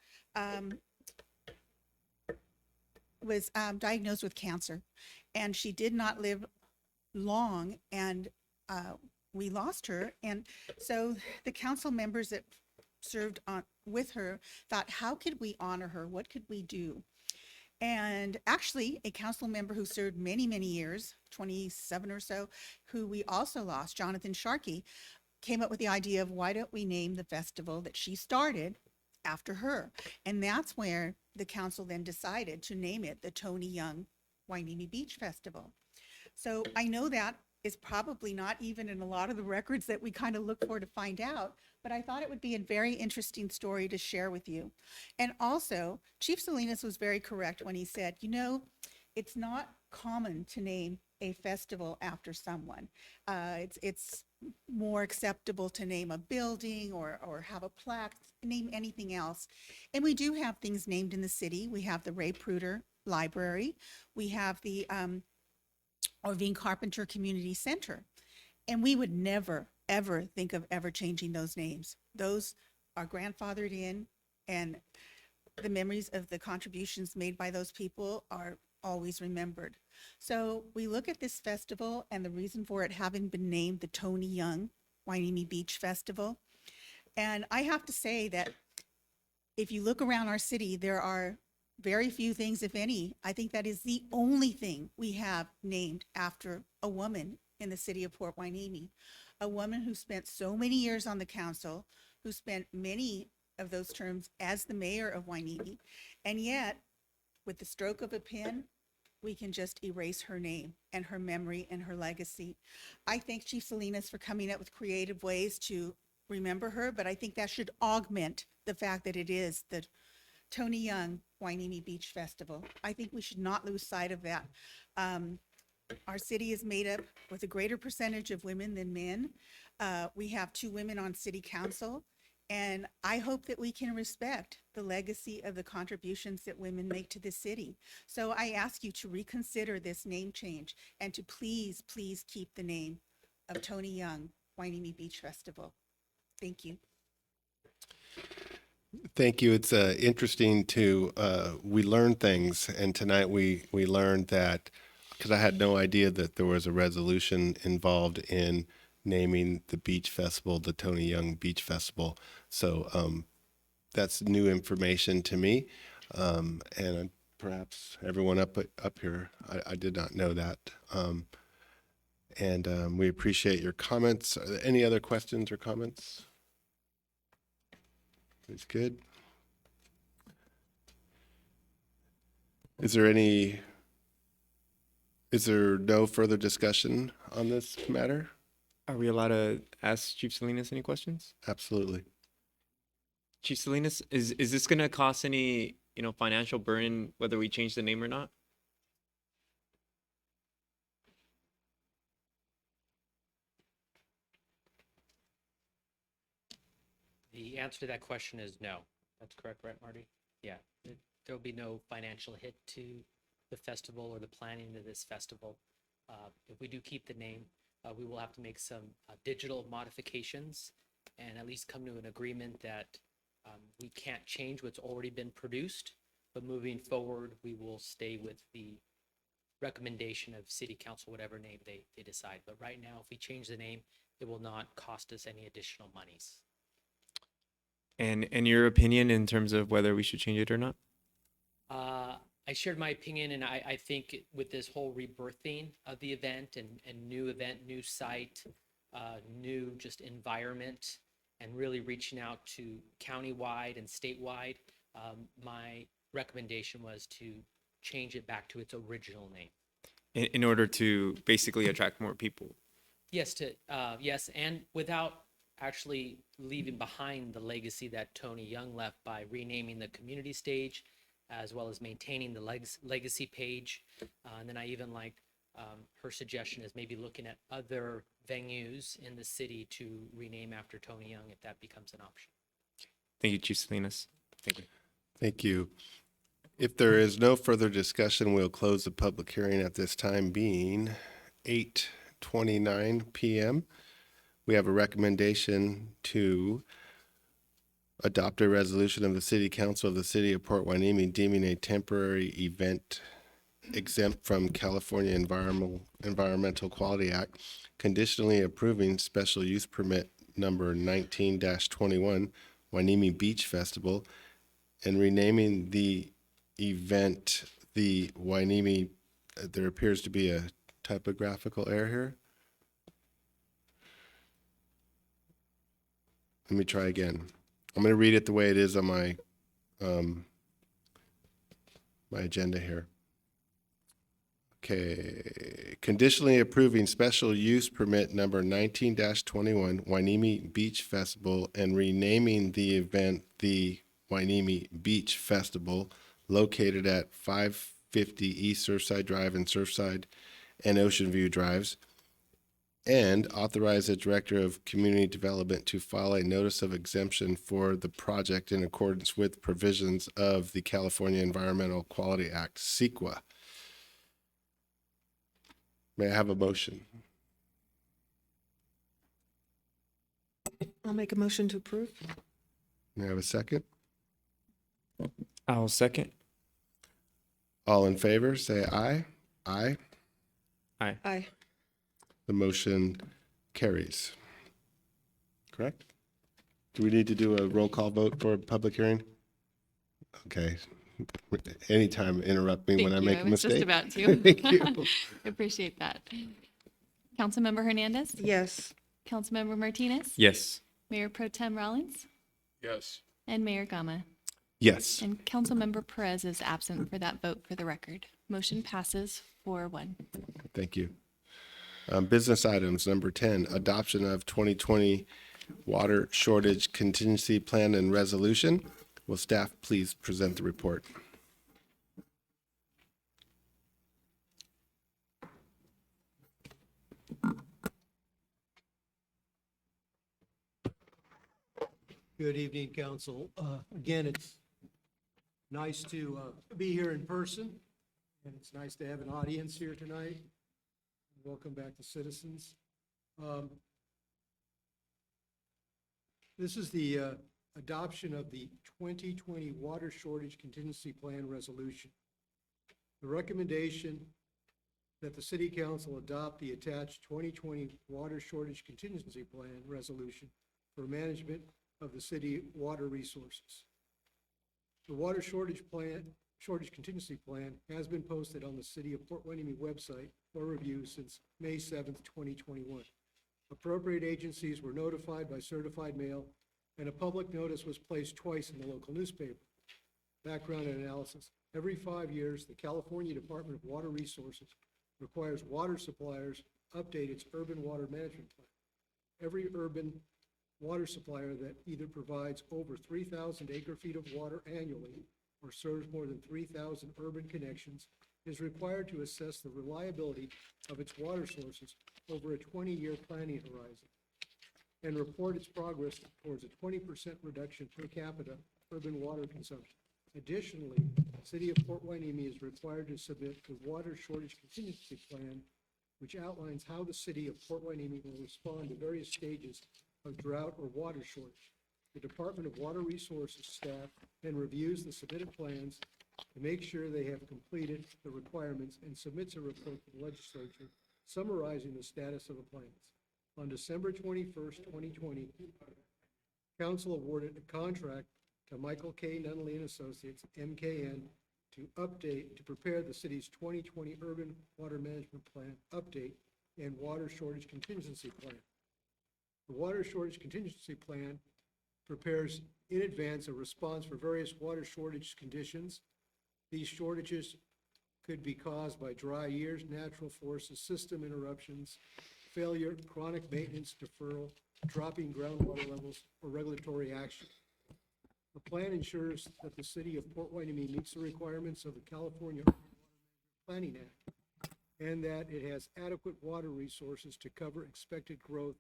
was diagnosed with cancer, and she did not live long, and we lost her. And so the council members that served with her thought, how could we honor her? What could we do? And actually, a council member who served many, many years, 27 or so, who we also lost, Jonathan Sharkey, came up with the idea of why don't we name the festival that she started after her? And that's where the council then decided to name it the Tony Young Hueneme Beach Festival. So I know that is probably not even in a lot of the records that we kind of look for to find out, but I thought it would be a very interesting story to share with you. And also, Chief Salinas was very correct when he said, you know, it's not common to name a festival after someone. It's more acceptable to name a building or have a plaque, name anything else. And we do have things named in the city. We have the Ray Pruder Library. We have the Orvine Carpenter Community Center. And we would never, ever think of ever changing those names. Those are grandfathered in, and the memories of the contributions made by those people are always remembered. So we look at this festival and the reason for it having been named the Tony Young Hueneme Beach Festival. And I have to say that if you look around our city, there are very few things, if any. I think that is the only thing we have named after a woman in the city of Port Hueneme, a woman who spent so many years on the council, who spent many of those terms as the mayor of Hueneme, and yet, with the stroke of a pen, we can just erase her name and her memory and her legacy. I thank Chief Salinas for coming up with creative ways to remember her, but I think that should augment the fact that it is the Tony Young Hueneme Beach Festival. I think we should not lose sight of that. Our city is made up with a greater percentage of women than men. We have 2 women on city council, and I hope that we can respect the legacy of the contributions that women make to the city. So I ask you to reconsider this name change and to please, please keep the name of Tony Young Hueneme Beach Festival. Thank you. Thank you. It's interesting to, we learn things, and tonight we learned that, because I had no idea that there was a resolution involved in naming the beach festival the Tony Young Beach Festival. So that's new information to me, and perhaps everyone up here, I did not know that. And we appreciate your comments. Are there any other questions or comments? It's good. Is there no further discussion on this matter? Are we allowed to ask Chief Salinas any questions? Absolutely. Chief Salinas, is this going to cost any, financial burden whether we change the name or not? The answer to that question is no. That's correct, right, Marty? Yeah, there'll be no financial hit to the festival or the planning of this festival. If we do keep the name, we will have to make some digital modifications and at least come to an agreement that we can't change what's already been produced, but moving forward, we will stay with the recommendation of city council, whatever name they decide. But right now, if we change the name, it will not cost us any additional monies. And your opinion in terms of whether we should change it or not? I shared my opinion, and I think with this whole rebirthing of the event and new event, new site, new just environment, and really reaching out to countywide and statewide, my recommendation was to change it back to its original name. In order to basically attract more people? Yes, yes, and without actually leaving behind the legacy that Tony Young left by renaming the community stage, as well as maintaining the legacy page. And then I even liked her suggestion is maybe looking at other venues in the city to rename after Tony Young if that becomes an option. Thank you, Chief Salinas. Thank you. Thank you. If there is no further discussion, we'll close the public hearing at this time being 8:29 p.m. We have a recommendation to adopt a resolution of the City Council of the City of Port Hueneme deeming a temporary event exempt from California Environmental Quality Act, conditionally approving special use permit number 19-21, Hueneme Beach Festival, and renaming the event the Hueneme, there appears to be a typographical error here. Let me try again. I'm going to read it the way it is on my my agenda here. Okay. Conditionally approving special use permit number 19-21, Hueneme Beach Festival, and renaming the event the Hueneme Beach Festival, located at 550 East Surfside Drive and Surfside and Ocean View Drives, and authorize the Director of Community Development to file a notice of exemption for the project in accordance with provisions of the California Environmental Quality Act, CEQA. May I have a motion? I'll make a motion to approve. May I have a second? I'll second. All in favor, say aye. Aye. Aye. The motion carries. Correct? Do we need to do a roll call vote for a public hearing? Okay. Anytime interrupt me when I Thank you. make a mistake. was just about to. Thank you. Appreciate that. Councilmember Hernandez. Yes. Councilmember Martinez. Yes. Mayor Pro Tem Rollins. Yes. And Mayor Gama. Yes. And Councilmember Perez is absent for that vote for the record. Motion passes 4-1. Thank you. Business items, number 10, adoption of 2020 water shortage contingency plan and resolution. Will staff please present the report? Good evening, council. Again, it's nice to be here in person, and it's nice to have an audience here tonight. Welcome back to citizens. This is the adoption of the 2020 Water Shortage Contingency Plan Resolution. The recommendation that the City Council adopt the attached 2020 Water Shortage Contingency Plan Resolution for management of the city water resources. The Water Shortage Contingency Plan has been posted on the City of Port Hueneme website for review since May 7th, 2021. Appropriate agencies were notified by certified mail, and a public notice was placed twice in the local newspaper. Background and analysis. Every 5 years, the California Department of Water Resources requires water suppliers update its urban water management plan. Every urban water supplier that either provides over 3,000 acre-feet of water annually or serves more than 3,000 urban connections is required to assess the reliability of its water sources over a 20-year planning horizon and report its progress towards a 20% reduction per capita urban water consumption. Additionally, the City of Port Hueneme is required to submit the Water Shortage Contingency Plan, which outlines how the City of Port Hueneme will respond to various stages of drought or water shortage. The Department of Water Resources staff then reviews the submitted plans to make sure they have completed the requirements and submits a report to the legislature summarizing the status of the plans. On December 21st, 2020, Council awarded a contract to Michael K. Nunnally and Associates, MKN, to prepare the city's 2020 Urban Water Management Plan update and Water Shortage Contingency Plan. The Water Shortage Contingency Plan prepares in advance a response for various water shortage conditions. These shortages could be caused by dry years, natural forces, system interruptions, failure, chronic maintenance deferral, dropping groundwater levels, or regulatory action. The plan ensures that the City of Port Hueneme meets the requirements of the California Planning Act and that it has adequate water resources to cover expected growth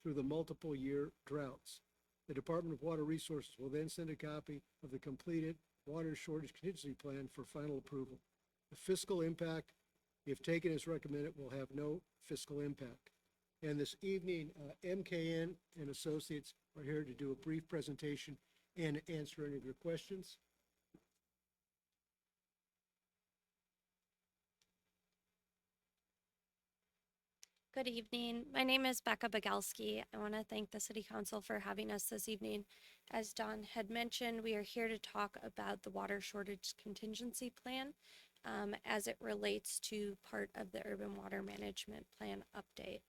through the multiple year droughts. The Department of Water Resources will then send a copy of the completed Water Shortage Contingency Plan for final approval. The fiscal impact, if taken as recommended, will have no fiscal impact. And this evening, MKN and Associates are here to do a brief presentation and answer any of your questions. Good evening. My name is Becca Bagelski. I want to thank the City Council for having us this evening. As Don had mentioned, we are here to talk about the Water Shortage Contingency Plan as it relates to part of the Urban Water Management Plan update.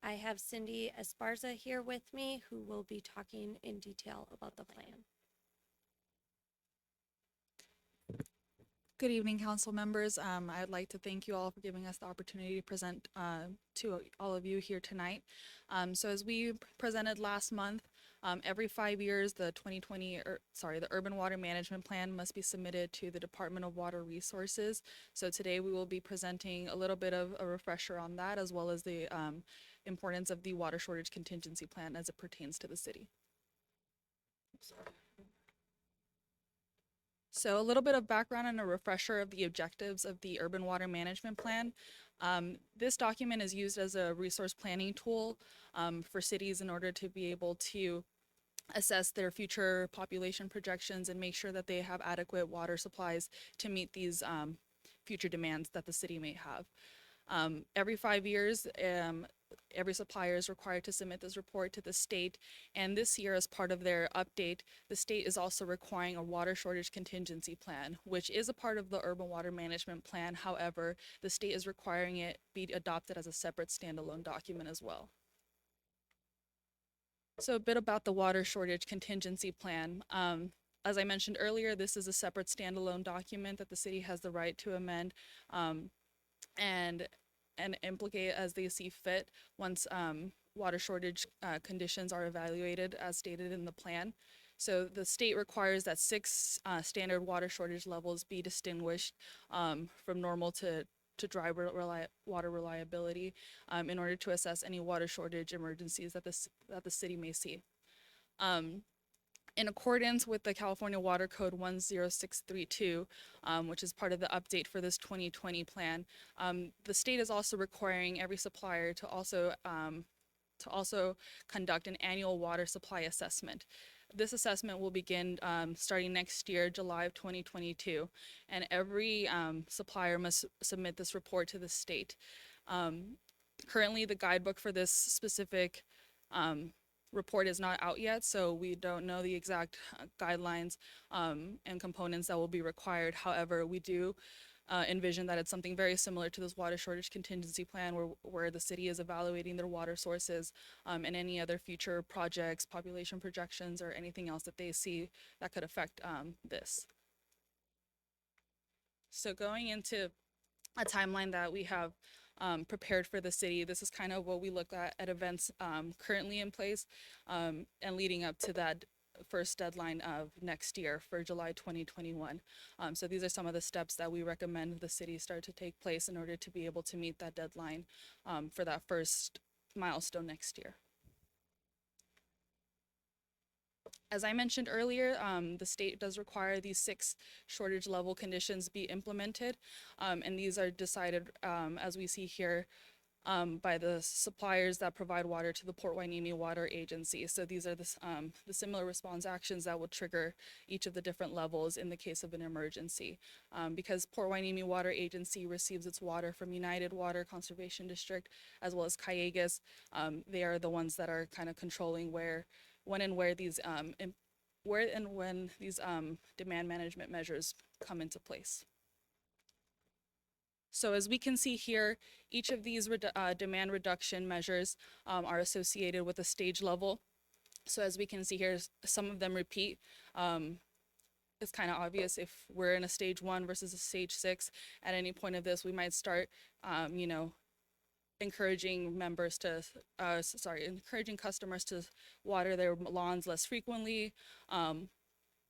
I have Cindy Esparza here with me, who will be talking in detail about the plan. Good evening, council members. I'd like to thank you all for giving us the opportunity to present to all of you here tonight. So as we presented last month, every 5 years, the Urban Water Management Plan must be submitted to the Department of Water Resources. So today we will be presenting a little bit of a refresher on that, as well as the importance of the Water Shortage Contingency Plan as it pertains to the city. So a little bit of background and a refresher of the objectives of the Urban Water Management Plan. This document is used as a resource planning tool for cities in order to be able to assess their future population projections and make sure that they have adequate water supplies to meet these future demands that the city may have. Every 5 years, every supplier is required to submit this report to the state. And this year, as part of their update, the state is also requiring a water shortage contingency plan, which is a part of the urban water management plan. However, the state is requiring it be adopted as a separate standalone document as well. So a bit about the water shortage contingency plan. As I mentioned earlier, this is a separate standalone document that the city has the right to amend and implicate as they see fit once water shortage conditions are evaluated as stated in the plan. So the state requires that 6 standard water shortage levels be distinguished from normal to dry water reliability in order to assess any water shortage emergencies that the city may see. In accordance with the California Water Code 10632, which is part of the update for this 2020 plan, the state is also requiring every supplier to also conduct an annual water supply assessment. This assessment will begin starting next year, July of 2022, and every supplier must submit this report to the state. Currently, the guidebook for this specific report is not out yet, so we don't know the exact guidelines and components that will be required. However, we do envision that it's something very similar to this water shortage contingency plan where the city is evaluating their water sources and any other future projects, population projections, or anything else that they see that could affect this. So going into a timeline that we have prepared for the city, this is kind of what we look at events currently in place and leading up to that first deadline of next year for July 2021. So these are some of the steps that we recommend the city start to take place in order to be able to meet that deadline for that first milestone next year. As I mentioned earlier, the state does require these 6 shortage level conditions be implemented, and these are decided, as we see here, by the suppliers that provide water to the Port Hueneme Water Agency. So these are the similar response actions that will trigger each of the different levels in the case of an emergency. Because Port Hueneme Water Agency receives its water from United Water Conservation District as well as Callegas, they are the ones that are kind of controlling when these demand management measures come into place. So as we can see here, each of these demand reduction measures are associated with a stage level. So as we can see here, some of them repeat. It's kind of obvious if we're in a stage 1 versus a stage 6. At any point of this, we might start, encouraging customers to water their lawns less frequently,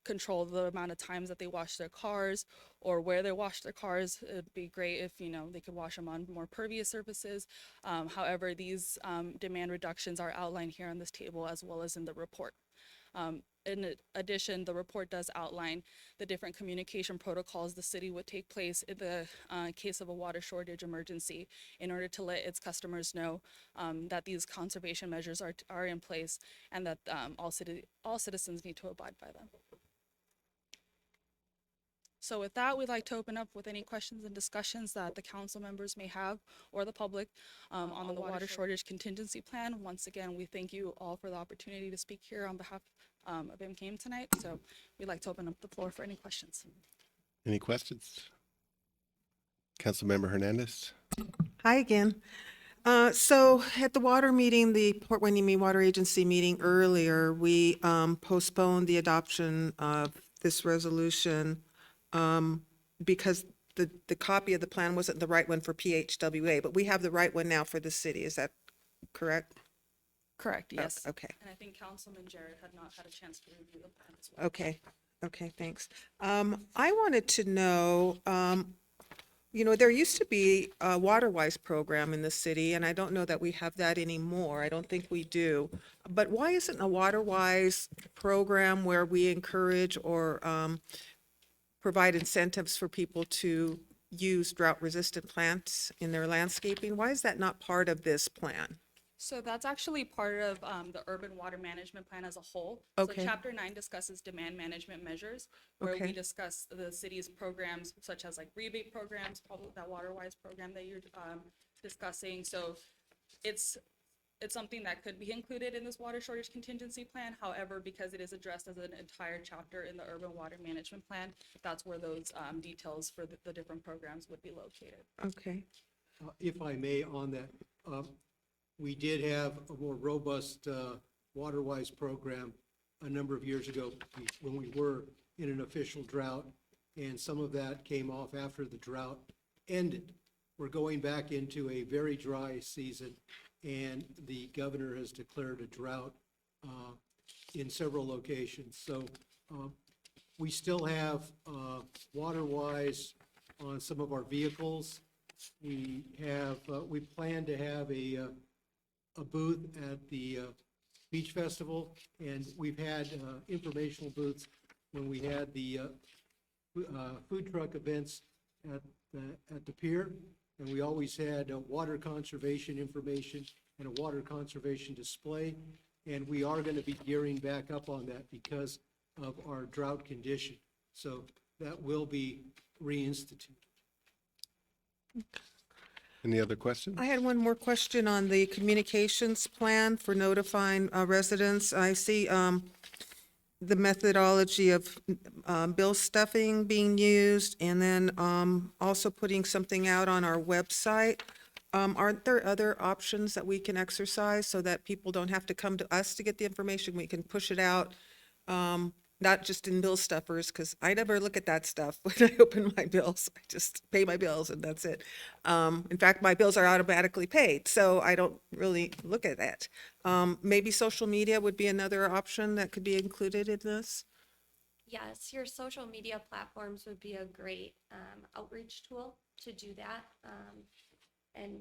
control the amount of times that they wash their cars or where they wash their cars. It'd be great if, they could wash them on more pervious surfaces. However, these demand reductions are outlined here on this table as well as in the report. In addition, the report does outline the different communication protocols the city would take place in the case of a water shortage emergency in order to let its customers know that these conservation measures are in place and that all citizens need to abide by them. So with that, we'd like to open up with any questions and discussions that the council members may have or the public on the water shortage contingency plan. Once again, we thank you all for the opportunity to speak here on behalf of MCAIM tonight. So we'd like to open up the floor for any questions. Any questions? Councilmember Hernandez? Hi again. So at the water meeting, the Port Hueneme Water Agency meeting earlier, we postponed the adoption of this resolution because the copy of the plan wasn't the right one for PHWA, but we have the right one now for the city. Is that correct? Correct, yes. Okay. And I think Councilman Jarrett had not had a chance to review the plan as well. Okay. Okay, thanks. I wanted to know, there used to be a WaterWise program in the city, and I don't know that we have that anymore. I don't think we do. But why isn't a WaterWise program where we encourage or provide incentives for people to use drought-resistant plants in their landscaping? Why is that not part of this plan? So that's actually part of the urban water management plan as a whole. So Okay. Chapter 9 discusses demand management measures, where we Okay. discuss the city's programs such as like rebate programs, probably that WaterWise program that you're discussing. So it's something that could be included in this water shortage contingency plan. However, because it is addressed as an entire chapter in the urban water management plan, that's where those details for the different programs would be located. Okay. If I may, on that, we did have a more robust WaterWise program a number of years ago when we were in an official drought, and some of that came off after the drought ended. We're going back into a very dry season, and the governor has declared a drought in several locations. So we still have WaterWise on some of our vehicles. We plan to have a booth at the Beach Festival, and we've had informational booths when we had the food truck events at the pier, and we always had water conservation information and a water conservation display, and we are going to be gearing back up on that because of our drought condition. So that will be reinstituted. Any other questions? I had one more question on the communications plan for notifying residents. I see the methodology of bill stuffing being used, and then also putting something out on our website. Aren't there other options that we can exercise so that people don't have to come to us to get the information? We can push it out, not just in bill stuffers, because I never look at that stuff when I open my bills. I just pay my bills and that's it. In fact, my bills are automatically paid, so I don't really look at that. Maybe social media would be another option that could be included in this? Yes, your social media platforms would be a great outreach tool to do that. And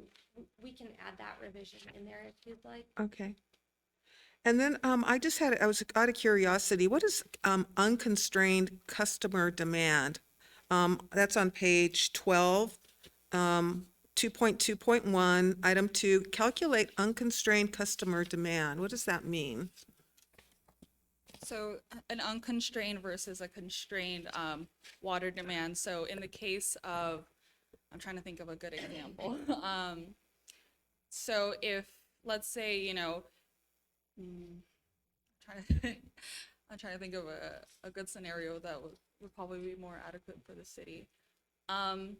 we can add that revision in there if you'd like. Okay. And then I was out of curiosity, what is unconstrained customer demand? That's on page 12, 2.2.1, item 2, calculate unconstrained customer demand. What does that mean? So an unconstrained versus a constrained water demand. So in the case of, I'm trying to think of a good example. So if, let's say, I'm trying to think of a good scenario that would probably be more adequate for the city. In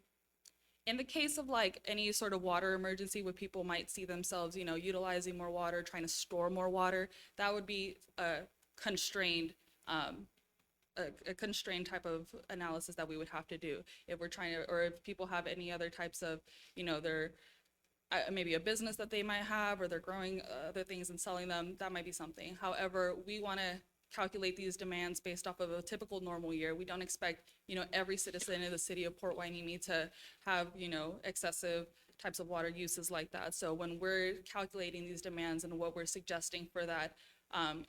the case of like any sort of water emergency where people might see themselves, utilizing more water, trying to store more water, that would be a constrained type of analysis that we would have to do if we're trying to, or if people have any other types of, they're maybe a business that they might have, or they're growing other things and selling them, that might be something. However, we want to calculate these demands based off of a typical normal year. We don't expect, every citizen in the city of Port Hueneme to have, excessive types of water uses like that. So when we're calculating these demands and what we're suggesting for that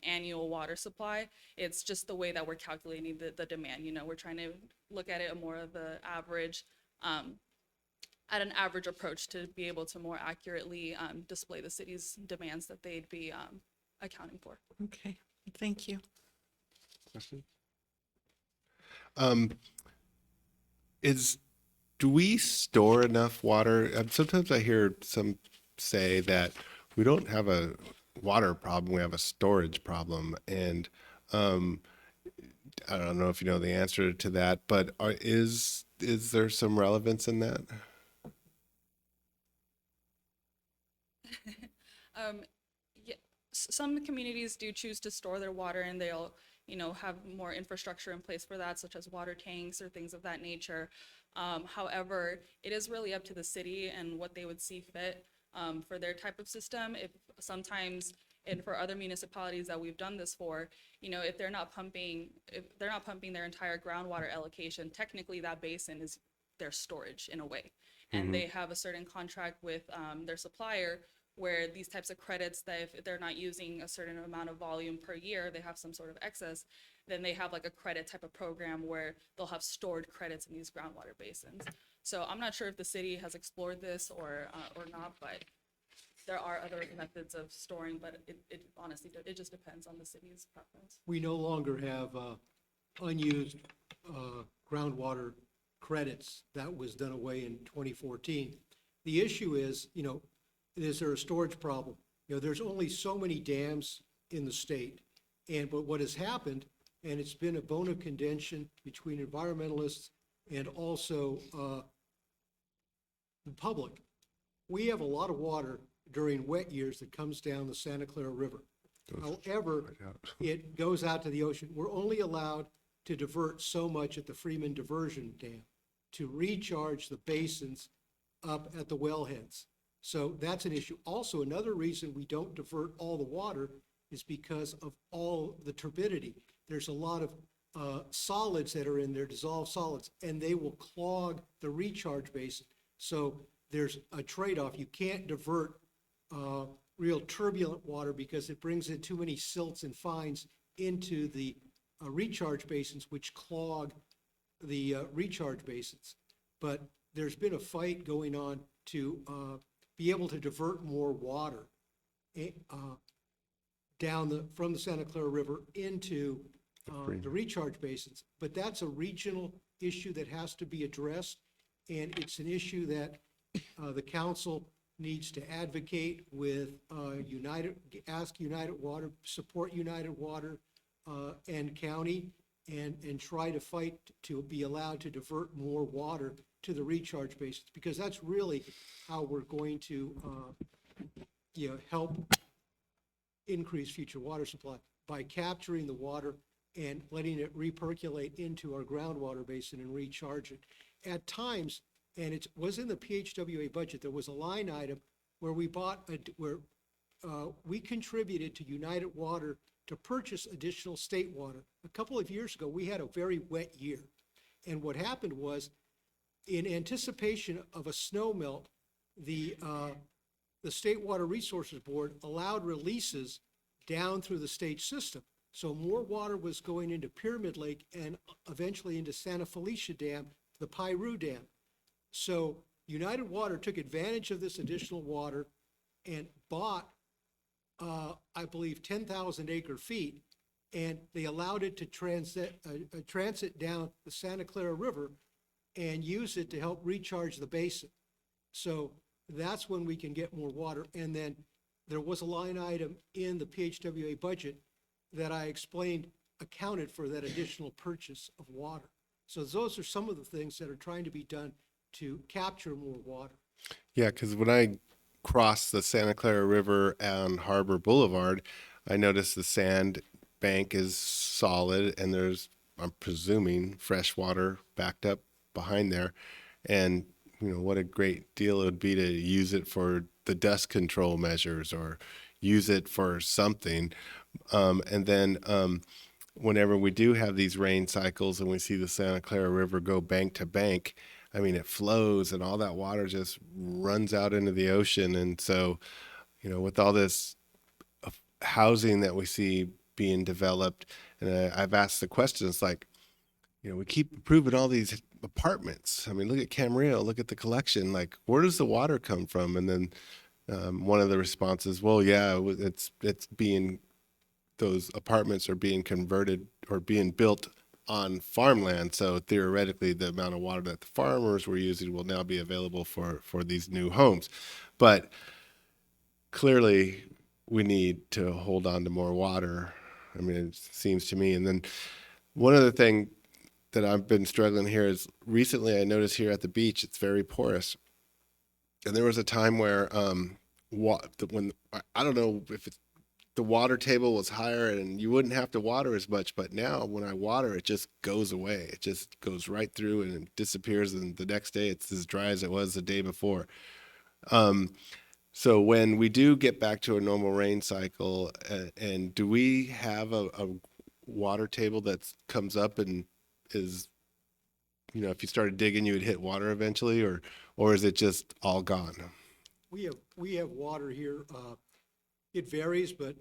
annual water supply, it's just the way that we're calculating the demand. We're trying to look at it more of the average, at an average approach to be able to more accurately display the city's demands that they'd be accounting for. Okay, thank you. Question? Do we store enough water? Sometimes I hear some say that we don't have a water problem, we have a storage problem. And I don't know if you know the answer to that, but is there some relevance in that? Yeah, some communities do choose to store their water, and they'll, have more infrastructure in place for that, such as water tanks or things of that nature. However, it is really up to the city and what they would see fit for their type of system. If sometimes, and for other municipalities that we've done this for, if they're not pumping their entire groundwater allocation, technically that basin is their storage in a way. And they have a certain contract with their supplier where these types of credits, that if they're not using a certain amount of volume per year, they have some sort of excess, then they have like a credit type of program where they'll have stored credits in these groundwater basins. So I'm not sure if the city has explored this or not, but there are other methods of storing, but it honestly, it just depends on the city's preference. We no longer have unused groundwater credits. That was done away in 2014. The issue is, is there a storage problem? There's only so many dams in the state. But what has happened, and it's been a bone of contention between environmentalists and also the public, we have a lot of water during wet years that comes down the Santa Clara River. However, it goes out to the ocean. We're only allowed to divert so much at the Freeman Diversion Dam to recharge the basins up at the wellheads. So that's an issue. Also, another reason we don't divert all the water is because of all the turbidity. There's a lot of solids that are in there, dissolved solids, and they will clog the recharge basin. So there's a trade-off. You can't divert real turbulent water because it brings in too many silts and fines into the recharge basins, which clog the recharge basins. But there's been a fight going on to be able to divert more water down from the Santa Clara River into the recharge basins. But that's a regional issue that has to be addressed, and it's an issue that the council needs to advocate with ask United Water, support United Water and county, and try to fight to be allowed to divert more water to the recharge basins, because that's really how we're going to help increase future water supply, by capturing the water and letting it repercolate into our groundwater basin and recharge it. At times, and it was in the PHWA budget, there was a line item where we we contributed to United Water to purchase additional state water. A couple of years ago, we had a very wet year. And what happened was, in anticipation of a snow melt, the State Water Resources Board allowed releases down through the state system. So more water was going into Pyramid Lake and eventually into Santa Felicia Dam, the Piru Dam. So United Water took advantage of this additional water and bought, I believe, 10,000 acre feet, and they allowed it to transit down the Santa Clara River and use it to help recharge the basin. So that's when we can get more water. And then there was a line item in the PHWA budget that I explained accounted for that additional purchase of water. So those are some of the things that are trying to be done to capture more water. Yeah, because when I cross the Santa Clara River on Harbor Boulevard, I noticed the sand bank is solid and there's, I'm presuming, fresh water backed up behind there. And, what a great deal it would be to use it for the dust control measures or use it for something. And then whenever we do have these rain cycles and we see the Santa Clara River go bank to bank, I mean, it flows and all that water just runs out into the ocean. And so, with all this housing that we see being developed, and I've asked the questions like, we keep approving all these apartments. I mean, look at Camarillo, look at the collection. Like, where does the water come from? And then one of the responses, well, yeah, it's being, those apartments are being converted or being built on farmland. So theoretically, the amount of water that the farmers were using will now be available for these new homes. But clearly, we need to hold on to more water. I mean, it seems to me. And then one other thing that I've been struggling here is recently I noticed here at the beach, it's very porous. And there was a time where when I don't know if it's, the water table was higher and you wouldn't have to water as much, but now when I water, it just goes away. It just goes right through and it disappears, and the next day it's as dry as it was the day before. So when we do get back to a normal rain cycle, and do we have a water table that comes up and is, if you started digging, you would hit water eventually, or is it just all gone? We have water here. It varies, but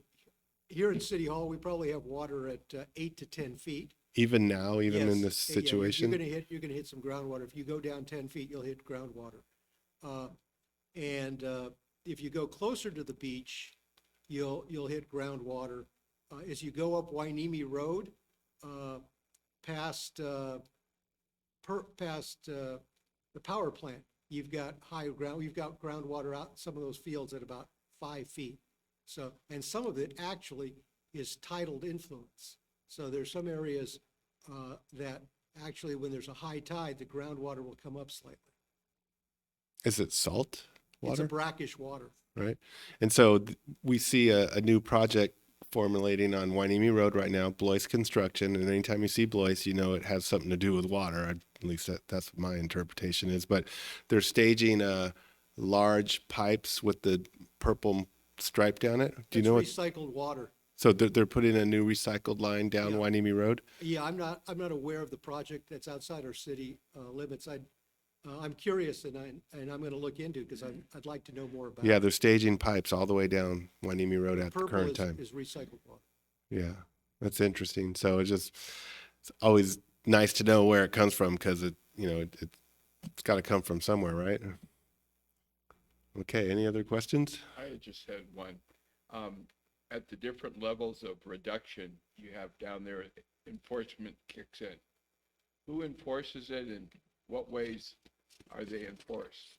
here in City Hall, we probably have water at 8 to 10 feet. Even now, even in Yes. this Yeah, situation? you're gonna hit some groundwater. If you go down 10 feet, you'll hit groundwater. if you go closer to the beach, you'll hit groundwater. As you go up Wainimi Road, past the power plant, you've got groundwater out in some of those fields at about 5 feet. So, and some of it actually is tidal influence. So there's some areas that actually, when there's a high tide, the groundwater will come up slightly. Is it salt It's a water? brackish water. Right. And so we see a new project formulating on Wainimi Road right now, Blois Construction. And anytime you see Blois, you know it has something to do with water. At least that's what my interpretation is. But they're staging large pipes with the purple stripe down it. Do you know what? It's recycled water. So they're putting a new recycled line down Yeah. Wainimi Road? Yeah, I'm not aware of the project that's outside our city limits. I'm curious, and I'm going to look into it because I'd like to know more about it. Yeah, they're staging pipes all the way down Wainimi Road at the Purple current time. is recycled water. Yeah, that's interesting. So it's always nice to know where it comes from because it's got to come from somewhere, right? Okay, any other questions? I just had one. At the different levels of reduction you have down there, enforcement kicks in. Who enforces it and what ways are they enforced?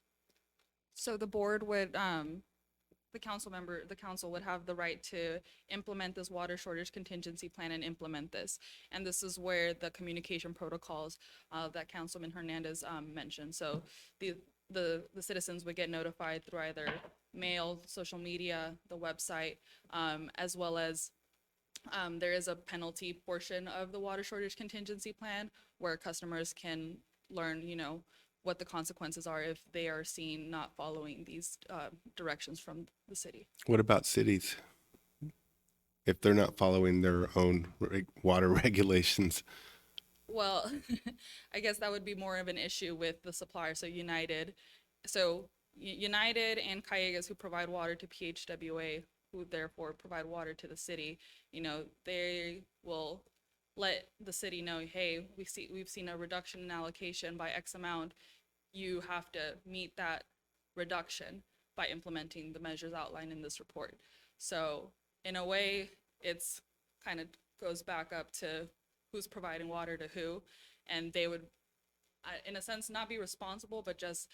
So the board would, the council would have the right to implement this water shortage contingency plan and implement this. And this is where the communication protocols that Councilman Hernandez mentioned. So the citizens would get notified through either mail, social media, the website, as well as there is a penalty portion of the water shortage contingency plan where customers can learn, what the consequences are if they are seen not following these directions from the city. What about cities? If they're not following their own water regulations? Well, I guess that would be more of an issue with the supplier. So United and Callegas, who provide water to PHWA, who therefore provide water to the city, they will let the city know, hey, we've seen a reduction in allocation by X amount. You have to meet that reduction by implementing the measures outlined in this report. So in a way, it's kind of goes back up to who's providing water to who, and they would, in a sense, not be responsible, but just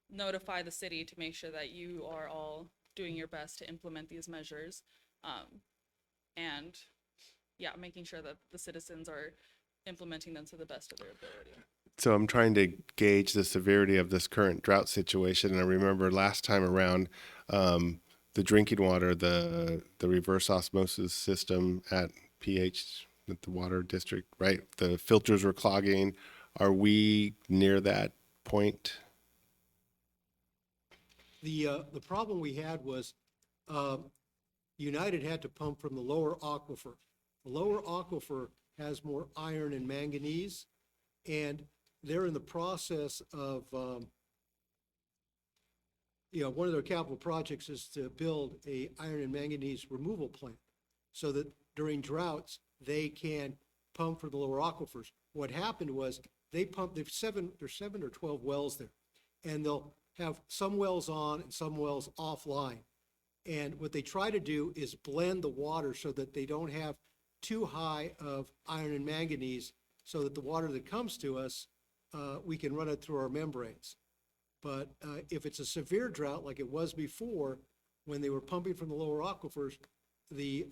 notify the city to make sure that you are all doing your best to implement these measures. And yeah, making sure that the citizens are implementing them to the best of their ability. So I'm trying to gauge the severity of this current drought situation. And I remember last time around, the drinking water, the reverse osmosis system at the water district, right? The filters were clogging. Are we near that point? The problem we had was United had to pump from the lower aquifer. The lower aquifer has more iron and manganese, and they're in the process of, one of their capital projects is to build a iron and manganese removal plant so that during droughts, they can pump from the lower aquifers. What happened was there's 7 or 12 wells there, and they'll have some wells on and some wells offline. And what they try to do is blend the water so that they don't have too high of iron and manganese, so that the water that comes to us, we can run it through our membranes. But if it's a severe drought like it was before, when they were pumping from the lower aquifers, the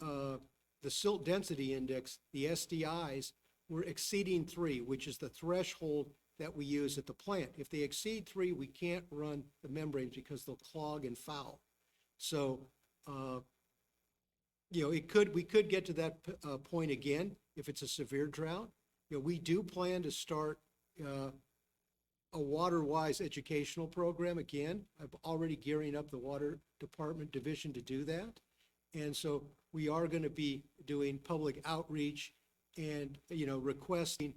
silt density index, the SDIs, were exceeding 3, which is the threshold that we use at the plant. If they exceed 3, we can't run the membranes because they'll clog and foul. So, we could get to that point again if it's a severe drought. We do plan to start a water-wise educational program again. I'm already gearing up the water department division to do that. And so we are going to be doing public outreach and, requesting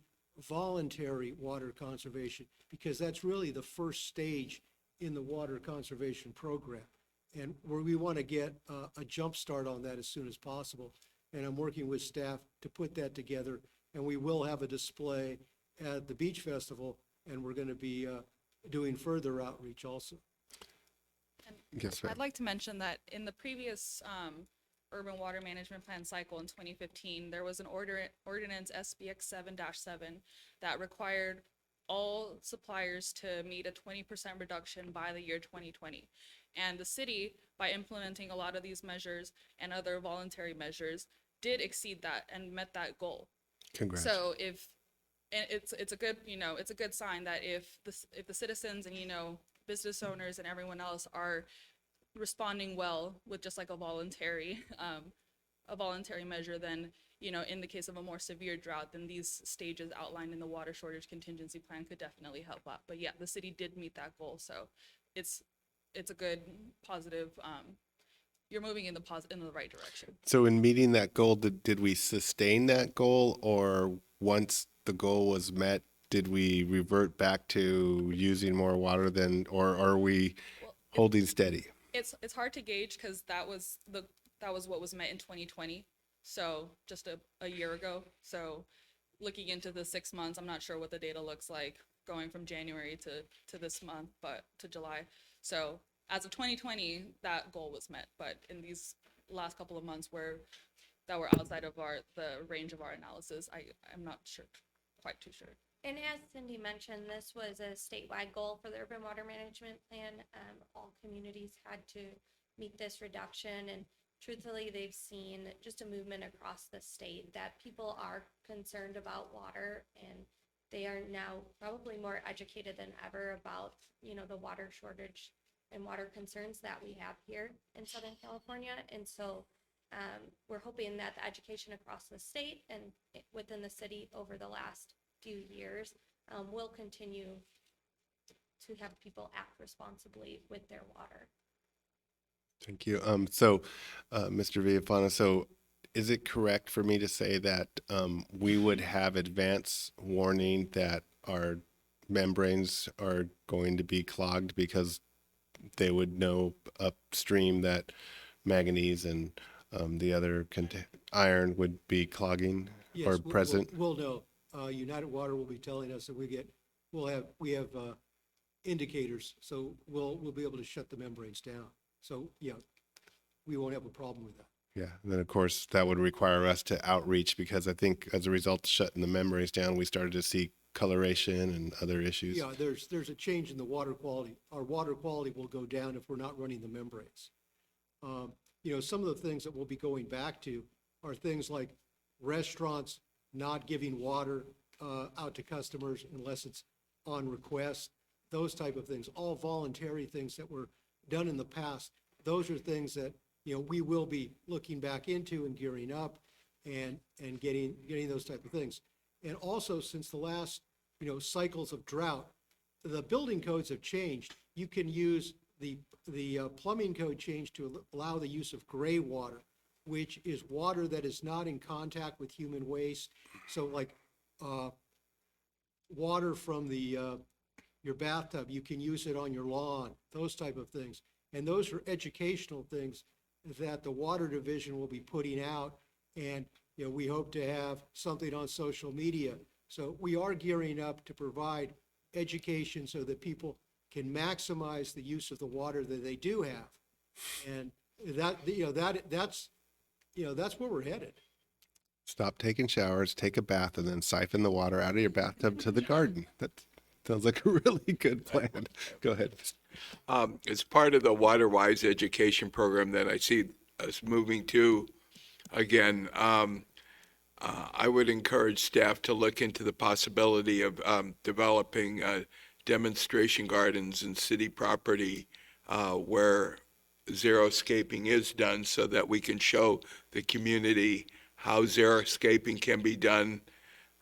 voluntary water conservation, because that's really the first stage in the water conservation program. And where we want to get a jump start on that as soon as possible. And I'm working with staff to put that together. And we will have a display at the Beach Festival, and we're going to be doing further outreach also. Yes, ma'am. I'd like to mention that in the previous urban water management plan cycle in 2015, there was an ordinance SBX 7-7 that required all suppliers to meet a 20% reduction by the year 2020. And the city, by implementing a lot of these measures and other voluntary measures, did exceed that and met that goal. Congrats. So and it's a good, it's a good sign that if the citizens and, business owners and everyone else are responding well with just like a voluntary measure, then, in the case of a more severe drought, then these stages outlined in the water shortage contingency plan could definitely help out. But yeah, the city did meet that goal. So it's a good, positive, you're moving in the right direction. So in meeting that goal, did we sustain that goal, or once the goal was met, did we revert back to using more water than, or are we holding steady? It's hard to gauge because that was what was met in 2020. So just a year ago. So looking into the 6 months, I'm not sure what the data looks like going from January to this month, but to July. So as of 2020, that goal was met. But in these last couple of months that were outside of the range of our analysis, I'm not sure, quite too sure. And as Cindy mentioned, this was a statewide goal for the urban water management plan. All communities had to meet this reduction, and truthfully, they've seen just a movement across the state that people are concerned about water, and they are now probably more educated than ever about, the water shortage and water concerns that we have here in Southern California. And so we're hoping that the education across the state and within the city over the last few years will continue to have people act responsibly with their water. Thank you. So, Mr. Villafana, so is it correct for me to say that we would have advance warning that our membranes are going to be clogged because they would know upstream that manganese and the other iron would be clogging or Yes, present? We'll know. United Water will be telling us that we have indicators, so we'll be able to shut the membranes down. So, yeah, we won't have a problem with that. Yeah, and then of course that would require us to outreach, because I think as a result of shutting the membranes down, we started to see coloration and other issues. Yeah, there's a change in the water quality. Our water quality will go down if we're not running the membranes. Some of the things that we'll be going back to are things like restaurants not giving water out to customers unless it's on request, those type of things, all voluntary things that were done in the past. Those are things that, we will be looking back into and gearing up and getting those type of things. And also, since the last, cycles of drought, the building codes have changed. You can use the plumbing code change to allow the use of gray water, which is water that is not in contact with human waste. So like water from your bathtub, you can use it on your lawn, those type of things. And those are educational things that the Water Division will be putting out. And, we hope to have something on social media. So we are gearing up to provide education so that people can maximize the use of the water that they do have. And that's where we're headed. Stop taking showers, take a bath, and then siphon the water out of your bathtub to the garden. That sounds like a really good plan. Go ahead. As part of the WaterWise education program that I see us moving to, again, I would encourage staff to look into the possibility of developing demonstration gardens in city property where xeriscaping is done, so that we can show the community how xeriscaping can be done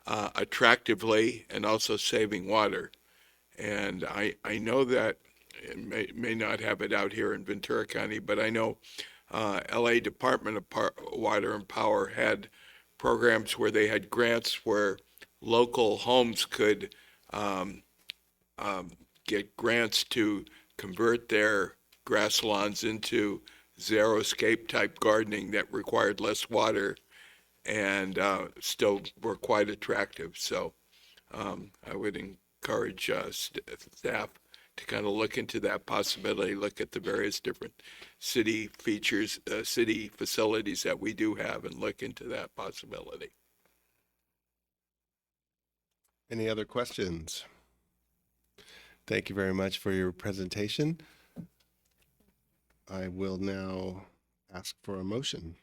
attractively and also saving water. And I know that it may not have it out here in Ventura County, but I know LA Department of Water and Power had programs where they had grants where local homes could get grants to convert their grass lawns into xeriscape type gardening that required less water and still were quite attractive. So I would encourage staff to kind of look into that possibility, look at the various different city features, city facilities that we do have, and look into that possibility. Any other questions? Thank you very much for your presentation. I will now ask for a motion.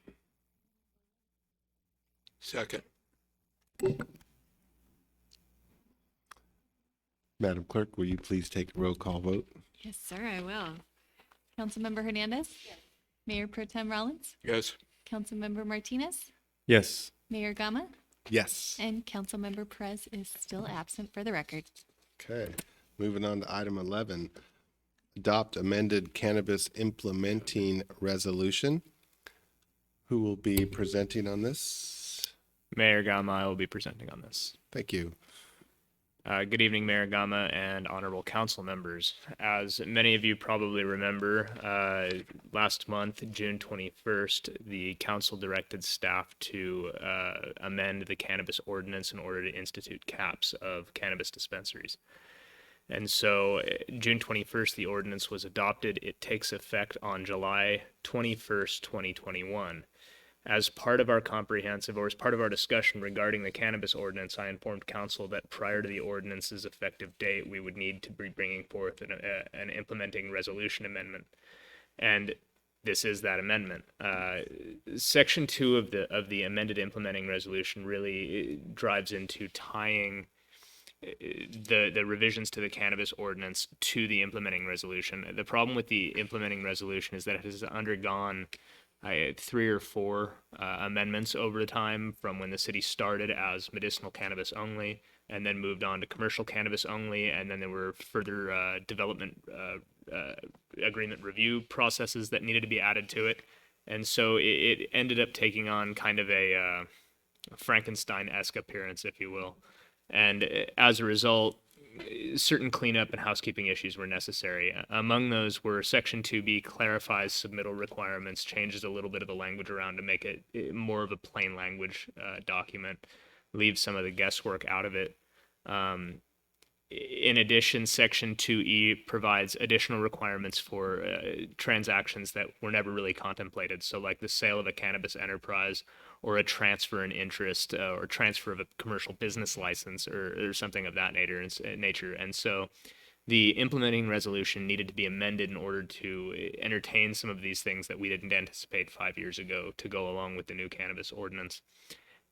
Second. Madam Clerk, will you please take a roll call vote? Yes, sir, I will. Councilmember Hernandez? Mayor Pro Tem Rollins? Yes. Councilmember Martinez? Yes. Mayor Gama? Yes. And Councilmember Perez is still absent for the record. Okay, moving on to item 11. Adopt amended cannabis implementing resolution. Who will be presenting on this? Mayor Gama, I will be presenting on this. Thank you. Good evening, Mayor Gama and honorable council members. As many of you probably remember, last month, June 21st, the council directed staff to amend the cannabis ordinance in order to institute caps of cannabis dispensaries. And so June 21st, the ordinance was adopted. It takes effect on July 21st, 2021. As part of our comprehensive, or as part of our discussion regarding the cannabis ordinance, I informed council that prior to the ordinance's effective date, we would need to be bringing forth an implementing resolution amendment. And this is that amendment. Section 2 of the amended implementing resolution really drives into tying the revisions to the cannabis ordinance to the implementing resolution. The problem with the implementing resolution is that it has undergone 3 or 4 amendments over the time, from when the city started as medicinal cannabis only, and then moved on to commercial cannabis only, and then there were further development agreement review processes that needed to be added to it. And so it ended up taking on kind of a Frankenstein-esque appearance, if you will. And as a result, certain cleanup and housekeeping issues were necessary. Among those were Section 2B clarifies submittal requirements, changes a little bit of the language around to make it more of a plain language document, leaves some of the guesswork out of it. In addition, Section 2E provides additional requirements for transactions that were never really contemplated. So like the sale of a cannabis enterprise, or a transfer in interest, or transfer of a commercial business license, or something of that nature. And so the implementing resolution needed to be amended in order to entertain some of these things that we didn't anticipate 5 years ago to go along with the new cannabis ordinance.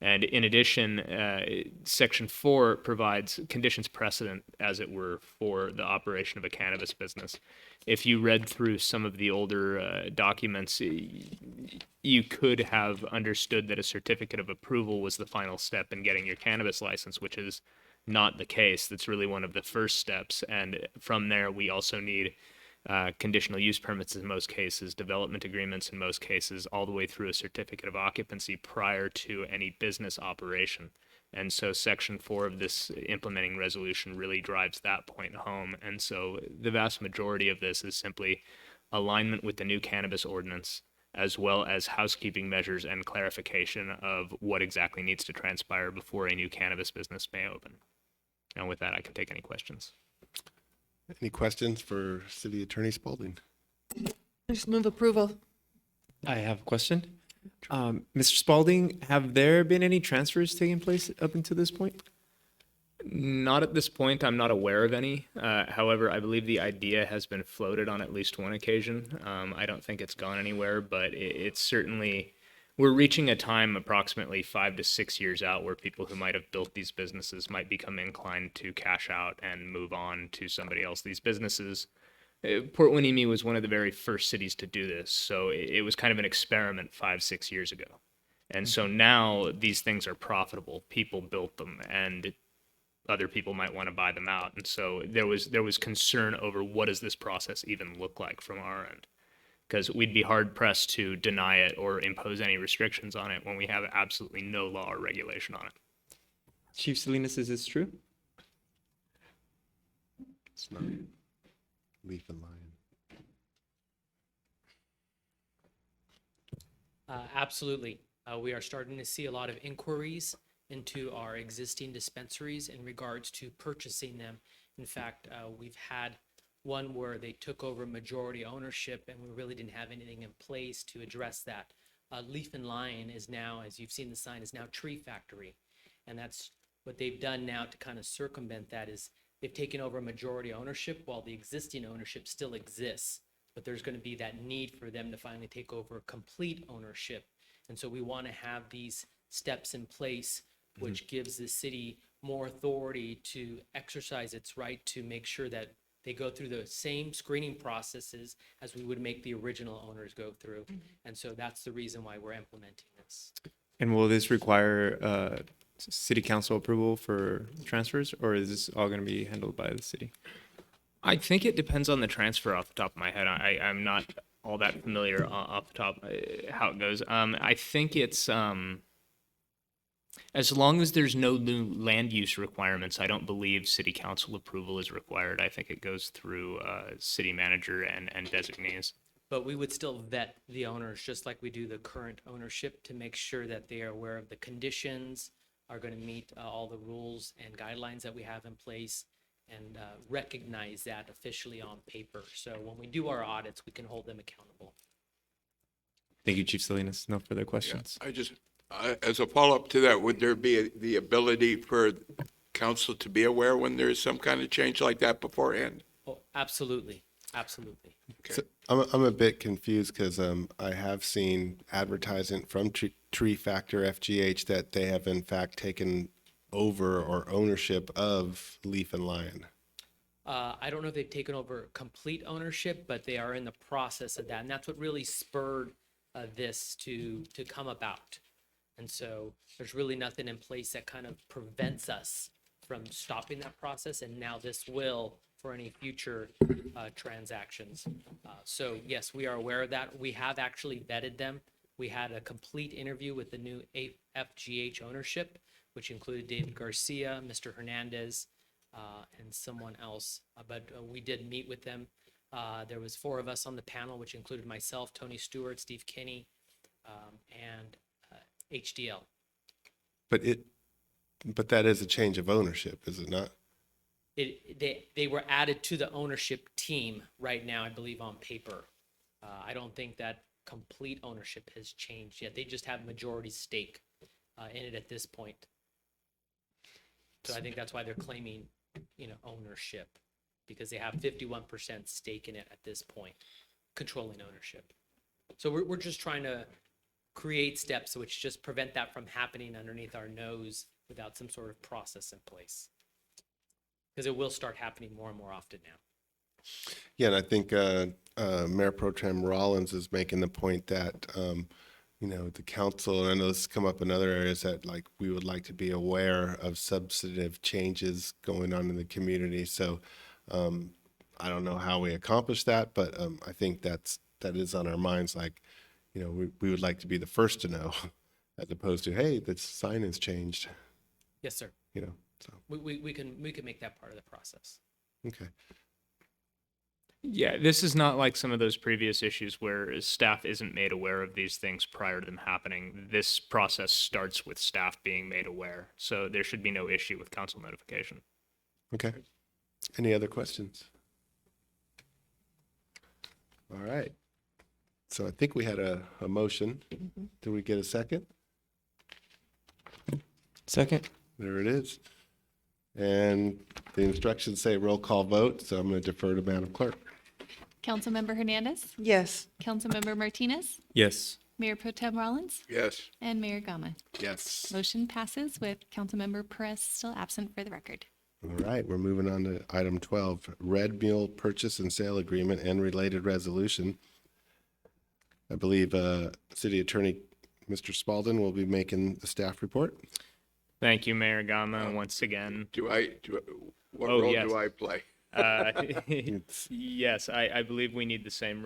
And in addition, Section 4 provides conditions precedent, as it were, for the operation of a cannabis business. If you read through some of the older documents, you could have understood that a certificate of approval was the final step in getting your cannabis license, which is not the case. That's really one of the first steps. And from there, we also need conditional use permits in most cases, development agreements in most cases, all the way through a certificate of occupancy prior to any business operation. And so Section 4 of this implementing resolution really drives that point home. And so the vast majority of this is simply alignment with the new cannabis ordinance, as well as housekeeping measures and clarification of what exactly needs to transpire before a new cannabis business may open. And with that, I can take any questions. Any questions for City Attorney Spalding? Just move approval. I have a question. Mr. Spalding, have there been any transfers taking place up until this point? Not at this point. I'm not aware of any. However, I believe the idea has been floated on at least one occasion. I don't think it's gone anywhere, but it's certainly, we're reaching a time approximately 5 to 6 years out where people who might have built these businesses might become inclined to cash out and move on to somebody else. These businesses, Port Hueneme was one of the very first cities to do this. So it was kind of an experiment 5, 6 years ago. And so now these things are profitable. People built them, and other people might want to buy them out. And so there was concern over what does this process even look like from our end, because we'd be hard pressed to deny it or impose any restrictions on it when we have absolutely no law or regulation on it. Chief Salinas, is this true? It's not leaf and lion. Absolutely. We are starting to see a lot of inquiries into our existing dispensaries in regards to purchasing them. In fact, we've had One where they took over majority ownership and we really didn't have anything in place to address that. Leaf and Lion is now, as you've seen the sign, is now Tree Factory. And that's what they've done now to kind of circumvent that is they've taken over majority ownership while the existing ownership still exists. But there's going to be that need for them to finally take over complete ownership. And so we want to have these steps in place, which gives the city more authority to exercise its right to make sure that they go through the same screening processes as we would make the original owners go through. And so that's the reason why we're implementing this. And will this require city council approval for transfers, or is this all going to be handled by the city? I think it depends on the transfer off the top of my head. I'm not all that familiar off the top how it goes. I think it's as long as there's no new land use requirements, I don't believe city council approval is required. I think it goes through city manager and designees. But we would still vet the owners, just like we do the current ownership, to make sure that they are aware of the conditions, are going to meet all the rules and guidelines that we have in place, and recognize that officially on paper. So when we do our audits, we can hold them accountable. Thank you, Chief Salinas. No further questions. As a follow-up to that, would there be the ability for council to be aware when there is some kind of change like that beforehand? Oh, absolutely. Absolutely. So I'm a bit confused because I have seen advertising from Tree Factor FGH that they have in fact taken over or ownership of Leaf and Lion. I don't know if they've taken over complete ownership, but they are in the process of that. And that's what really spurred this to come about. And so there's really nothing in place that kind of prevents us from stopping that process. And now this will for any future transactions. So yes, we are aware of that. We have actually vetted them. We had a complete interview with the new FGH ownership, which included David Garcia, Mr. Hernandez, and someone else. But we did meet with them. There was 4 of us on the panel, which included myself, Tony Stewart, Steve Kinney, and HDL. But that is a change of ownership, is it not? They were added to the ownership team right now, I believe, on paper. I don't think that complete ownership has changed yet. They just have majority stake in it at this point. So I think that's why they're claiming, ownership, because they have 51% stake in it at this point, controlling ownership. So we're just trying to create steps which just prevent that from happening underneath our nose without some sort of process in place. Because it will start happening more and more often now. Yeah, and I think Mayor Pro Tem Rollins is making the point that, the council, and I know this has come up in other areas, that like we would like to be aware of substantive changes going on in the community. So I don't know how we accomplish that, but I think that is on our minds. Like, we would like to be the first to know, as opposed to, hey, the sign has changed. Yes, sir. So We can make that part of the process. okay. Yeah, this is not like some of those previous issues where staff isn't made aware of these things prior to them happening. This process starts with staff being made aware, so there should be no issue with council notification. Okay. Any other questions? All right. So I think we had a motion. Did we get a second? Second. There it is. And the instructions say roll call vote, so I'm going to defer to Madam Clerk. Councilmember Hernandez, Yes. Councilmember Martinez, Yes. Mayor Pro Tem Rollins, Yes. and Mayor Gama. Yes. Motion passes with Councilmember Perez still absent for the record. All right, we're moving on to item 12, Red Mule Purchase and Sale Agreement and related resolution. I believe City Attorney Mr. Spalding will be making the staff report. Thank you, Mayor Gama, once again. What Oh, role yes. do I play? Yes, I believe we need the same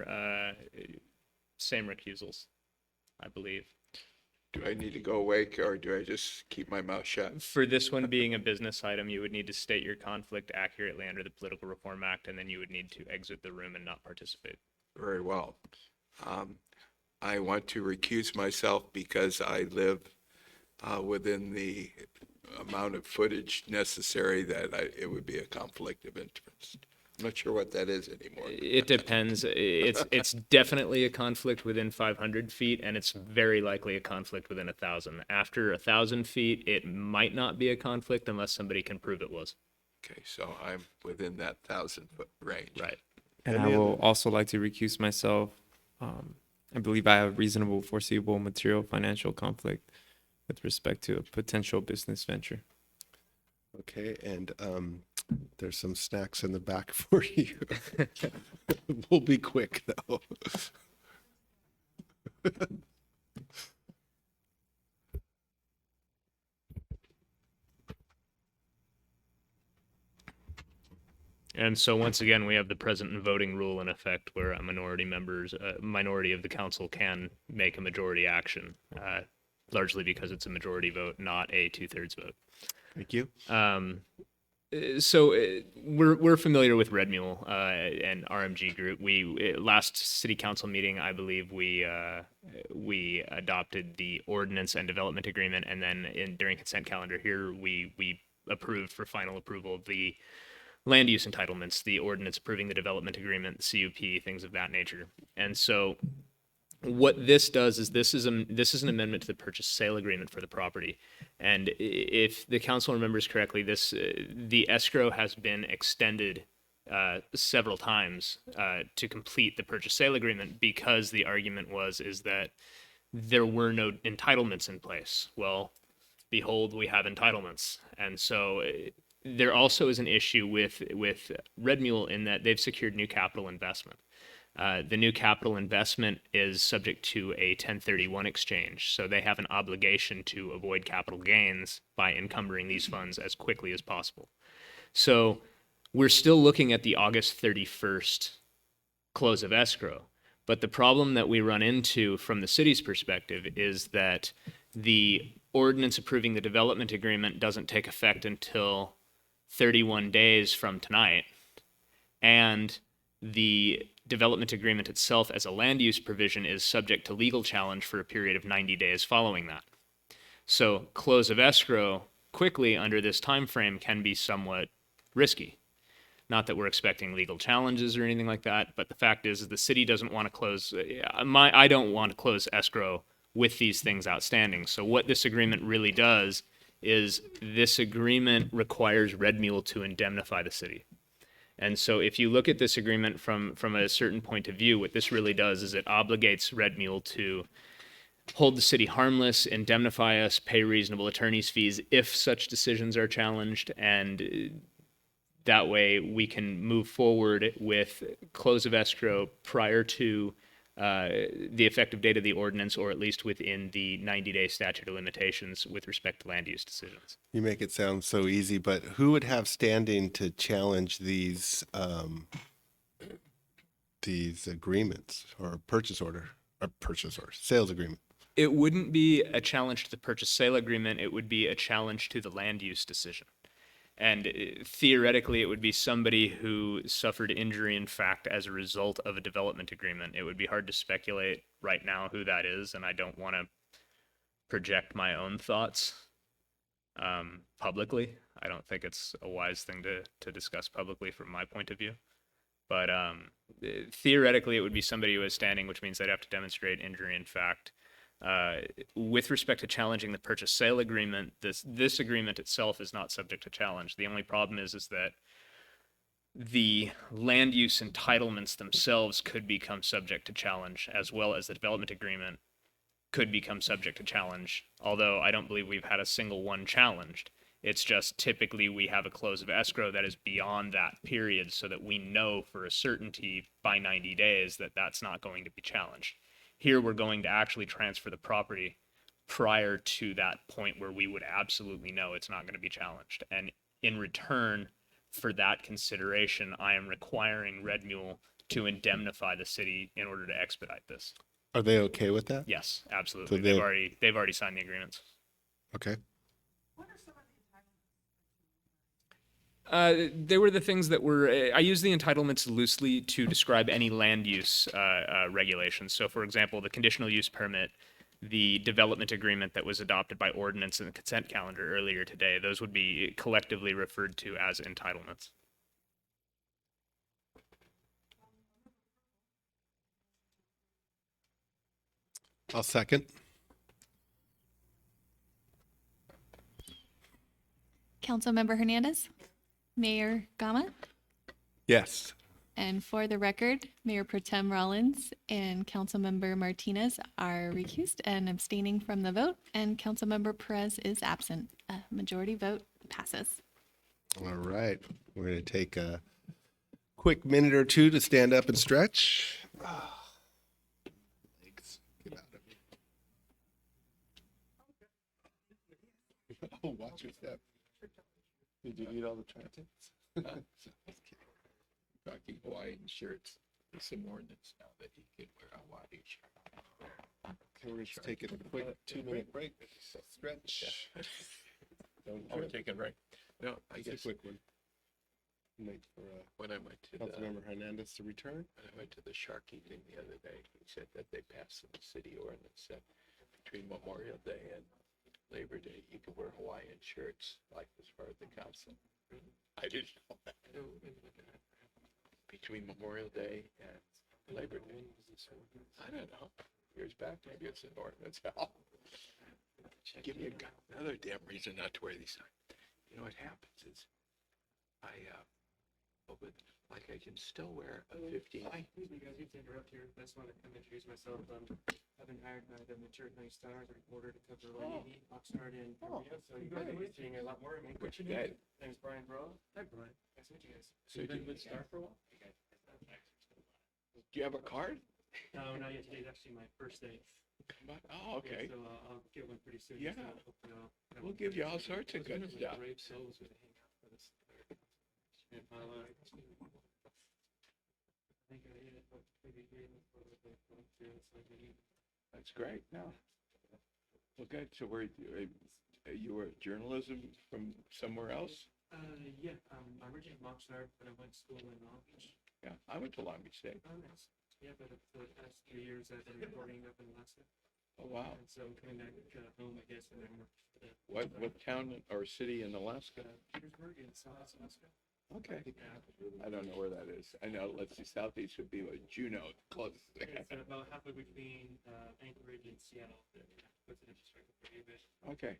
recusals, I believe. Do I need to go awake or do I just keep my mouth shut? For this one being a business item, you would need to state your conflict accurately under the Political Reform Act, and then you would need to exit the room and not participate. Very well. I want to recuse myself because I live within the amount of footage necessary that it would be a conflict of interest. I'm not sure what that is anymore. It depends. It's definitely a conflict within 500 feet, and it's very likely a conflict within 1,000. After 1,000 feet, it might not be a conflict unless somebody can prove it was. Okay, so I'm within that 1,000-foot range. Right. And I will also like to recuse myself. I believe I have reasonable foreseeable material financial conflict with respect to a potential business venture. Okay, and there's some snacks in the back for you. We'll be quick, though. And so once again, we have the present and voting rule in effect where a minority of the council can make a majority action, largely because it's a majority vote, not a 2/3 vote. Thank you. So we're familiar with Red Mule and RMG Group. We last city council meeting, I believe we adopted the ordinance and development agreement, and then during consent calendar here we approved for final approval of the land use entitlements, the ordinance approving the development agreement, the CUP, things of that nature. And so what this does is this is an amendment to the purchase sale agreement for the property. And if the council remembers correctly, the escrow has been extended several times to complete the purchase sale agreement because the argument is that there were no entitlements in place. Well, behold, we have entitlements. And so there also is an issue with Red Mule in that they've secured new capital investment. The new capital investment is subject to a 1031 exchange, so they have an obligation to avoid capital gains by encumbering these funds as quickly as possible. So we're still looking at the August 31st close of escrow, but the problem that we run into from the city's perspective is that the ordinance approving the development agreement doesn't take effect until 31 days from tonight, and the development agreement itself as a land use provision is subject to legal challenge for a period of 90 days following that. So close of escrow quickly under this time frame can be somewhat risky. Not that we're expecting legal challenges or anything like that, but the fact is the city doesn't want to close. I don't want to close escrow with these things outstanding. So what this agreement really does is this agreement requires Red Mule to indemnify the city. And so if you look at this agreement from a certain point of view, what this really does is it obligates Red Mule to hold the city harmless, indemnify us, pay reasonable attorney's fees if such decisions are challenged, and that way we can move forward with close of escrow prior to the effective date of the ordinance, or at least within the 90-day statute of limitations with respect to land use decisions. You make it sound so easy, but who would have standing to challenge these agreements or sales agreement? It wouldn't be a challenge to the purchase sale agreement. It would be a challenge to the land use decision. And theoretically, it would be somebody who suffered injury in fact as a result of a development agreement. It would be hard to speculate right now who that is, and I don't want to project my own thoughts publicly. I don't think it's a wise thing to discuss publicly from my point of view. But theoretically, it would be somebody who is standing, which means they'd have to demonstrate injury in fact. With respect to challenging the purchase sale agreement, this agreement itself is not subject to challenge. The only problem is that the land use entitlements themselves could become subject to challenge, as well as the development agreement could become subject to challenge, although I don't believe we've had a single one challenged. It's just typically we have a close of escrow that is beyond that period so that we know for a certainty by 90 days that that's not going to be challenged. Here, we're going to actually transfer the property prior to that point where we would absolutely know it's not going to be challenged. And in return for that consideration, I am requiring Red Mule to indemnify the city in order to expedite this. Are they okay with that? Yes, absolutely. So They've already signed the agreements. Okay. They were the things that were, I use the entitlements loosely to describe any land use regulations. So for example, the conditional use permit, the development agreement that was adopted by ordinance in the consent calendar earlier today, those would be collectively referred to as entitlements. I'll second. Councilmember Hernandez, Mayor Gama, Yes. and for the record, Mayor Pro Tem Rollins and Councilmember Martinez are recused and abstaining from the vote, and Councilmember Perez is absent. A majority vote passes. All right. We're going to take a quick minute or two to stand up and stretch. Legs, get out of me. Oh, watch your step. Did you eat all the plantains? Talking Hawaiian shirts. There's some ordinance now that you can wear a Hawaii shirt. Okay, we're just taking a quick 2-minute break. Stretch. Don't Oh, we're trip. taking a break. No, I Just a guess quick one. Wait for when I went to the, Councilmember Hernandez to return. when I went to the Sharkey thing the other day, he said that they passed in the city ordinance that between Memorial Day and Labor Day, you can wear Hawaiian shirts, like as far as the council. I didn't know that. Between Memorial Day and Labor Day. I don't know. Years back, maybe it's an ordinance. Hell. Give me another damn reason not to wear these. You know what happens is I I can still wear a 15. Excuse me, guys, you have to interrupt here. I just want to come introduce myself. I've been hired by the Ventura County Star as a reporter to cover Waikiki, Oxnard, and Korea. So you guys are seeing a lot more of me. What's your name? My name is Brian Bro. Hi, Brian. Nice to meet you guys. So You've been you- with Star for a while? Do you have a card? No, not yet. Today's actually my first day. Oh, okay. Yeah, so I'll get one pretty soon. Yeah. So hopefully I'll- We'll give you all sorts of I was good wondering if stuff. Brave Souls would hang out for this. I think I did it, but maybe here for the volunteers, like maybe. That's great. No. Well, good. So you were journalism from somewhere else? Yeah, I'm originally from Oxnard, but I went to school in Long Beach. Yeah, I went to Long Beach State. Oh, nice. Yeah, but for the past 3 years, I've been reporting up in Alaska. Oh, wow. And so I'm coming back home, I guess, and then What town or city in Alaska? Petersburg in South Alaska. Okay. I don't know where that is. I know, let's see, southeast would be like Juneau, close. It's about halfway between Anchorage and Seattle. Puts it in perspective for you, but Okay.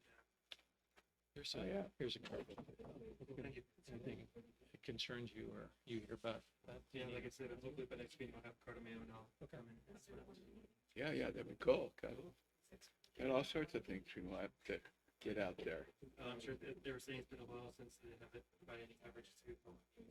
Oh, yeah. here's a card. Thank you. Anything that concerns you or you hear about that? Yeah, like I said, hopefully by next meeting I'll have a card of my own. I'll come in. That's what I was doing. Yeah, that'd be cool. And all sorts of things we want to get out there. I'm sure they were saying it's been a while since they haven't provided any coverage to people. So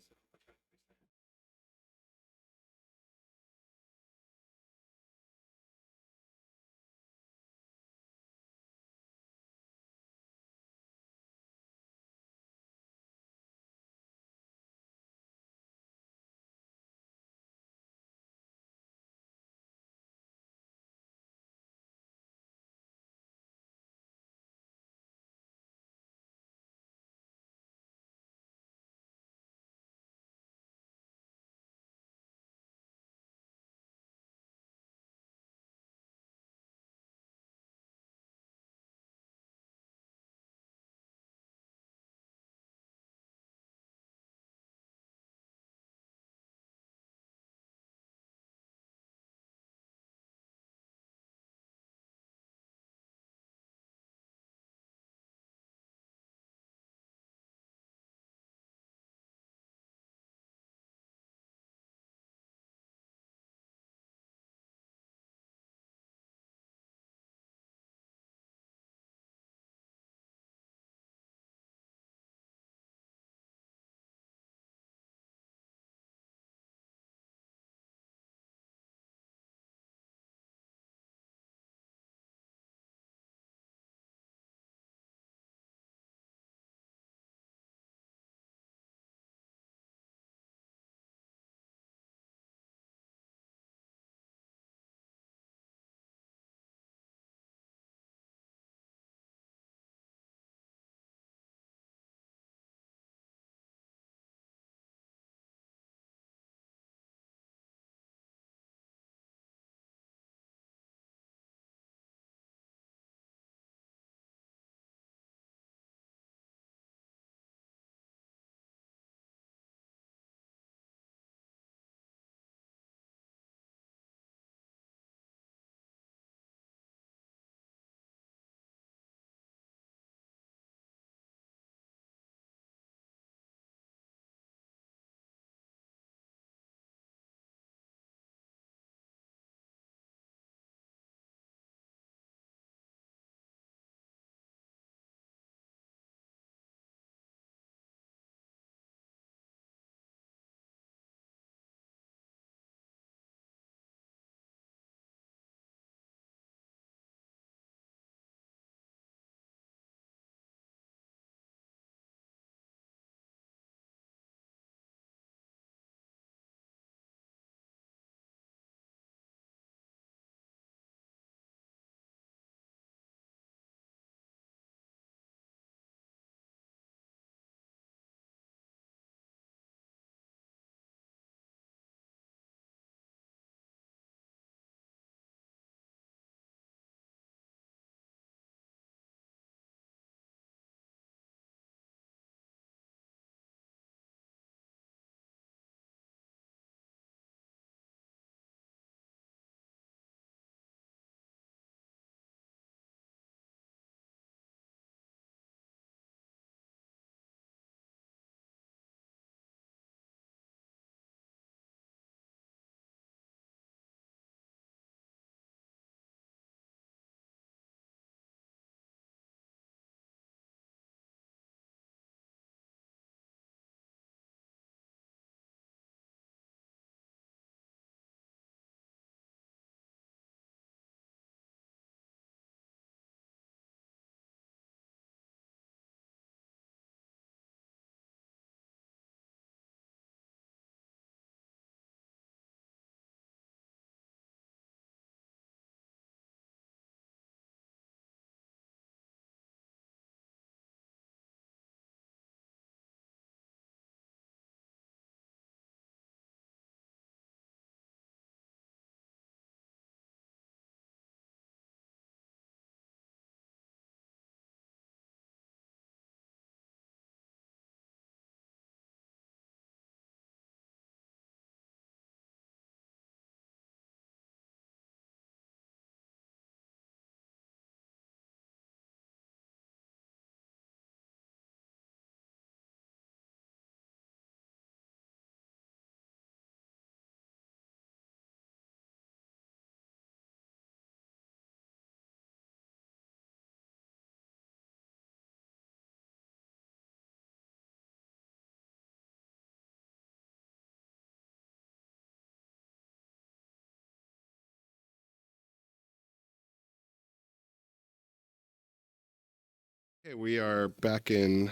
Okay, we are back in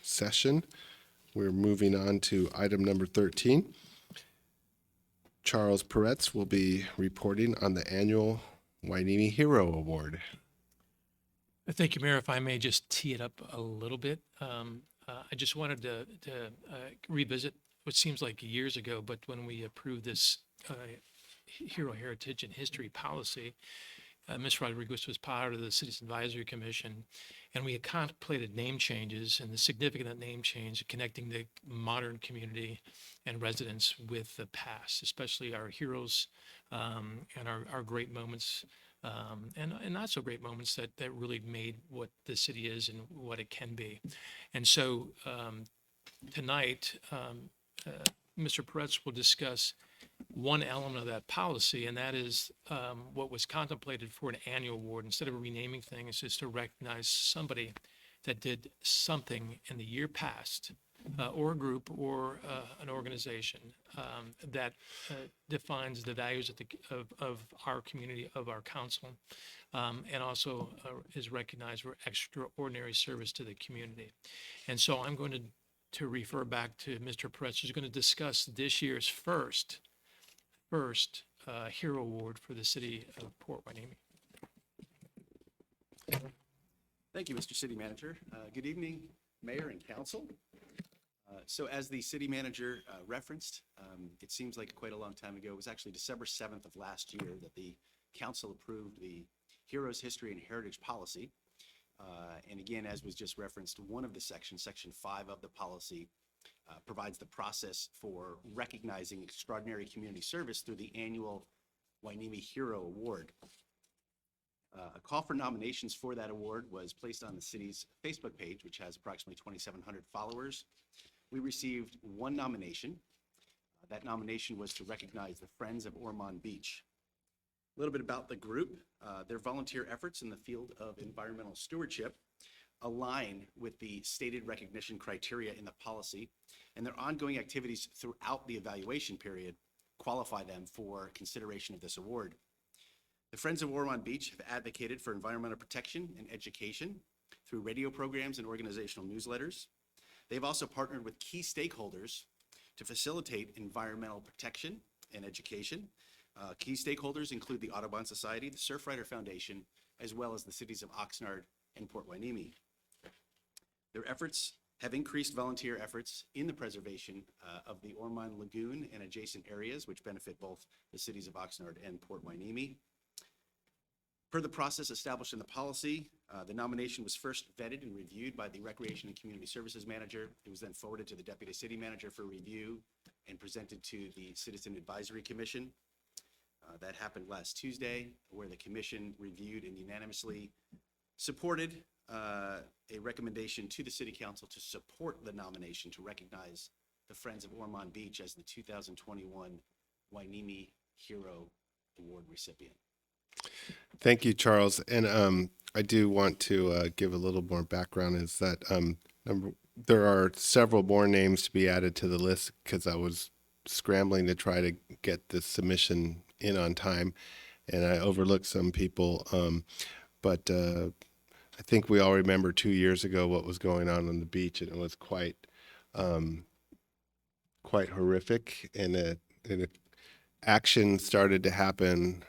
session. We're moving on to item number 13. Charles Peretz will be reporting on the annual Wainimi Hero Award. Thank you, Mayor. If I may just tee it up a little bit, I just wanted to revisit what seems like years ago, but when we approved this Hero Heritage and History policy, Ms. Rodriguez was part of the City's Advisory Commission, and we had contemplated name changes and the significant name change connecting the modern community and residents with the past, especially our heroes and our great moments and not so great moments that really made what the city is and what it can be. And so tonight, Mr. Peretz will discuss one element of that policy, and that is what was contemplated for an annual award. Instead of renaming things, is to recognize somebody that did something in the year past, or a group or an organization that defines the values of our community, of our council, and also is recognized for extraordinary service to the community. And so I'm going to refer back to Mr. Peretz, who's going to discuss this year's first Hero Award for the city of Port Hueneme. Thank you, Mr. City Manager. Good evening, Mayor and Council. So as the city manager referenced, it seems like quite a long time ago. It was actually December 7th of last year that the council approved the Heroes, History, and Heritage Policy. And again, as was just referenced, one of the sections, Section 5 of the policy, provides the process for recognizing extraordinary community service through the annual Wainimi Hero Award. A call for nominations for that award was placed on the city's Facebook page, which has approximately 2,700 followers. We received one nomination. That nomination was to recognize the Friends of Ormond Beach. A little bit about the group. Their volunteer efforts in the field of environmental stewardship align with the stated recognition criteria in the policy, and their ongoing activities throughout the evaluation period qualify them for consideration of this award. The Friends of Ormond Beach have advocated for environmental protection and education through radio programs and organizational newsletters. They've also partnered with key stakeholders to facilitate environmental protection and education. Key stakeholders include the Audubon Society, the Surfrider Foundation, as well as the cities of Oxnard and Port Hueneme. Their efforts have increased volunteer efforts in the preservation of the Ormond Lagoon and adjacent areas, which benefit both the cities of Oxnard and Port Hueneme. Per the process established in the policy, the nomination was first vetted and reviewed by the Recreation and Community Services Manager. It was then forwarded to the Deputy City Manager for review and presented to the Citizen Advisory Commission. That happened last Tuesday, where the commission reviewed and unanimously supported a recommendation to the City Council to support the nomination to recognize the Friends of Ormond Beach as the 2021 Wainimi Hero Award recipient. Thank you, Charles. And I do want to give a little more background is that there are several more names to be added to the list because I was scrambling to try to get this submission in on time and I overlooked some people. But I think we all remember 2 years ago what was going on the beach, and it was quite horrific. And action started to happen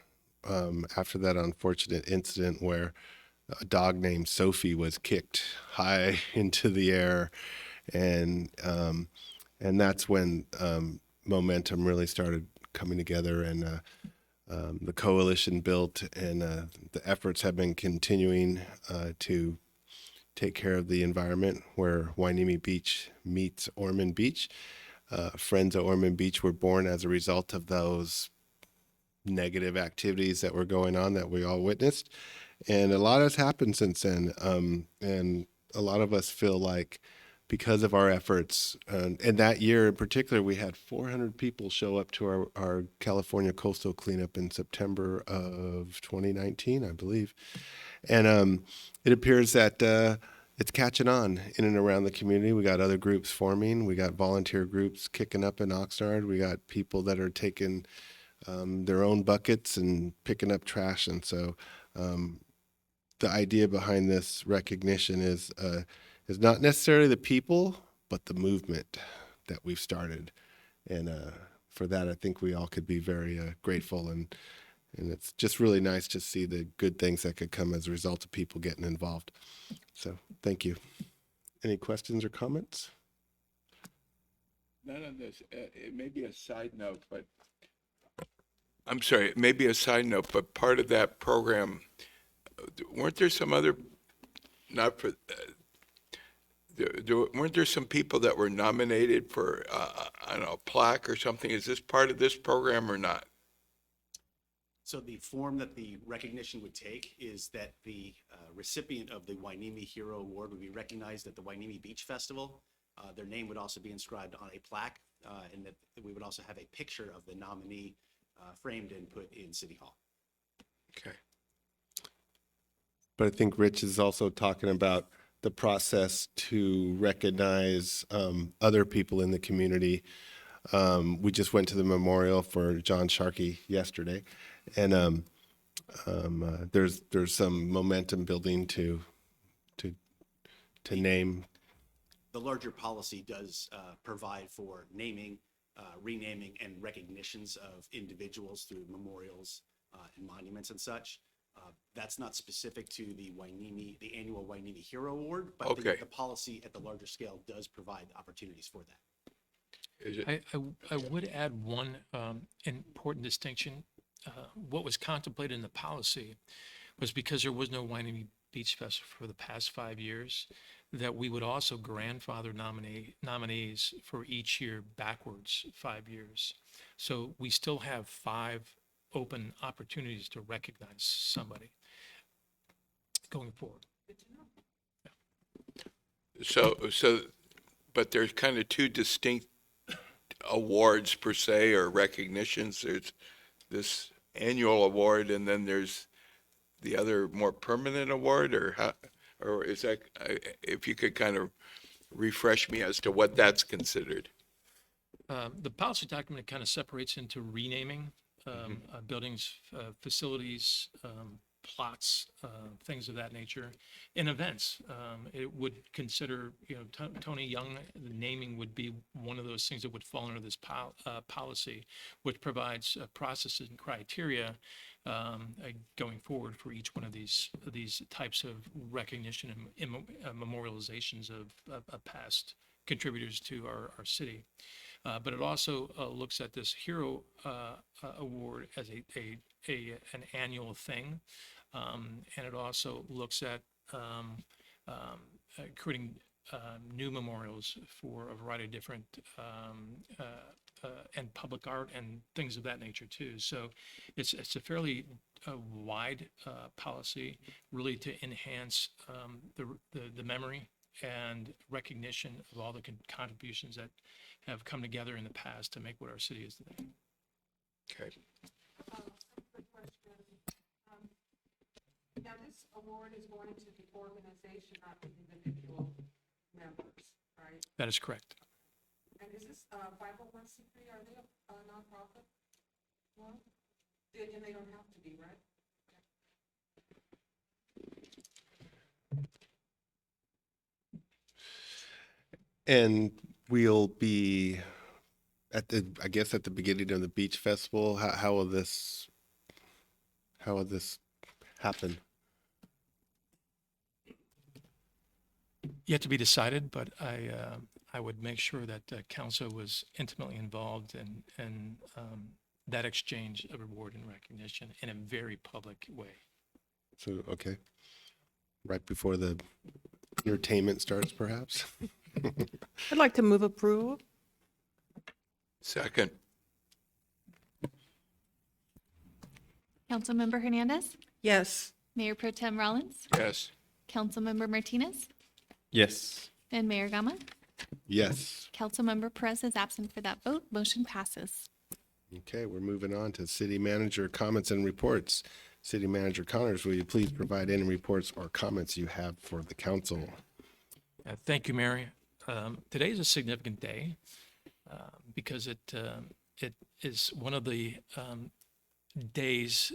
after that unfortunate incident where a dog named Sophie was kicked high into the air, and that's when momentum really started coming together, and the coalition built, and the efforts have been continuing to take care of the environment where Wainimi Beach meets Ormond Beach. Friends of Ormond Beach were born as a result of those negative activities that were going on that we all witnessed. And a lot has happened since then. And a lot of us feel like because of our efforts, and that year in particular, we had 400 people show up to our California coastal cleanup in September of 2019, I believe. And it appears that it's catching on in and around the community. We got other groups forming. We got volunteer groups kicking up in Oxnard. We got people that are taking their own buckets and picking up trash. And so the idea behind this recognition is not necessarily the people, but the movement that we've started. And for that, I think we all could be very grateful. And it's just really nice to see the good things that could come as a result of people getting involved. So thank you. Any questions or comments? None of this, it may be a side note, but I'm sorry, it may be a side note, but part of that program, weren't there some other, not for, weren't there some people that were nominated for, I don't know, a plaque or something? Is this part of this program or not? So the form that the recognition would take is that the recipient of the Wainimi Hero Award would be recognized at the Wainimi Beach Festival. Their name would also be inscribed on a plaque, and that we would also have a picture of the nominee framed and put in City Hall. Okay. But I think Rich is also talking about the process to recognize other people in the community. We just went to the memorial for John Sharkey yesterday, and there's some momentum building to name. The larger policy does provide for naming, renaming, and recognitions of individuals through memorials and monuments and such. That's not specific to the annual Wainimi Hero Award, but Okay. the policy at the larger scale does provide opportunities for that. Is it, I would add one important distinction. What was contemplated in the policy was because there was no Wainimi Beach Festival for the past 5 years, that we would also grandfather nominees for each year backwards 5 years. So we still have 5 open opportunities to recognize somebody going forward. but there's kind of two distinct awards per se, or recognitions. There's this annual award, and then there's the other more permanent award, or how, or is that, if you could kind of refresh me as to what that's considered. The policy document kind of separates into renaming buildings, facilities, plots, things of that nature, and events. It would consider, Tony Young, the naming would be one of those things that would fall under this policy, which provides processes and criteria going forward for each one of these types of recognition and memorializations of past contributors to our city. But it also looks at this Hero Award as an annual thing. And it also looks at creating new memorials for a variety of different and public art and things of that nature too. So it's a fairly wide policy, really to enhance the memory and recognition of all the contributions that have come together in the past to make what our city is today. Okay. Now, this award is going to the organization, not the individual members, right? That is correct. And is this 501c3? Are they a nonprofit? Well, and they don't have to be, right? And we'll be at the beginning of the beach festival. How will this happen? Yet to be decided, but I would make sure that council was intimately involved in that exchange of reward and recognition in a very public way. So, okay. Right before the entertainment starts, perhaps? I'd like to move approval. Second. Councilmember Hernandez, Yes. Mayor Pro Tem Rollins, Yes. Councilmember Martinez, Yes. and Mayor Gama. Yes. Councilmember Perez is absent for that vote. Motion passes. Okay, we're moving on to city manager comments and reports. City Manager Connors, will you please provide any reports or comments you have for the council? Thank you, Mary. Today is a significant day because it is one of the days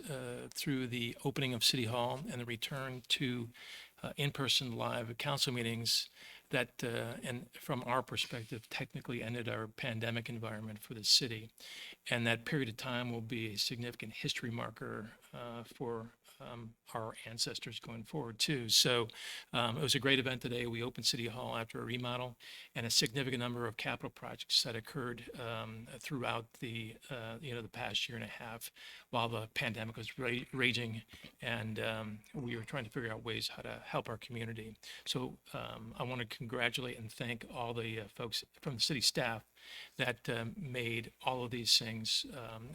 through the opening of City Hall and the return to in-person live council meetings that, and from our perspective, technically ended our pandemic environment for the city. And that period of time will be a significant history marker for our ancestors going forward too. So it was a great event today. We opened City Hall after a remodel, and a significant number of capital projects that occurred throughout the the past year and a half while the pandemic was raging, and we were trying to figure out ways how to help our community. So I want to congratulate and thank all the folks from the city staff that made all of these things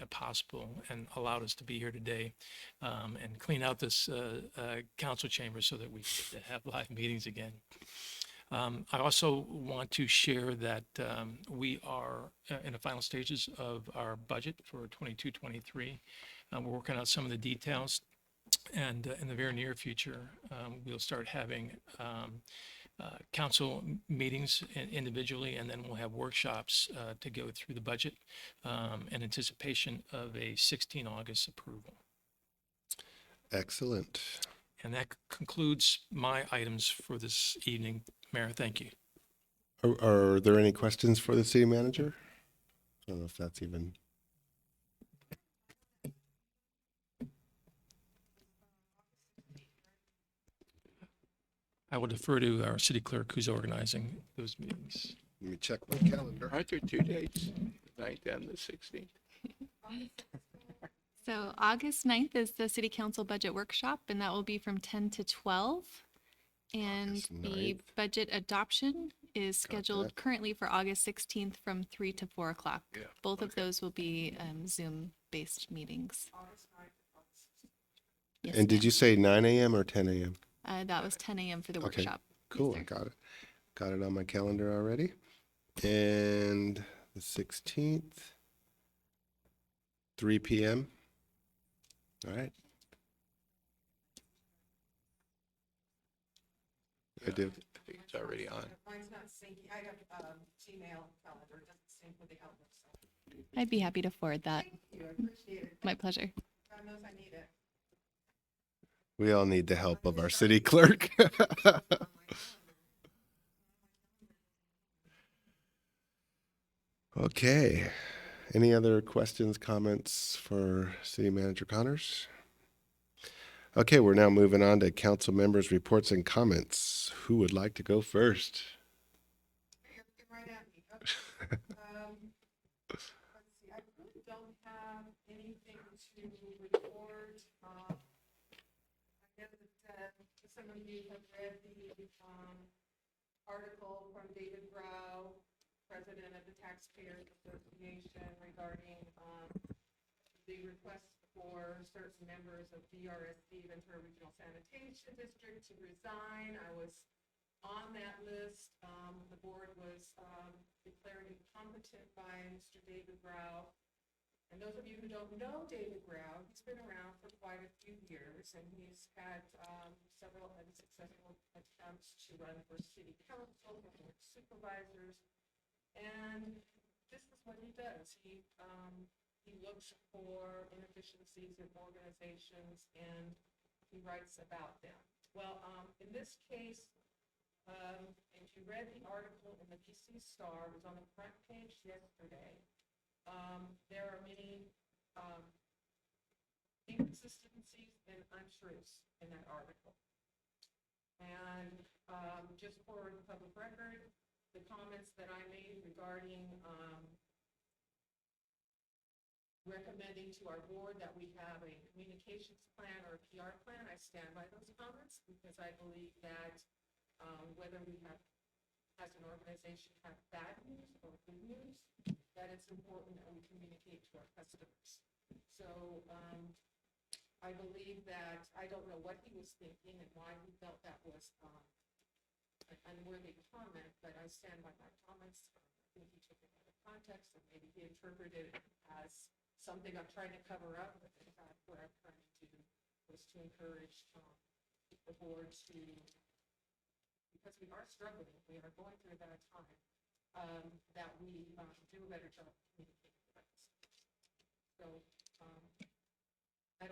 possible and allowed us to be here today and clean out this council chamber so that we could have live meetings again. I also want to share that we are in the final stages of our budget for 22-23. We're working out some of the details, and in the very near future, we'll start having council meetings individually, and then we'll have workshops to go through the budget in anticipation of a 16 August approval. Excellent. And that concludes my items for this evening. Mayor, thank you. Are there any questions for the city manager? I don't know if that's even. I will defer to our city clerk who's organizing those meetings. Let me check my calendar. Aren't there 2 dates, the 9th and the 16th? So August 9th is the city council budget workshop, and that will be from 10 to 12. And August the 9th. budget adoption is scheduled that. currently for August 16th from 3 to 4 o'clock. Yeah, Both of those will be Zoom-based meetings. Yes, And did ma'am. you say 9 a.m. or 10 a.m.? That was 10 a.m. for the Okay, workshop. Yes, Cool, sir. I got it. Got it on my calendar already. And the 16th, 3 p.m. All right. I do. I think it's already on. Mine's not syncing. I have Gmail calendar. It doesn't sync with the Outlook. So I'd be happy to forward that. thank you. I appreciate it. My pleasure. God knows I need it. We all need the help of our city clerk. Okay. Any other questions, comments for City Manager Connors? Okay, we're now moving on to council members' reports and comments. Who would like to go first? You're looking right at me. Okay. Let's see. I really don't have anything to report. I know that some of you have read the article from David Grau, president of the Taxpayers Association, regarding the request for certain members of DRSD, Ventura Regional Sanitation District, to resign. I was on that list. The board was declared incompetent by Mr. David Grau. And those of you who don't know David Grau, he's been around for quite a few years, and he's had several unsuccessful attempts to run for city council, for board of supervisors. And this is what he does. He looks for inefficiencies in organizations, and he writes about them. Well, in this case, if you read the article in the DC Star, it was on the front page yesterday. There are many inconsistencies and untruths in that article. And just for the public record, the comments that I made regarding recommending to our board that we have a communications plan or a PR plan, I stand by those comments, because I believe that whether we have, as an organization, have bad news or good news, that it's important that we communicate to our customers. So I believe that, I don't know what he was thinking and why he felt that was an unworthy comment, but I stand by my comments. I think he took it out of context, and maybe he interpreted it as something I'm trying to cover up, but in fact, what I'm trying to do was to encourage the board to, because we are struggling, we are going through a bad time, that we do a better job of communicating with us. So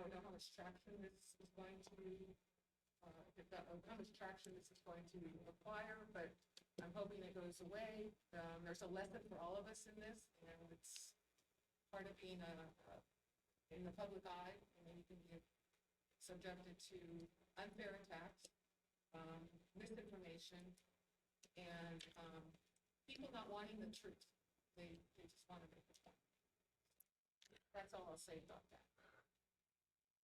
I know how much traction this is going to, how much traction this is going to acquire, but I'm hoping it goes away. There's a lesson for all of us in this, and it's part of being in the public eye, and you can be subjected to unfair attacks, misinformation, and people not wanting the truth. They just want to make a point. That's all I'll say about that.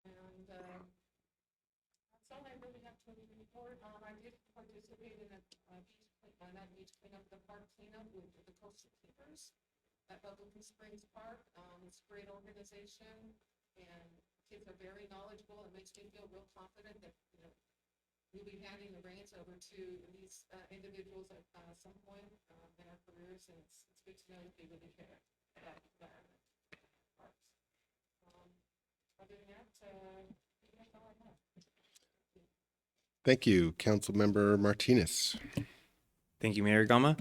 And that's all I really have to report. I did participate in a beach cleanup, the park cleanup with the Coastal Keepers at Bubblegum Springs Park. It's a great organization, and kids are very knowledgeable. It makes me feel real confident that, you know, we'll be handing the reins over to these individuals at some point in our careers, and it's good to know that they really care about the environment. Parks. Other than that, that's all I have. Thank you, Councilmember Martinez. Thank you, Mayor Gama.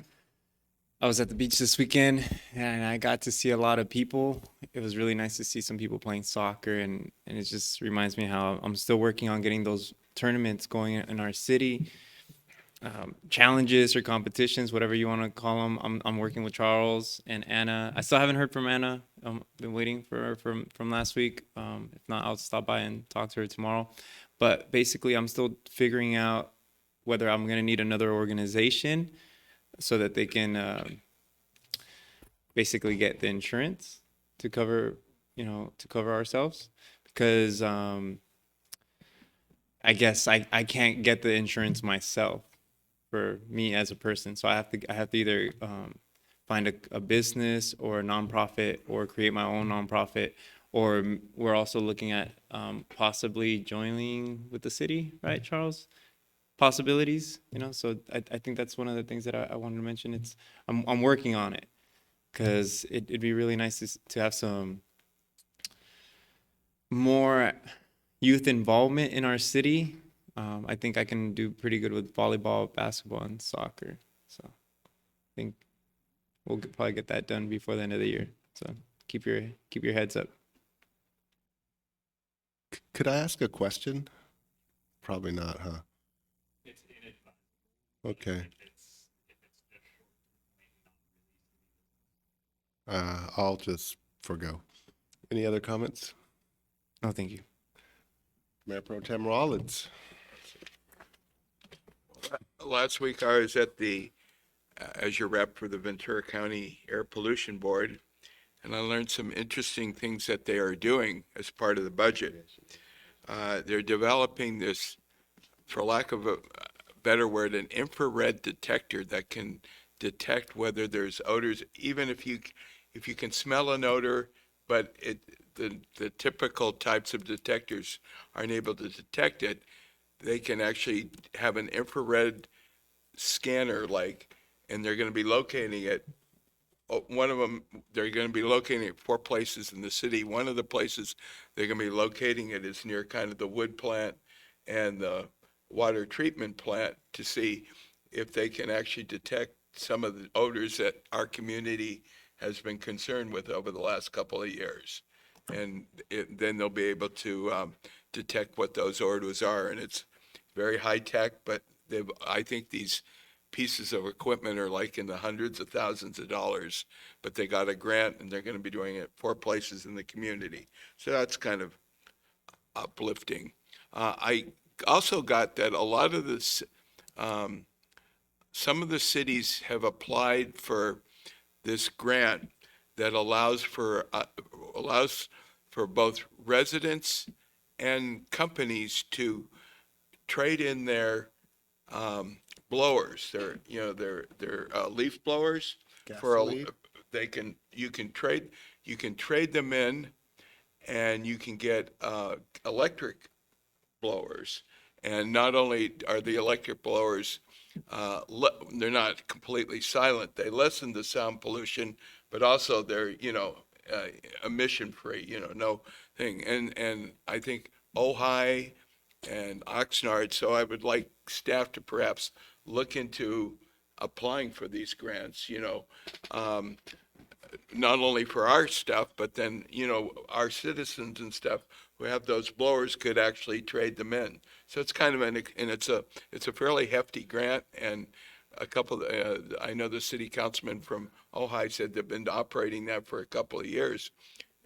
I was at the beach this weekend and I got to see a lot of people. It was really nice to see some people playing soccer, and it just reminds me how I'm still working on getting those tournaments going in our city. Challenges or competitions, whatever you want to call them. I'm working with Charles and Anna. I still haven't heard from Anna. I've been waiting for her from last week. If not, I'll stop by and talk to her tomorrow. But basically, I'm still figuring out whether I'm going to need another organization so that they can basically get the insurance to cover, to cover ourselves. Because I guess I can't get the insurance myself for me as a person. So I have to either find a business or a nonprofit or create my own nonprofit, or we're also looking at possibly joining with the city, right, Charles? Possibilities, so I think that's one of the things that I wanted to mention. I'm working on it because it'd be really nice to have some more youth involvement in our city. I think I can do pretty good with volleyball, basketball, and soccer. So I think we'll probably get that done before the end of the year. So keep your heads up. Could I ask a question? Probably not, huh? Okay. I'll just forgo. Any other comments? No, thank you. Mayor Pro Tem Rollins. Last week I was at as your rep for the Ventura County Air Pollution Board, and I learned some interesting things that they are doing as part of the budget. They're developing this, for lack of a better word, an infrared detector that can detect whether there's odors, even if you can smell an odor, but the typical types of detectors aren't able to detect it. They can actually have an infrared scanner, and they're going to be locating it. One of them, they're going to be locating it 4 places in the city. One of the places they're going to be locating it is near kind of the wood plant and the water treatment plant, to see if they can actually detect some of the odors that our community has been concerned with over the last couple of years. And then they'll be able to detect what those odors are. And it's very high tech, but I think these pieces of equipment are in the hundreds of thousands of dollars, but they got a grant and they're going to be doing it 4 places in the community. So that's kind of uplifting. I also got that a lot of this, some of the cities have applied for this grant that allows for both residents and companies to trade in their blowers, their leaf blowers. You can trade them in, and you can get electric blowers. And not only are the electric blowers, they're not completely silent, they lessen the sound pollution, but also they're emission free, no thing. And I think Ojai and Oxnard, so I would like staff to perhaps look into applying for these grants. not only for our stuff, but then, our citizens and stuff who have those blowers could actually trade them in. So it's kind of and it's a fairly hefty grant, and a couple, I know the city councilman from Ojai said they've been operating that for a couple of years.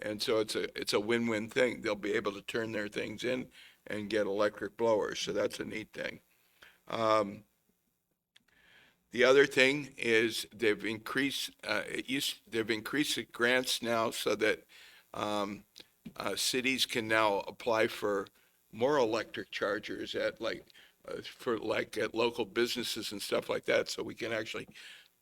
And so it's a win-win thing. They'll be able to turn their things in and get electric blowers. So that's a neat thing. The other thing is they've increased the grants now so that cities can now apply for more electric chargers at at local businesses and stuff like that. So we can actually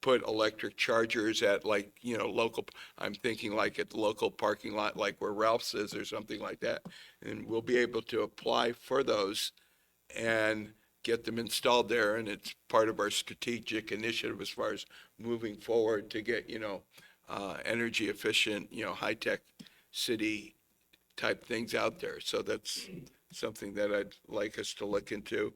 put electric chargers at local, I'm thinking like at the local parking lot, like where Ralph's is or something like that. And we'll be able to apply for those and get them installed there. And it's part of our strategic initiative as far as moving forward to get, energy efficient, high-tech city type things out there. So that's something that I'd like us to look into.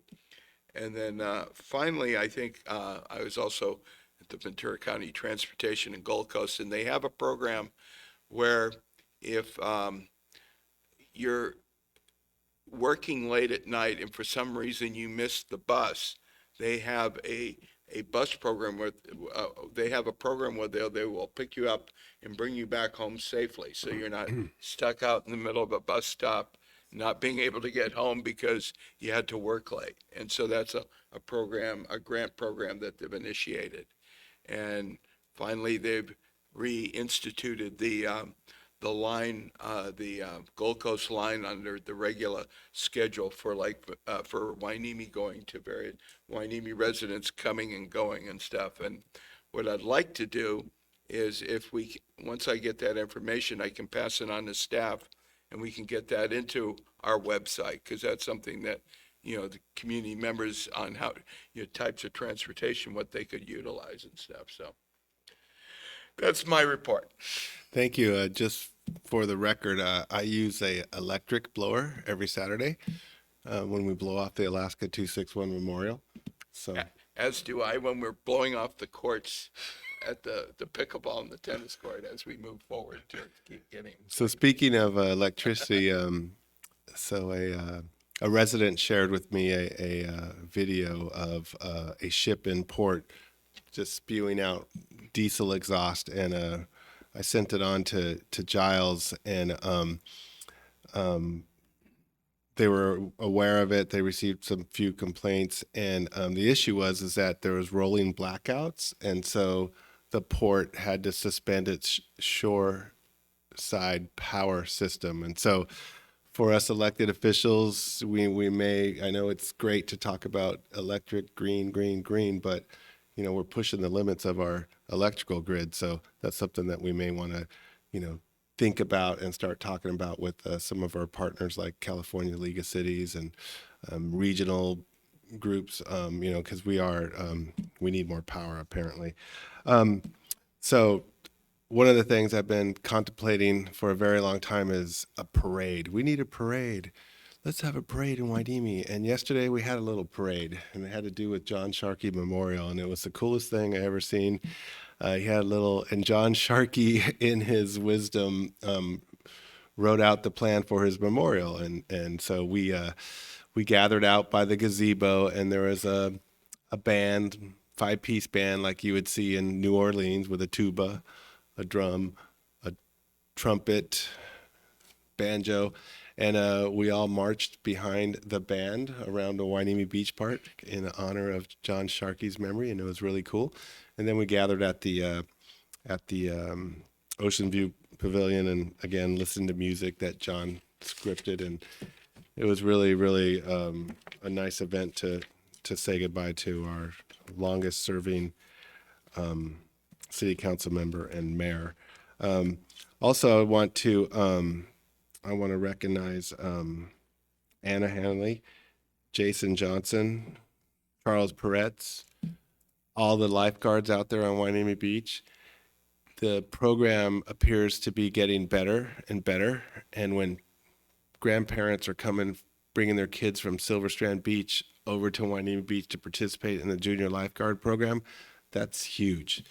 And then finally, I think I was also at the Ventura County Transportation and Gold Coast, and they have a program where if you're working late at night and for some reason you missed the bus, they have a bus program where they have a program where they will pick you up and bring you back home safely, so you're not stuck out in the middle of a bus stop not being able to get home because you had to work late. And so that's a grant program that they've initiated. And finally, they've reinstituted the line, the Gold Coast line under the regular schedule for for Hueneme going to various Hueneme residents coming and going and stuff. And what I'd like to do is once I get that information, I can pass it on to staff and we can get that into our website, because that's something that, the community members on how, types of transportation, what they could utilize and stuff. So that's my report. Thank you. Just for the record, I use a electric blower every Saturday when we blow off the Alaska 261 Memorial. So As do I when we're blowing off the courts at the pickleball and the tennis court as we move forward to keep getting. So speaking of electricity, so a resident shared with me a video of a ship in port just spewing out diesel exhaust, and I sent it on to Giles, and they were aware of it. They received some few complaints, and the issue is that there was rolling blackouts, and so the port had to suspend its shore side power system. And so for us elected officials, we may, I know it's great to talk about electric, green, but we're pushing the limits of our electrical grid. So that's something that we may want to, think about and start talking about with some of our partners like California League of Cities and regional groups, because we need more power apparently. So one of the things I've been contemplating for a very long time is a parade. We need a parade. Let's have a parade in Hueneme. And yesterday we had a little parade, and it had to do with John Sharkey Memorial, and it was the coolest thing I ever seen. He had and John Sharkey, in his wisdom, wrote out the plan for his memorial, and so we gathered out by the gazebo, and there was a band, 5-piece band like you would see in New Orleans, with a tuba, a drum, a trumpet, banjo, and we all marched behind the band around the Hueneme Beach Park in honor of John Sharkey's memory, and it was really cool. And then we gathered at the Ocean View Pavilion, and again listened to music that John scripted, and it was really, really a nice event to say goodbye to our longest serving city council member and mayor. Also, I want to recognize Anna Hanley, Jason Johnson, Charles Peretz, all the lifeguards out there on Hueneme Beach. The program appears to be getting better and better, and when grandparents are bringing their kids from Silver Strand Beach over to Hueneme Beach to participate in the junior lifeguard program, that's huge.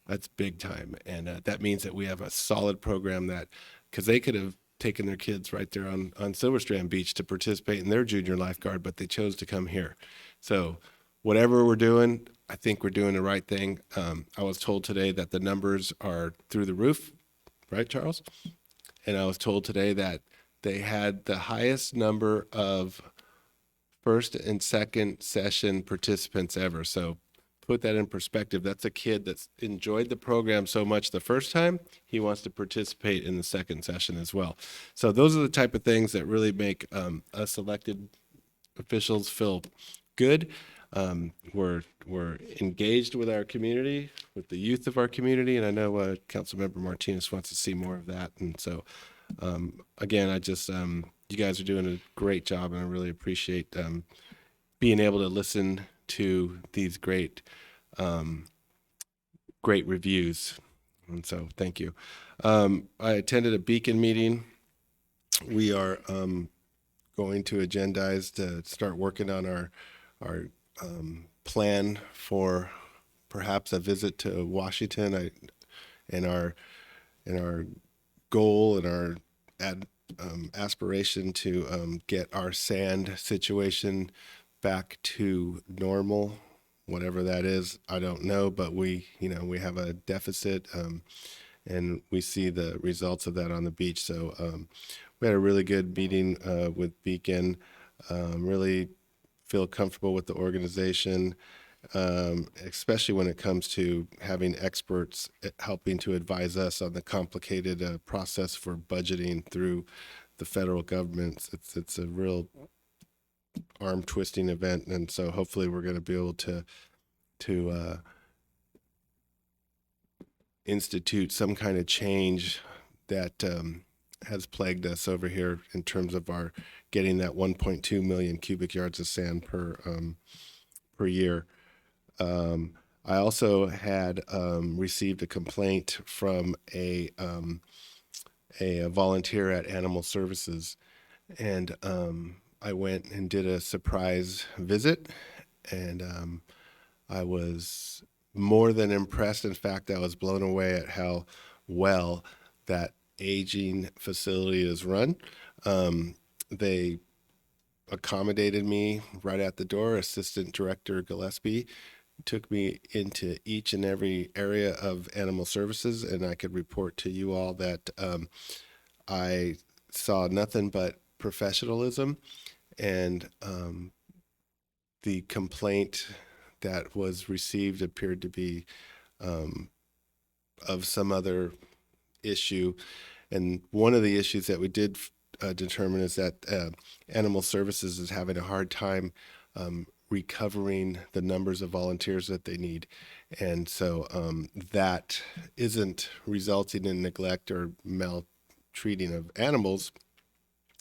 That's big time. And that means that we have a solid program that, because they could have taken their kids right there on Silver Strand Beach to participate in their junior lifeguard, but they chose to come here. So whatever we're doing, I think we're doing the right thing. I was told today that the numbers are through the roof, right, Charles? And I was told today that they had the highest number of first and second session participants ever. So put that in perspective. That's a kid that's enjoyed the program so much the first time, he wants to participate in the second session as well. So those are the type of things that really make us elected officials feel good. We're engaged with our community, with the youth of our community, and I know Councilmember Martinez wants to see more of that. And so, again, I just you guys are doing a great job, and I really appreciate being able to listen to these great reviews. And so, thank you. I attended a Beacon meeting. We are going to agendize to start working on our plan for perhaps a visit to Washington. And our goal and our aspiration to get our sand situation back to normal, whatever that is, I don't know, but we have a deficit, and we see the results of that on the beach. So we had a really good meeting with Beacon. Really feel comfortable with the organization, especially when it comes to having experts helping to advise us on the complicated process for budgeting through the federal government. It's a real arm twisting event, and so hopefully we're going to be able to institute some kind of change that has plagued us over here in terms of our getting that 1.2 million cubic yards of sand per year. I also had received a complaint from a volunteer at Animal Services, and I went and did a surprise visit, and I was more than impressed. In fact, I was blown away at how well that aging facility is run. They accommodated me right at the door. Assistant Director Gillespie took me into each and every area of Animal Services, and I could report to you all that I saw nothing but professionalism, and the complaint that was received appeared to be of some other issue. And one of the issues that we did determine is that Animal Services is having a hard time recovering the numbers of volunteers that they need. And so that isn't resulting in neglect or maltreating of animals.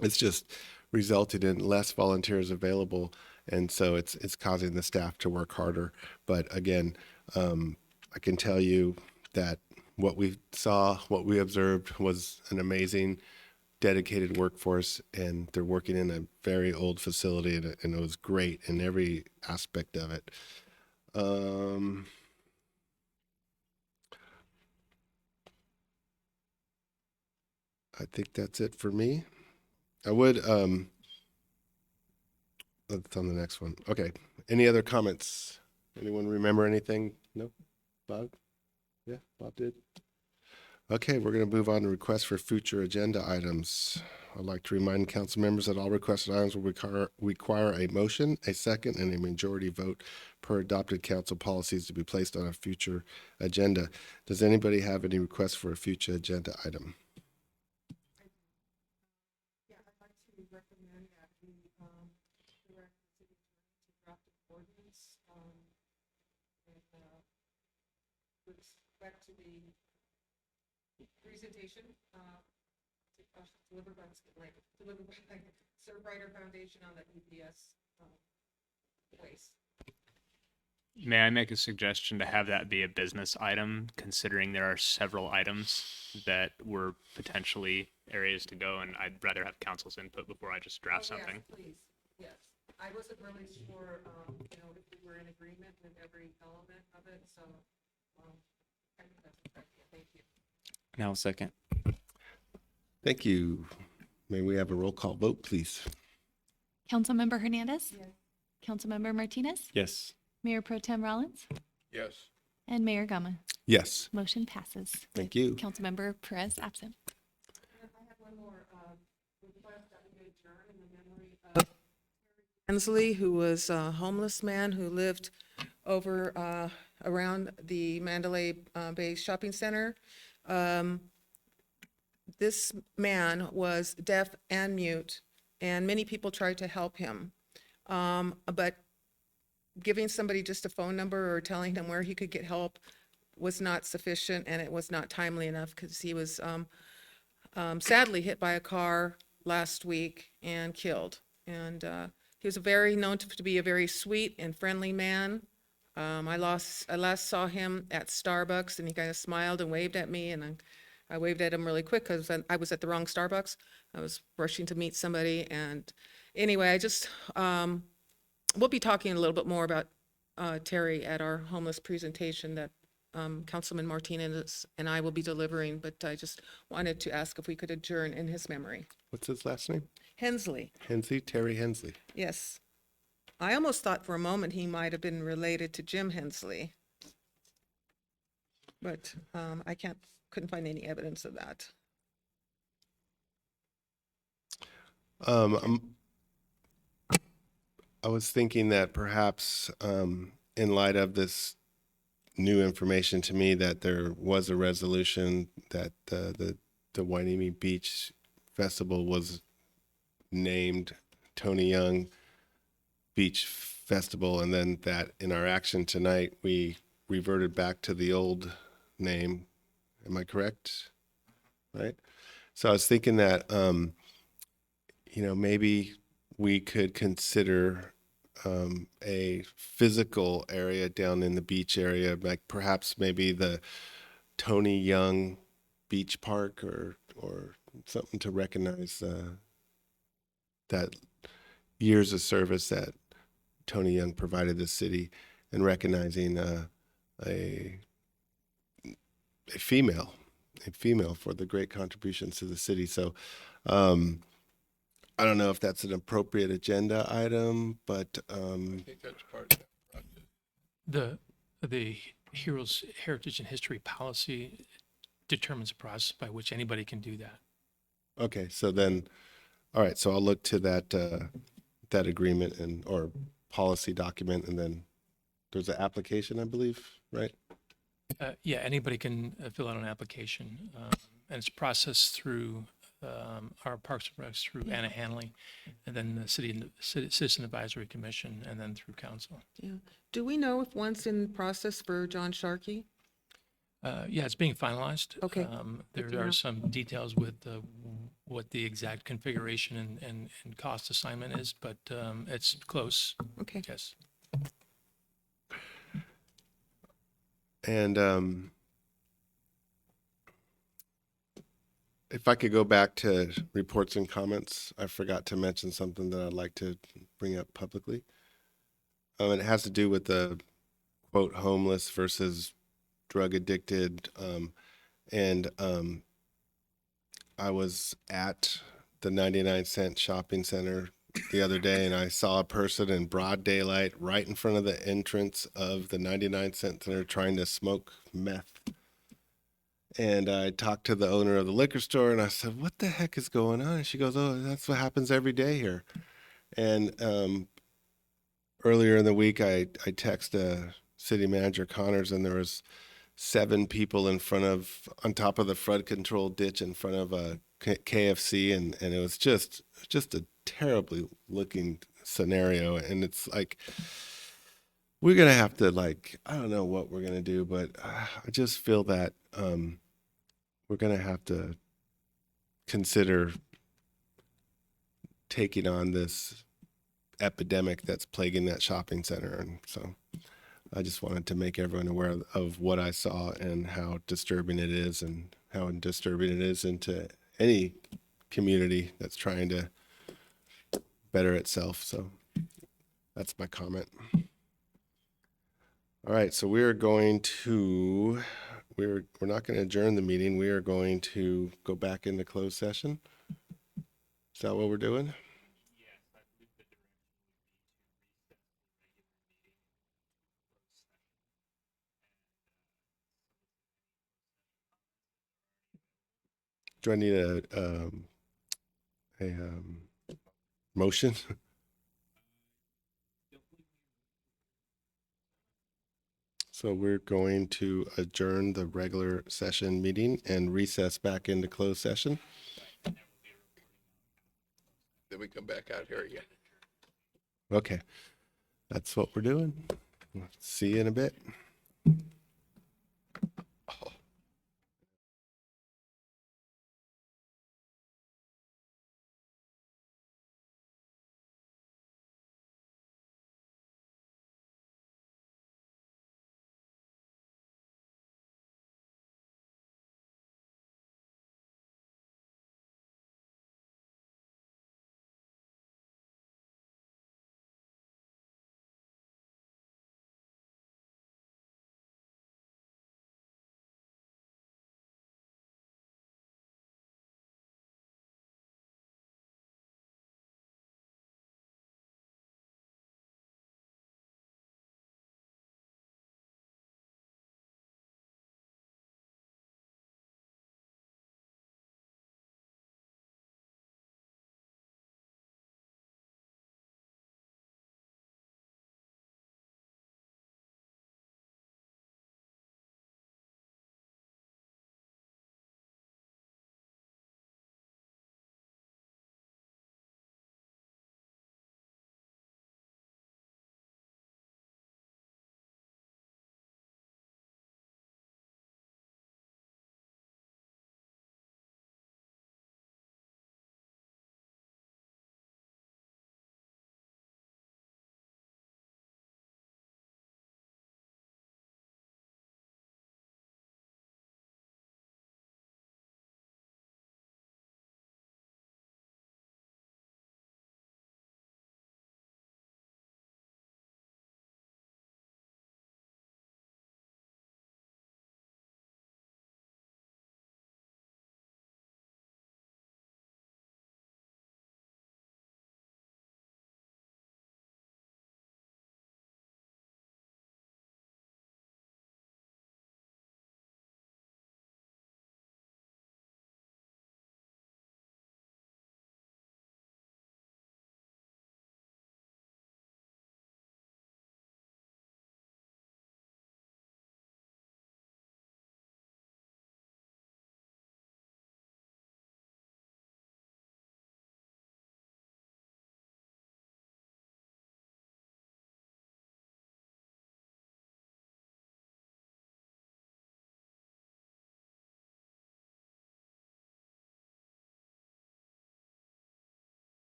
It's just resulted in less volunteers available. And so it's causing the staff to work harder. But again, I can tell you that what we saw, what we observed was an amazing, dedicated workforce, and they're working in a very old facility, and it was great in every aspect of it. I think that's it for me. I would, that's on the next one. Okay. Any other comments? Anyone remember anything? No? Bob? Yeah, Bob did. Okay, we're going to move on to requests for future agenda items. I'd like to remind council members that all requested items will require a motion, a second, and a majority vote per adopted council policies to be placed on a future agenda. Does anybody have any requests for a future agenda item? Yeah, I'd like to recommend that we direct the city attorney to draft an ordinance with respect to the presentation delivered by Surfrider Foundation on the EPS waste. May I make a suggestion to have that be a business item, considering there are several items that were potentially areas to go, and I'd rather have council's input before I just draft something. Yes, please, yes. I wasn't really sure, if we were in agreement with every element of it, so Now second. Thank you. May we have a roll call vote, please? Councilmember Hernandez. Councilmember Martinez. Yes. Mayor Pro Tem Rollins. Yes. And Mayor Gama. Yes. Motion passes. Thank you. Councilmember Perez absent. Hensley, who was a homeless man who lived over around the Mandalay Bay Shopping Center. This man was deaf and mute, and many people tried to help him. But giving somebody just a phone number or telling him where he could get help was not sufficient, and it was not timely enough because he was sadly hit by a car last week and killed. And he was known to be a very sweet and friendly man. I last saw him at Starbucks, and he kind of smiled and waved at me, and I waved at him really quick because I was at the wrong Starbucks. I was rushing to meet somebody, and anyway, I just we'll be talking a little bit more about Terry at our homeless presentation that Councilman Martinez and I will be delivering, but I just wanted to ask if we could adjourn in his memory. What's his last name? Hensley. Hensley, Terry Hensley. Yes. I almost thought for a moment he might have been related to Jim Hensley. But I couldn't find any evidence of that. I was thinking that perhaps in light of this new information to me that there was a resolution that the Hueneme Beach Festival was named Tony Young Beach Festival, and then that in our action tonight we reverted back to the old name. Am I correct? Right? So I was thinking that maybe we could consider a physical area down in the beach area, like perhaps maybe the Tony Young Beach Park or something to recognize that years of service that Tony Young provided the city, and recognizing a female for the great contributions to the city. So I don't know if that's an appropriate agenda item, but I think that's part of that. The Heroes Heritage and History Policy determines a process by which anybody can do that. okay. So then, all right. So I'll look to that agreement or policy document, and then there's an application, I believe, right? Yeah, anybody can fill out an application, and it's processed through our Parks and Recs through Anna Hanley, and then the Citizen Advisory Commission, and then through council. Yeah. Do we know if one's in process for John Sharkey? Yeah, it's being finalized. Okay. There to are know. some details with what the exact configuration and cost assignment is, but it's close. Okay. Yes. And if I could go back to reports and comments, I forgot to mention something that I'd like to bring up publicly. It has to do with the quote homeless versus drug addicted. I was at the 99-cent shopping center the other day, and I saw a person in broad daylight right in front of the entrance of the 99-cent center trying to smoke meth. And I talked to the owner of the liquor store, and I said, "What the heck is going on?" And she goes, "Oh, that's what happens every day here." And earlier in the week, I texted City Manager Connors, and there was 7 people on top of the flood control ditch in front of a KFC, and it was just a terribly looking scenario. And it's like, we're gonna have to, I don't know what we're gonna do, but I just feel that we're gonna have to consider taking on this epidemic that's plaguing that shopping center. And so I just wanted to make everyone aware of what I saw and how disturbing it is, and how disturbing it is into any community that's trying to better itself. So that's my comment. All right, so we're going to we're not going to adjourn the meeting. We are going to go back into closed session. Is that what we're doing? Do I need a motion? So we're going to adjourn the regular session meeting and recess back into closed session. Then we come back out here again. Okay, that's what we're doing. See you in a bit.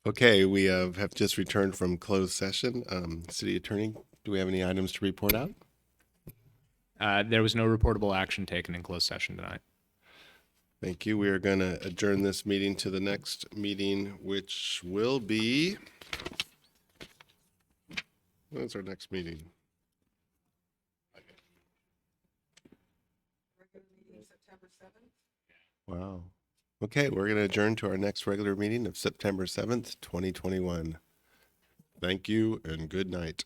Okay, we have just returned from closed session. City Attorney, do we have any items to report out? There was no reportable action taken in closed session tonight. Thank you. We are going to adjourn this meeting to the next meeting, which will be, when's our next meeting? Wow. Okay, we're going to adjourn to our next regular meeting of September 7th, 2021. Thank you and good night.